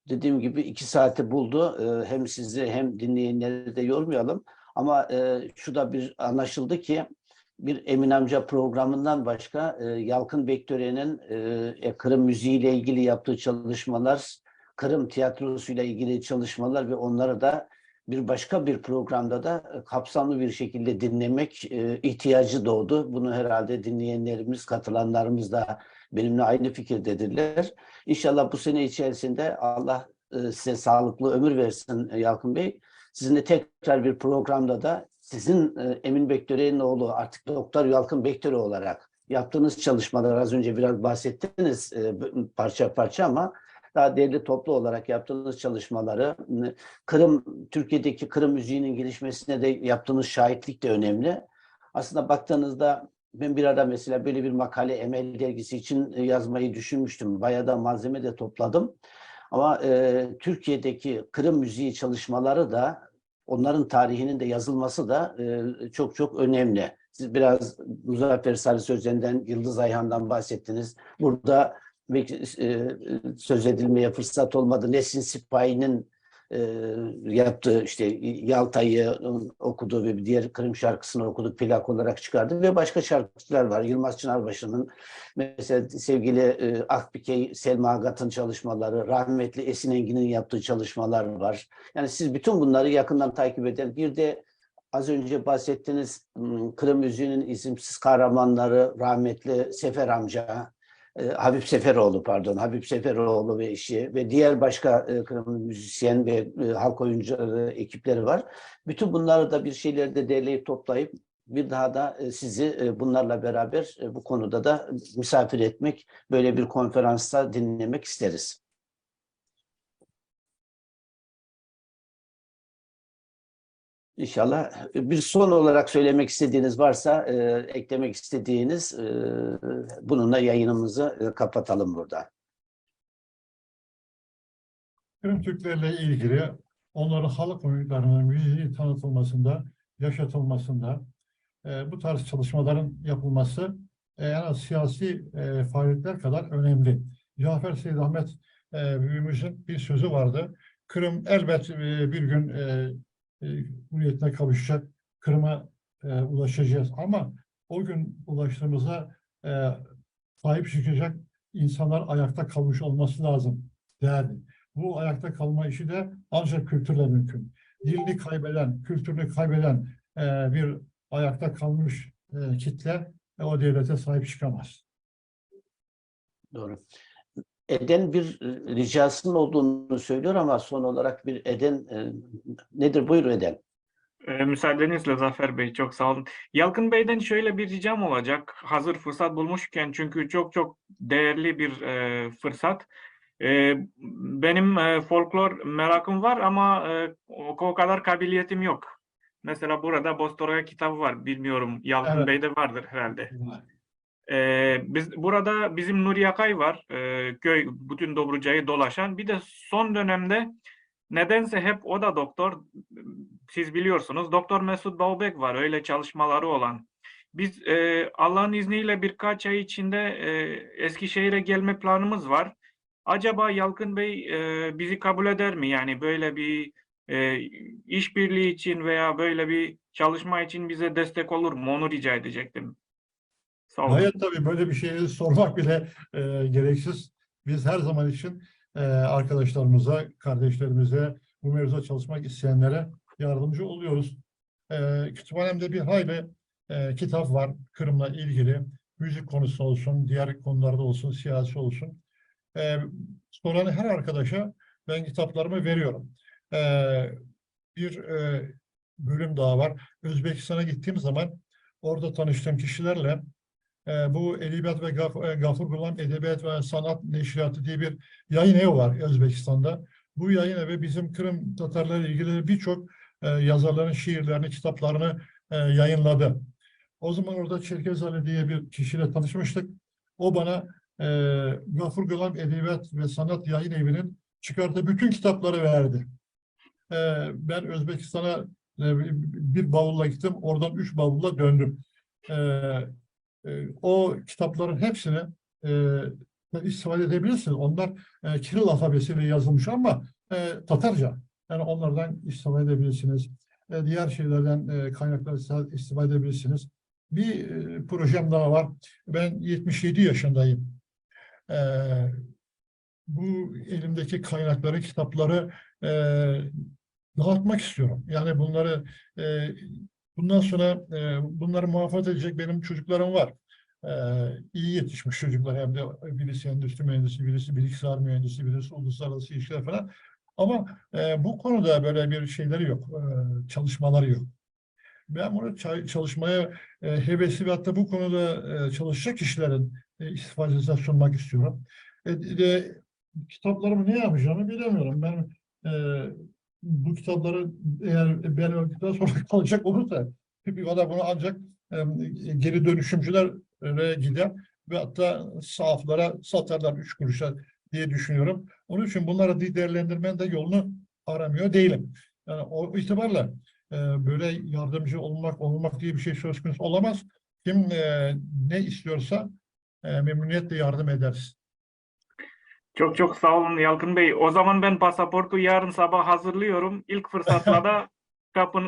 dediğim gibi 2 saati buldu. Hem sizi hem dinleyenleri de yormayalım. Ama şu da bir anlaşıldı ki bir Emin Amca programından başka Yalkın Bektören'in Kırım müziğiyle ilgili yaptığı çalışmalar, Kırım tiyatrosuyla ilgili çalışmalar ve onları da başka bir programda da kapsamlı bir şekilde dinlemek ihtiyacı doğdu. Bunu herhalde dinleyenlerimiz, katılanlarımız da benimle aynı fikirdedirler. İnşallah bu sene içerisinde Allah size sağlıklı ömür versin Yalkın Bey. Sizinle tekrar bir programda da sizin Emin Bektören'in oğlu artık Doktor Yalkın Bektöre olarak yaptığınız çalışmalar az önce biraz bahsettiniz parça parça ama daha derli toplu olarak yaptığınız çalışmaları, Türkiye'deki Kırım müziğinin gelişmesine de yaptığınız şahitlik de önemli. Aslında baktığınızda ben bir ara mesela böyle bir makale Emel dergisi için yazmayı düşünmüştüm. Bayağı da malzeme de topladım. Ama Türkiye'deki Kırım müziği çalışmaları da onların tarihinin de yazılması da çok çok önemli. Siz biraz Muzaffer Sarı Sözen'den, Yıldız Ayhan'dan bahsettiniz. Burada söz edilmeye fırsat olmadı. Nesin Sipahi'nin yaptığı işte Yalta'yı okuduğu ve diğer Kırım şarkısını okuduk, plak olarak çıkardı ve başka şarkıcılar var. Yılmaz Çınarbaşı'nın mesela sevgili Akbike Selma Agat'ın çalışmaları, rahmetli Esin Engin'in yaptığı çalışmalar var. Yani siz bütün bunları yakından takip eden bir de az önce bahsettiğiniz Kırım müziğinin isimsiz kahramanları rahmetli Sefer amca, Habib Seferoğlu ve eşi ve diğer başka Kırım müzisyen ve halk oyuncuları ekipleri var. Bütün bunları da bir şeylerde derleyip toplayıp bir daha da sizi bunlarla beraber bu konuda da misafir etmek, böyle bir konferansta dinlemek isteriz. İnşallah. Bir son olarak söylemek istediğiniz varsa, eklemek istediğiniz, bununla yayınımızı kapatalım burada. Kırım Türklerle ilgili onların halk oyunlarının müziği tanıtılmasında, yaşatılmasında bu tarz çalışmaların yapılması en az siyasi faaliyetler kadar önemli. Cafer Seyit Ahmet büyüğümüzün bir sözü vardı. Kırım elbet bir gün hürriyetine kavuşacak, Kırım'a ulaşacağız. Ama o gün ulaştığımıza sahip çıkacak insanlar ayakta kalmış olması lazım derdi. Bu ayakta kalma işi de ancak kültürle mümkün. Dilini kaybeden, kültürünü kaybeden bir ayakta kalmış kitle o devlete sahip çıkamaz. Doğru. Eden bir ricasının olduğunu söylüyor ama son olarak bir Eden nedir? Buyur Eden. Müsaadenizle Zafer Bey, çok sağ olun. Yalkın Bey'den şöyle bir ricam olacak. Hazır fırsat bulmuşken, çünkü çok çok değerli bir fırsat. Benim folklor merakım var ama o kadar kabiliyetim yok. Mesela burada Bostoraya kitabı var. Bilmiyorum, Yalkın Evet. Bey'de vardır herhalde. Burada bizim Nuri Akay var. Köy bütün Dobruca'yı dolaşan. Bir de son dönemde nedense hep o da doktor. Siz biliyorsunuz. Doktor Mesut Baubek var. Öyle çalışmaları olan. Biz Allah'ın izniyle birkaç ay içinde Eskişehir'e gelme planımız var. Acaba Yalkın Bey bizi kabul eder mi? Yani böyle bir işbirliği için veya böyle bir çalışma için bize destek olur mu? Onu rica edecektim. Sağ olun. Hayır, tabii böyle bir şeyi sormak bile gereksiz. Biz her zaman için arkadaşlarımıza, kardeşlerimize, bu mevzuda çalışmak isteyenlere yardımcı oluyoruz. Kütüphanemde bir hayli kitap var Kırım'la ilgili. Müzik konusu olsun, diğer konularda olsun, siyasi olsun. Soran her arkadaşa ben kitaplarımı veriyorum. Bir bölüm daha var. Özbekistan'a gittiğim zaman orada tanıştığım kişilerle bu Edebiyat ve Gafur Gulam Edebiyat ve Sanat Neşriyatı diye bir yayın evi var Özbekistan'da. Bu yayın evi bizim Kırım Tatarları ilgili birçok yazarların şiirlerini, kitaplarını yayınladı. O zaman orada Çerkez Ali diye bir kişiyle tanışmıştık. O bana Gafur Gulam Edebiyat ve Sanat Yayın Evi'nin çıkardığı bütün kitapları verdi. Ben Özbekistan'a bir bavulla gittim. Oradan 3 bavulla döndüm. O kitapların hepsini istifade edebilirsiniz. Onlar Kiril alfabesiyle yazılmış ama Tatarca. Yani onlardan istifade edebilirsiniz. Diğer şeylerden kaynaklar istifade edebilirsiniz. Bir projem daha var. Ben 77 yaşındayım. Bu elimdeki kaynakları, kitapları dağıtmak istiyorum. Yani bunları bundan sonra bunları muhafaza edecek benim çocuklarım var. İyi yetişmiş çocuklar, hem de birisi endüstri mühendisi, birisi bilgisayar mühendisi, birisi uluslararası ilişkiler falan. Ama bu konuda böyle bir şeyleri yok, çalışmaları yok. Ben bunu çalışmaya hevesli ve hatta bu konuda çalışacak kişilerin istifadesine sunmak istiyorum. Kitaplarımı ne yapacağımı bilemiyorum. Ben bu kitapları eğer ben öldükten sonra kalacak olursa bir kadar bunu ancak geri dönüşümcülere gider ve hatta sahaflara satarlar 3 kuruşa diye düşünüyorum. Onun için bunları değerlendirmenin de yolunu aramıyor değilim. Yani o itibarla böyle yardımcı olmak diye bir şey söz konusu olamaz. Kim ne istiyorsa memnuniyetle yardım ederiz. Çok çok sağ olun Yalkın Bey. O zaman ben pasaportu yarın sabah hazırlıyorum. İlk fırsatla da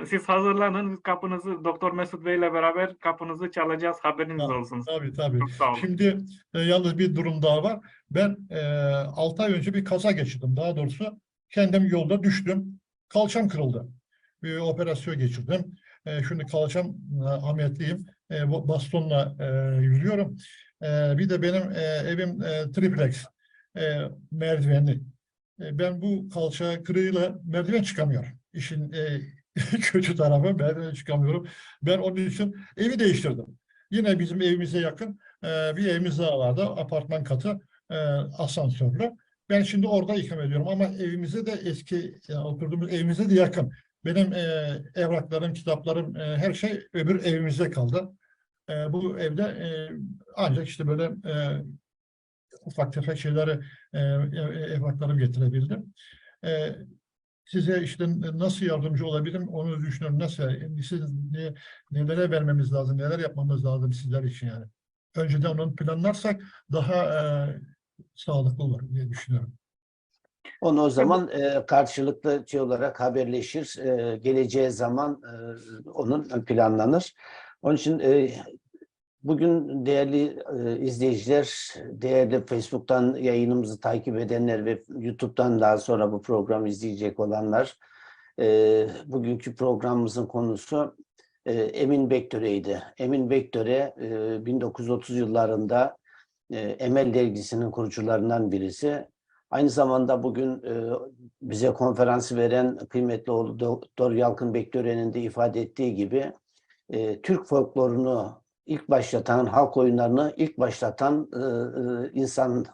siz hazırlanın. Kapınızı Doktor Mesut Bey ile beraber kapınızı çalacağız. Haberiniz olsun. Tabii tabii. Çok sağ olun. Şimdi yalnız bir durum daha var. Ben 6 ay önce bir kaza geçirdim. Daha doğrusu kendim yolda düştüm. Kalçam kırıldı. Bir operasyon geçirdim. Şimdi kalçam ameliyatlıyım. Bastonla yürüyorum. Bir de benim evim triplex. Merdivenli. Ben bu kalça kırığıyla merdiven çıkamıyorum. İşin kötü tarafı merdiven çıkamıyorum. Ben onun için evi değiştirdim. Yine bizim evimize yakın bir evimiz daha vardı. Apartman katı asansörlü. Ben şimdi orada ikamet ediyorum ama evimize de eski oturduğumuz evimize de yakın. Benim evraklarım, kitaplarım, her şey öbür evimizde kaldı. Bu evde ancak işte böyle ufak tefek şeyleri evraklarım getirebildim. Size işte nasıl yardımcı olabilirim onu düşünüyorum. Nasıl? Siz nelere vermemiz lazım, neler yapmamız lazım sizler için yani. Önceden onu planlarsak daha sağlıklı olur diye düşünüyorum. Onu o zaman karşılıklı olarak haberleşir. Geleceği zaman onun planlanır. Onun için bugün değerli izleyiciler, değerli Facebook'tan yayınımızı takip edenler ve YouTube'dan daha sonra bu programı izleyecek olanlar, bugünkü programımızın konusu Emin Bektöre'ydi. Emin Bektöre 1930 yıllarında Emel Dergisi'nin kurucularından birisi. Aynı zamanda bugün bize konferansı veren kıymetli oğlu Doktor Yalkın Bektöre'nin de ifade ettiği gibi Türk folklorunu ilk başlatan, halk oyunlarını ilk başlatan insan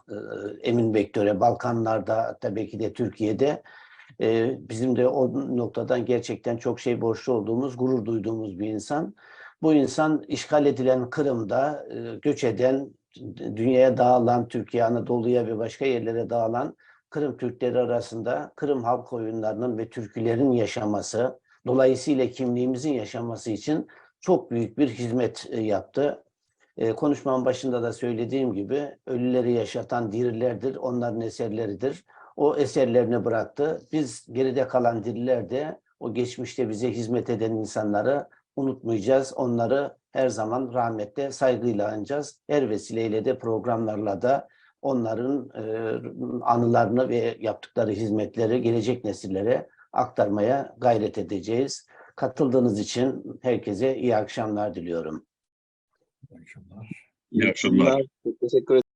Emin Bektöre. Balkanlarda, tabii ki de Türkiye'de. Bizim de o noktadan gerçekten çok şey borçlu olduğumuz, gurur duyduğumuz bir insan. Bu insan işgal edilen Kırım'da göç eden, dünyaya dağılan, Türkiye, Anadolu'ya ve başka yerlere dağılan Kırım Türkleri arasında Kırım halk oyunlarının ve türkülerin yaşaması, dolayısıyla kimliğimizin yaşaması için çok büyük bir hizmet yaptı. Konuşmamın başında da söylediğim gibi ölüleri yaşatan dirilerdir, onların eserleridir. O eserlerini bıraktı. Biz geride kalan diriler de o geçmişte bize hizmet eden insanları unutmayacağız. Onları her zaman rahmetle, saygıyla anacağız. Her vesileyle de programlarla da onların anılarını ve yaptıkları hizmetleri gelecek nesillere aktarmaya gayret edeceğiz. Katıldığınız için herkese iyi akşamlar diliyorum. İyi akşamlar. İyi akşamlar. Çok teşekkür ederim.